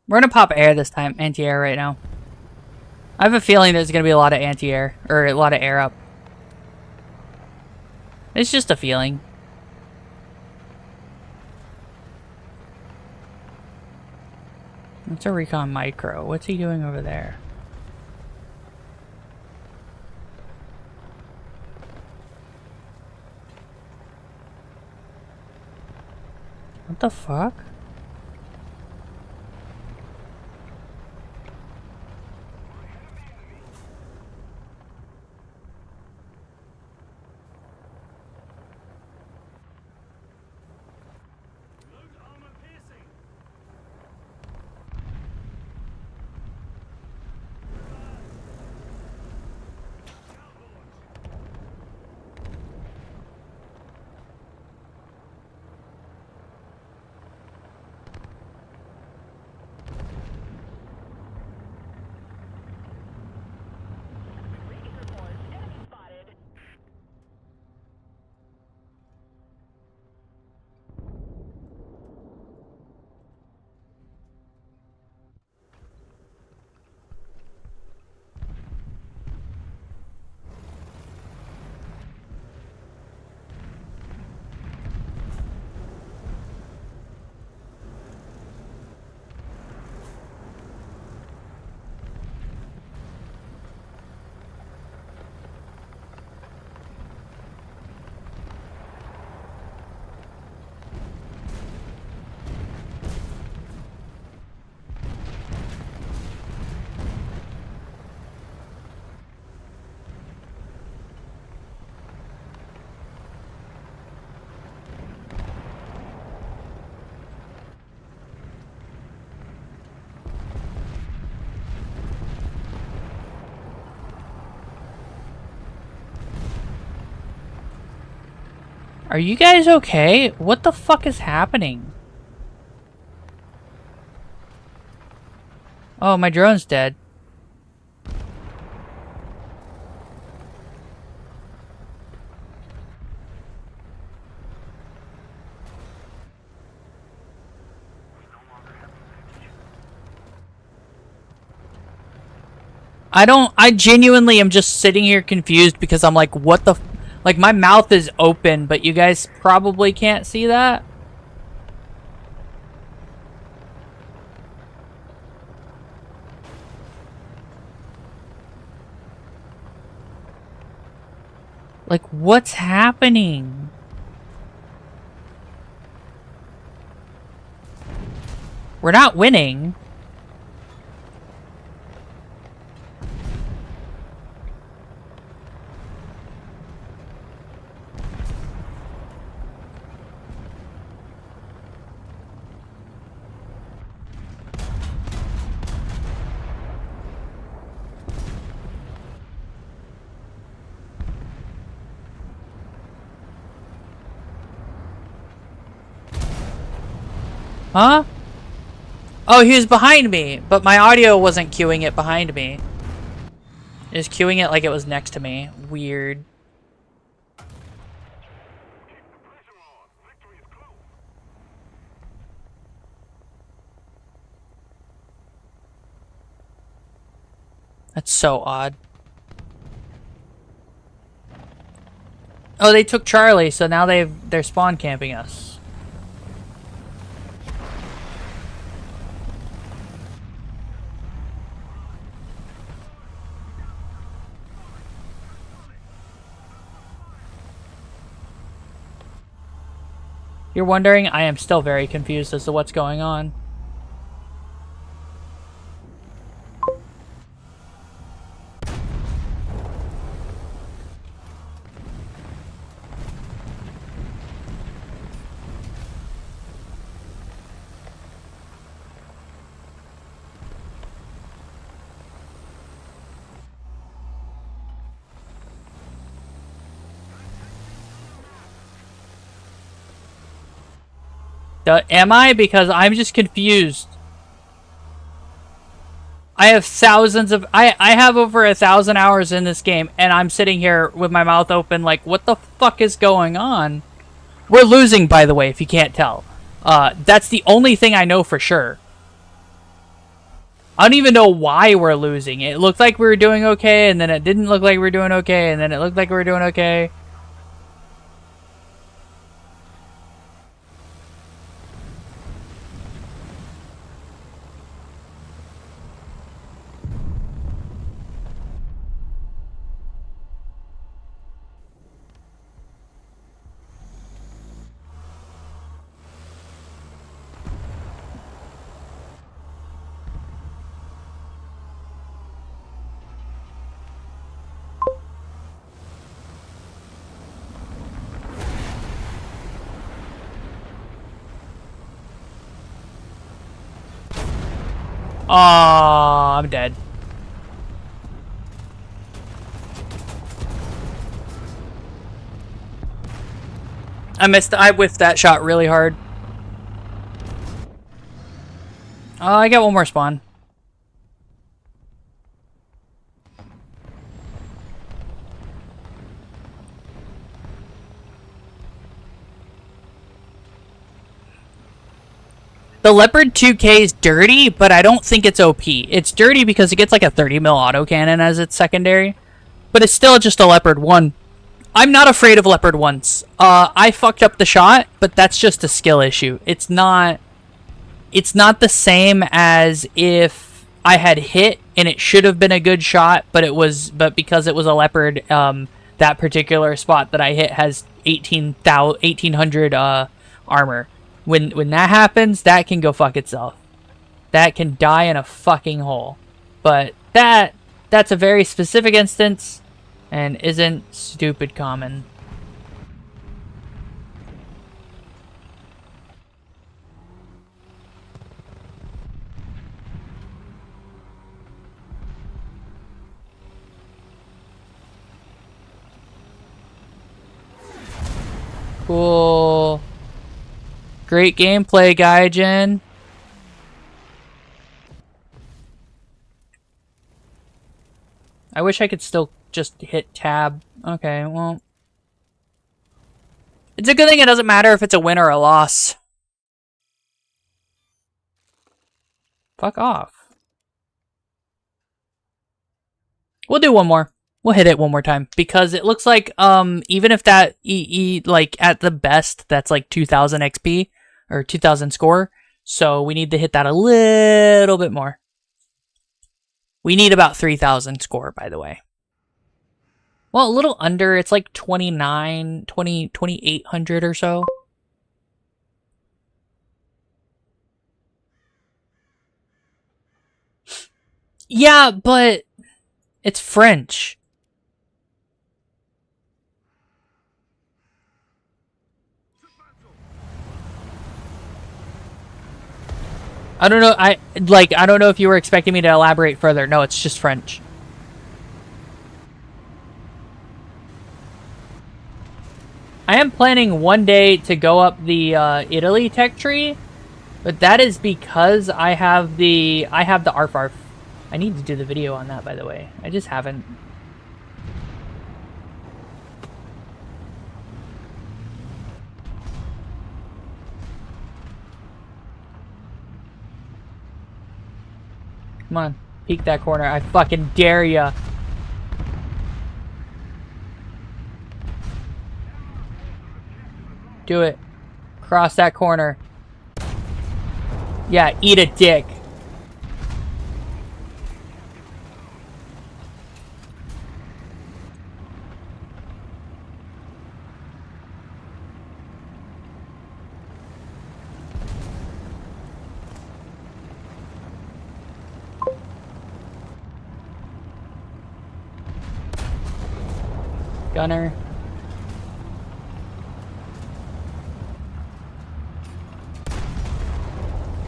We're gonna pop air this time, anti-air right now. I have a feeling there's gonna be a lot of anti-air, or a lot of air up. It's just a feeling. What's a recon micro? What's he doing over there? What the fuck? Are you guys okay? What the fuck is happening? Oh, my drone's dead. I genuinely am just sitting here confused because I'm like, what the like, my mouth is open, but you guys probably can't see that. Like, what's happening? We're not winning. Huh? Oh, he was behind me, but my audio wasn't cueing it behind me. It was cueing it like it was next to me. Weird. That's so odd. Oh, they took Charlie, so now they're spawn camping us. You're wondering? I am still very confused as to what's going on. Am I? Because I'm just confused. I have thousands of... I have over 1,000 hours in this game, and I'm sitting here with my mouth open like, what the fuck is going on? We're losing, by the way, if you can't tell. That's the only thing I know for sure. I don't even know why we're losing. It looked like we were doing okay, and then it didn't look like we were doing okay, and then it looked like we were doing okay. Aww, I'm dead. I whiffed that shot really hard. Oh, I got one more spawn. The Leopard 2K is dirty, but I don't think it's OP. It's dirty because it gets like a 30 mil autocannon as its secondary, but it's still just a Leopard 1. I'm not afraid of Leopard 1s. I fucked up the shot, but that's just a skill issue. It's not the same as if I had hit and it should have been a good shot, but because it was a Leopard, that particular spot that I hit has 1800 armor. When that happens, that can go fuck itself. That can die in a fucking hole. But that's a very specific instance and isn't stupid common. Cool. Great gameplay, Gaijin. I wish I could still just hit tab. Okay, well. It's a good thing it doesn't matter if it's a win or a loss. Fuck off. We'll do one more. We'll hit it one more time because it looks like even if that like at the best that's like 2000 XP or 2000 score, so we need to hit that a little bit more. We need about 3000 score, by the way. Well, a little under. It's like 2,800 or so. Yeah, but it's French. I don't know. I don't know if you were expecting me to elaborate further. No, it's just French. I am planning one day to go up the Italy tech tree, but that is because I have the Arf Arf. I need to do the video on that, by the way. I just haven't. Come on, peek that corner. I fucking dare ya. Do it. Cross that corner. Yeah, eat a dick. Gunner.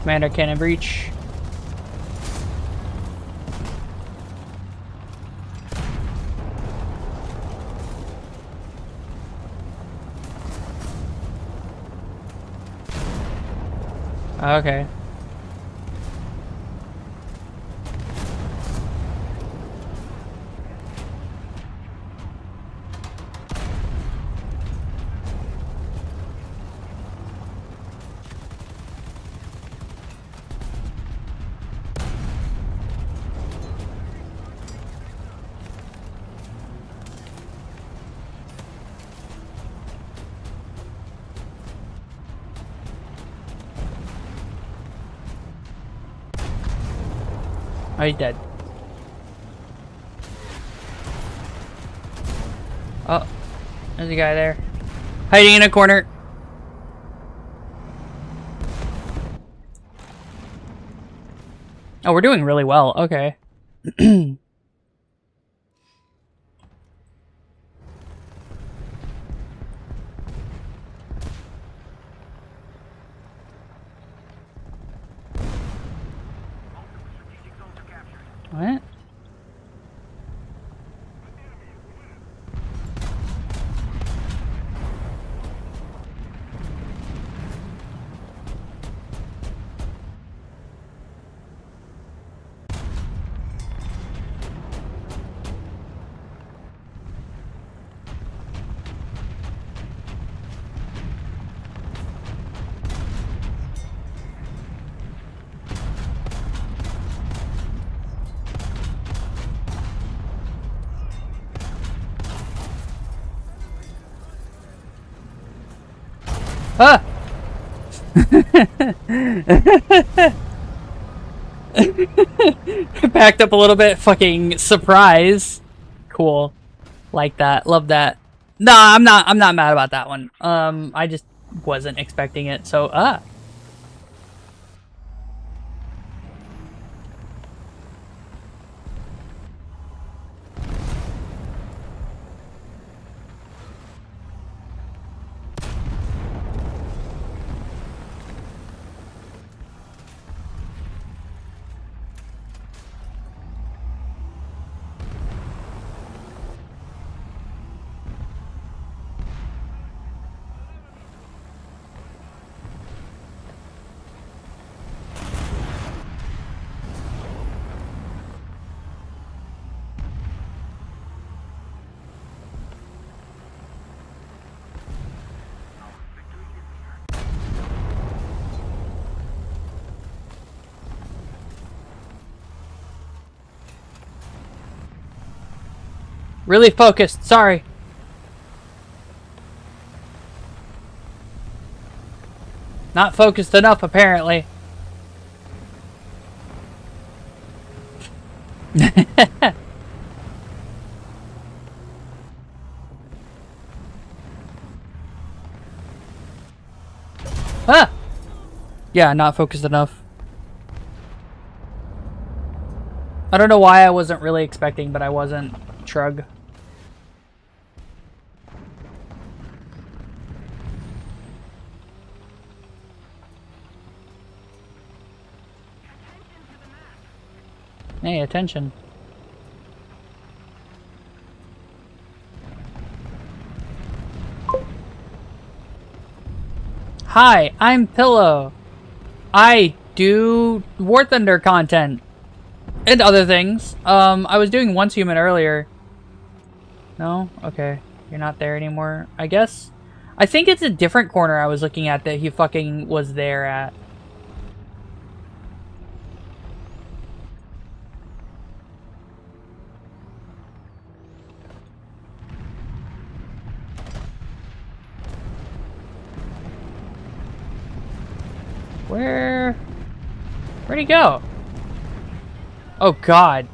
Commander cannon breach. Okay. Oh, he's dead. Oh, there's a guy there. Hiding in a corner. Oh, we're doing really well. Okay. What? Ah! Backed up a little bit. Fucking surprise. Cool. Like that. Love that. No, I'm not mad about that one. I just wasn't expecting it. So, really focused. Sorry. Not focused enough, apparently. Ah! Yeah, not focused enough. I don't know why I wasn't really expecting, but I wasn't. Shrug. Hey, attention. Hi, I'm Pillow. I do War Thunder content. And other things. I was doing Once Human earlier. No? Okay. You're not there anymore. I guess. I think it's a different corner I was looking at that he fucking was there at. Where'd he go? Oh god.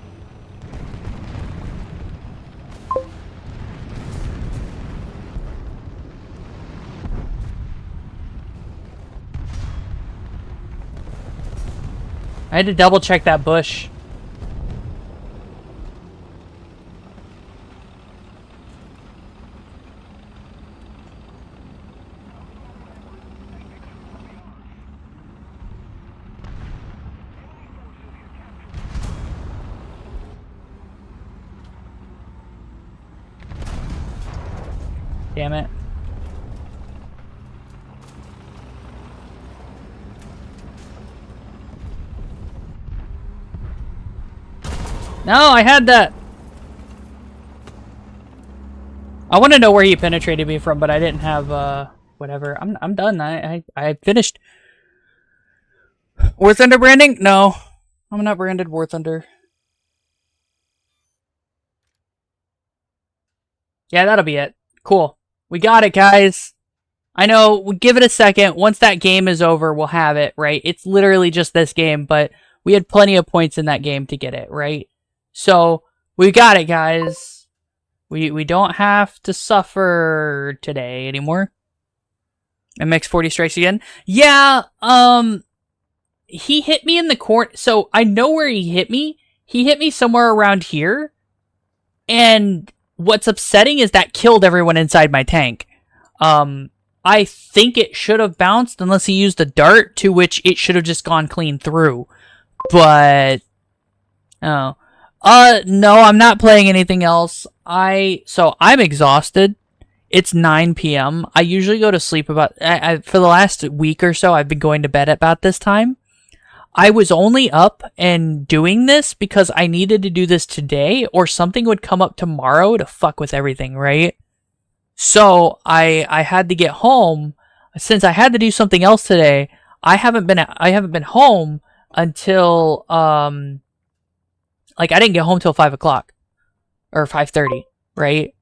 I had to double check that bush. Damn it. No, I had that. I want to know where he penetrated me from, but I didn't have whatever. I'm done. I finished. War Thunder branding? No. I'm not branded War Thunder. Yeah, that'll be it. Cool. We got it, guys. I know, we'll give it a second. Once that game is over, we'll have it, right? It's literally just this game, but we had plenty of points in that game to get it, right? So, we got it, guys. We don't have to suffer today anymore. MX40 strikes again. Yeah, he hit me in the corner. So, I know where he hit me. He hit me somewhere around here. And what's upsetting is that killed everyone inside my tank. I think it should have bounced unless he used a dart, to which it should have just gone clean through. But no, I'm not playing anything else. So I'm exhausted. It's 9 p.m. I usually go to sleep about for the last week or so. I've been going to bed at about this time. I was only up and doing this because I needed to do this today, or something would come up tomorrow to fuck with everything, right? So I had to get home. Since I had to do something else today, I haven't been home until like I didn't get home till 5 o'clock or 5:30, right?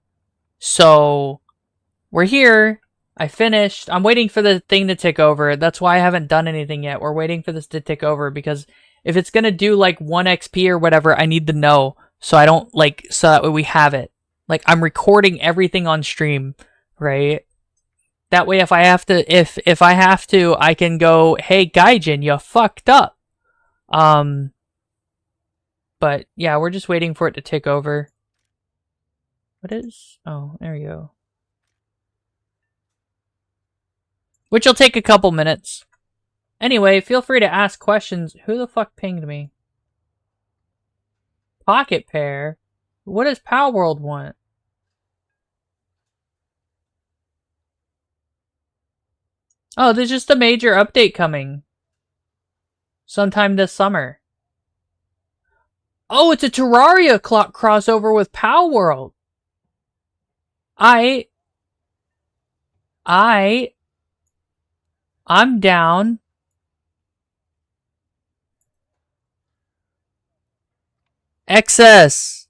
So we're here. I finished. I'm waiting for the thing to tick over. That's why I haven't done anything yet. We're waiting for this to tick over because if it's gonna do like 1 XP or whatever, I need to know so I don't so that way we have it. Like, I'm recording everything on stream, right? That way, if I have to, I can go, hey, Gaijin, you fucked up. But yeah, we're just waiting for it to tick over. What is? Oh, there we go. Which will take a couple minutes. Anyway, feel free to ask questions. Who the fuck pinged me? Pocket Pair? What does Power World want? Oh, there's just a major update coming. Sometime this summer. Oh, it's a Terraria crossover with Power World. I'm down. Excess.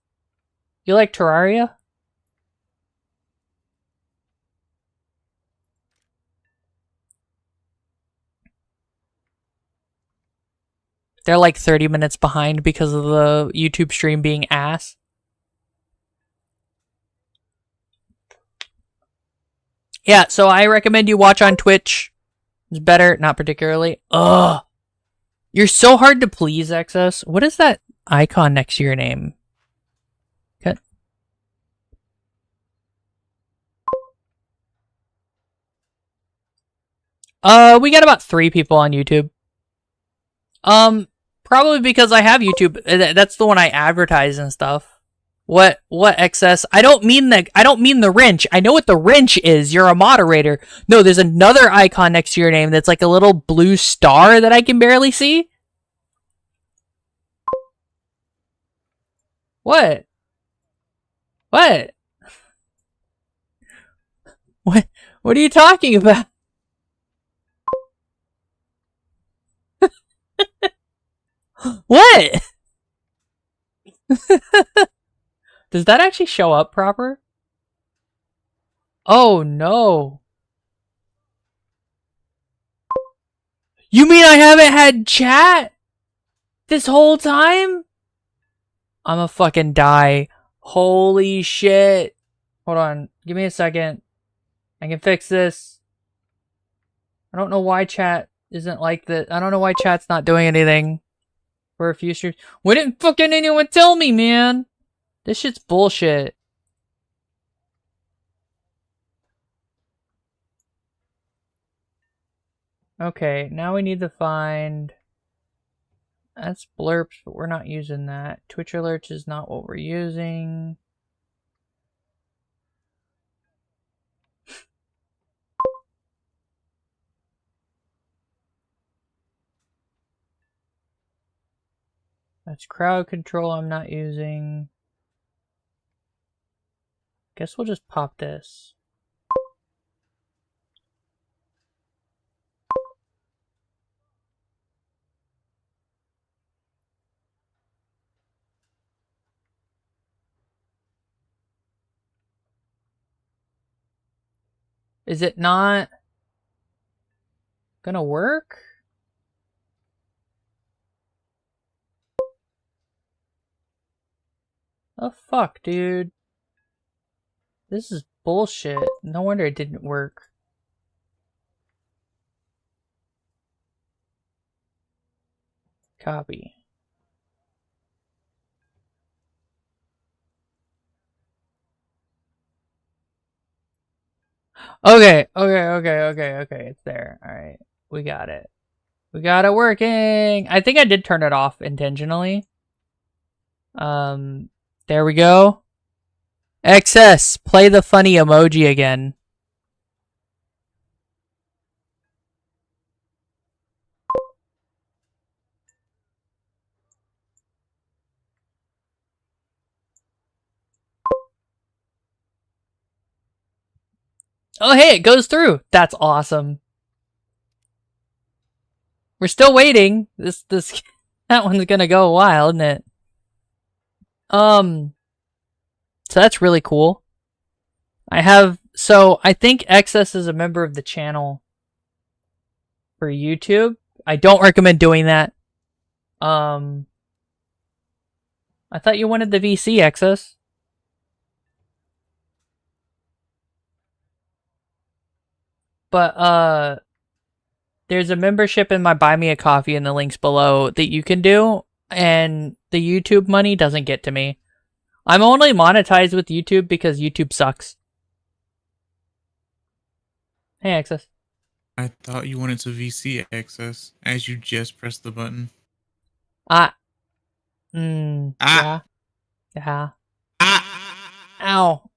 You like Terraria? They're like 30 minutes behind because of the YouTube stream being ass. Yeah, so I recommend you watch on Twitch. It's better, not particularly. Ugh. You're so hard to please, XS. What is that icon next to your name? Okay. We got about 3 people on YouTube. Probably because I have YouTube. That's the one I advertise and stuff. What XS? I don't mean the wrench. I know what the wrench is. You're a moderator. No, there's another icon next to your name that's like a little blue star that I can barely see. What? What? What are you talking about? What? Does that actually show up proper? Oh no. You mean I haven't had chat this whole time? I'ma fucking die. Holy shit. Hold on. Give me a second. I can fix this. I don't know why chat isn't like this. I don't know why chat's not doing anything for a few streams. Why didn't fucking anyone tell me, man? This shit's bullshit. Okay, now we need to find... That's blurps, but we're not using that. Twitch alerts is not what we're using. That's crowd control I'm not using. Guess we'll just pop this. Is it not gonna work? Oh fuck, dude. This is bullshit. No wonder it didn't work. Copy. Okay. It's there. Alright. We got it. We got it working. I think I did turn it off intentionally. There we go. XS, play the funny emoji again. Oh, hey, it goes through. That's awesome. We're still waiting. This that one's gonna go a while, isn't it? So that's really cool. I think XS is a member of the channel for YouTube. I don't recommend doing that. I thought you wanted the VC, XS. But there's a membership in my Buy Me a Coffee in the links below that you can do, and the YouTube money doesn't get to me. I'm only monetized with YouTube because YouTube sucks. Hey, Access. I thought you wanted to VC access as you just pressed the button. Yeah. Ow.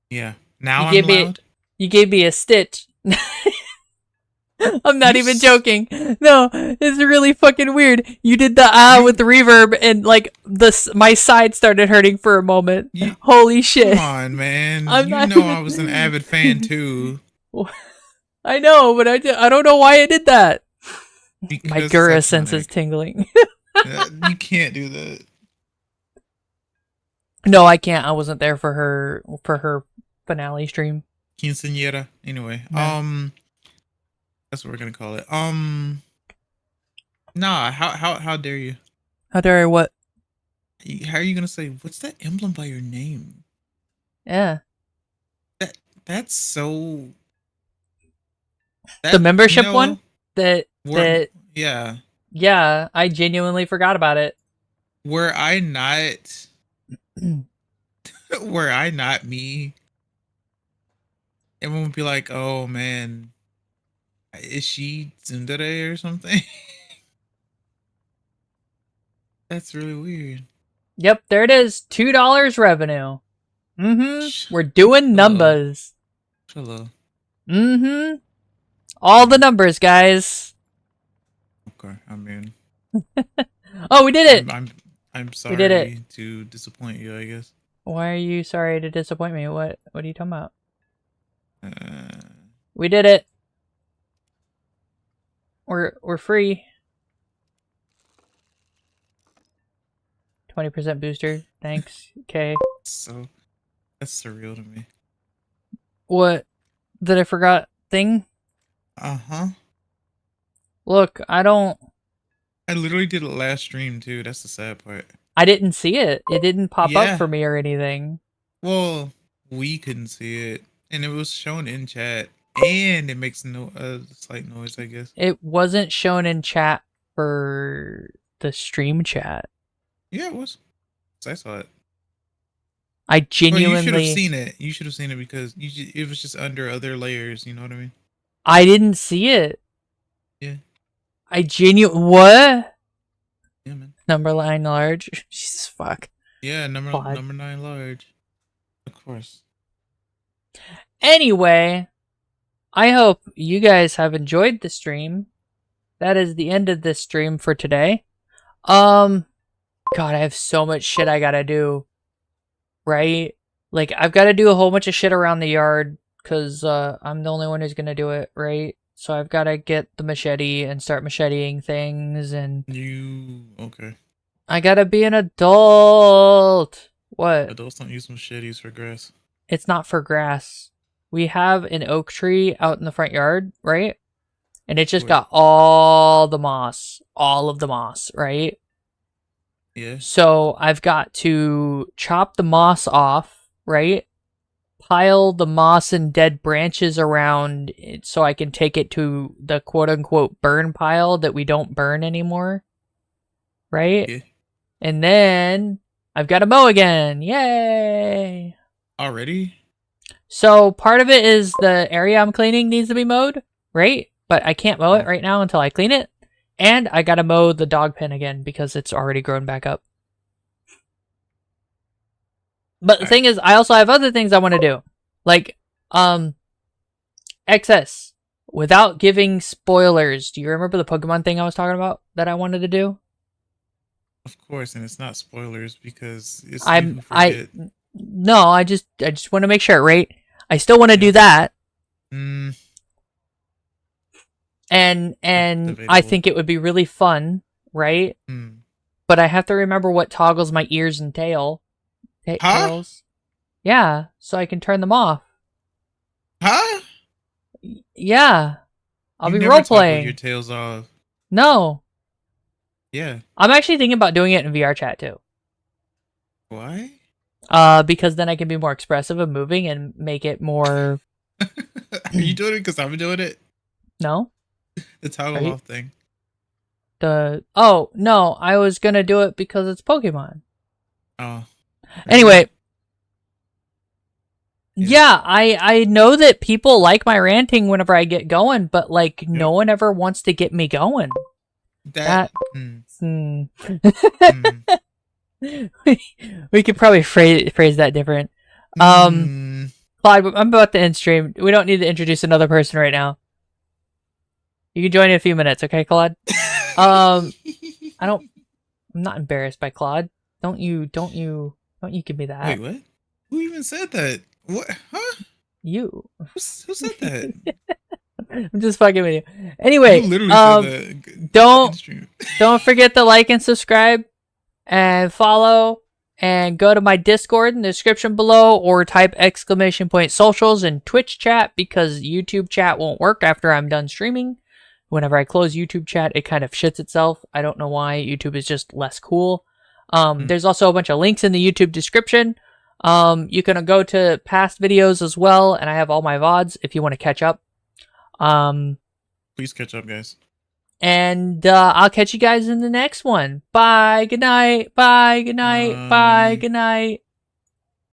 Yeah. Now I'm loud. You gave me a stitch. I'm not even joking. No, it's really fucking weird. You did the with the reverb and like my side started hurting for a moment. Holy shit. Come on, man. I was an avid fan too. I know, but I don't know why I did that. Because my Gura sense is tingling. You can't do that. No, I can't. I wasn't there for her finale stream. Quinceañera. Anyway, No. that's what we're gonna call it. Nah. How dare you? How dare I what? How are you gonna say what's that emblem by your name? Yeah. That's so. The membership one? where, That yeah. yeah, I genuinely forgot about it. Were I not were I not me, everyone would be like, "Oh man, is she tsundere or something?" That's really weird. Yep, there it is. $2 revenue. Sh- We're doing numbers. Hello. All the numbers, guys. Okay, I mean, Oh, we did it. I'm We did it. sorry to disappoint you, I guess. Why are you sorry to disappoint me? What are you talking about? Uh, We did it. We're free. 20% booster. Thanks. Okay. so that's surreal to me. What? Did I forgot thing? Uh-huh. Look, I literally did it last stream too. That's the sad part. I didn't see it. It didn't pop Yeah. up for me or anything. Well, we couldn't see it, and it was shown in chat, and it makes no slight noise, I guess. It wasn't shown in chat for the stream chat. Yeah, it was. 'Cause I saw it. I Well, genuinely you should have seen it. You should have seen it because it was just under other layers. You know what I mean? I didn't see it. Yeah. What? Yeah, man. Number line large. Jesus fuck. Yeah, number Quad. 9 large. Of course. Anyway, I hope you guys have enjoyed the stream. That is the end of this stream for today. God, I have so much shit I gotta do. Right? Like, I've gotta do a whole bunch of shit around the yard, because I'm the only one who's gonna do it, right? So I've gotta get the machete and start macheteing things, and Okay. I gotta be an adult. What? Adults don't use machetes for grass. It's not for grass. We have an oak tree out in the front yard, right? And it just Wait. got all the moss. All of the moss, right? Yeah. So I've got to chop the moss off, right? Pile the moss and dead branches around it so I can take it to the quote-unquote burn pile that we don't burn anymore, right? Yeah. And then I've got to mow again. Yay! Already? So part of it is the area I'm cleaning needs to be mowed, right? But I can't mow it right now until I clean it. And I gotta mow the dog pen again because it's already grown back up. But the thing is, I also have other things I want to do. Like, excess. Without giving spoilers, do you remember the Pokemon thing I was talking about that I wanted to do? Of course, and it's not spoilers because it's No, I just want to make sure, right? I still want to do that. And I think it would be really fun, right? But I have to remember what toggles my ears and tails. Yeah, so I can turn them off. Huh? Yeah. I'll You be never role toggle playing. your tails off. No. Yeah. I'm actually thinking about doing it in VR chat too. Why? Because then I can be more expressive and moving and make it more. Are you doing it because I'm doing it? No. The toggle off thing. Oh no, I was gonna do it because it's Pokemon. Oh. Anyway. Yeah, I know that people like my ranting whenever I get going, but like no one ever wants to get me going. We could probably phrase that different. Claude, I'm about to end stream. We don't need to introduce another person right now. You can join in a few minutes, okay, Claude? I'm not embarrassed by Claude. Don't you give me that. Wait, what? Who even said that? What? Huh? You. Who said that? I'm just fucking with you. Anyway, you literally said that. Don't forget to like and subscribe and follow and go to my Discord in the description below or type !socials in Twitch chat because YouTube chat won't work after I'm done streaming. Whenever I close YouTube chat, it kind of shits itself. I don't know why. YouTube is just less cool. There's also a bunch of links in the YouTube description. You can go to past videos as well, and I have all my VODs if you want to catch up. Please catch up, guys. And I'll catch you guys in the next one. Bye. Good night. Bye. Good night. Bye. Bye. Good night.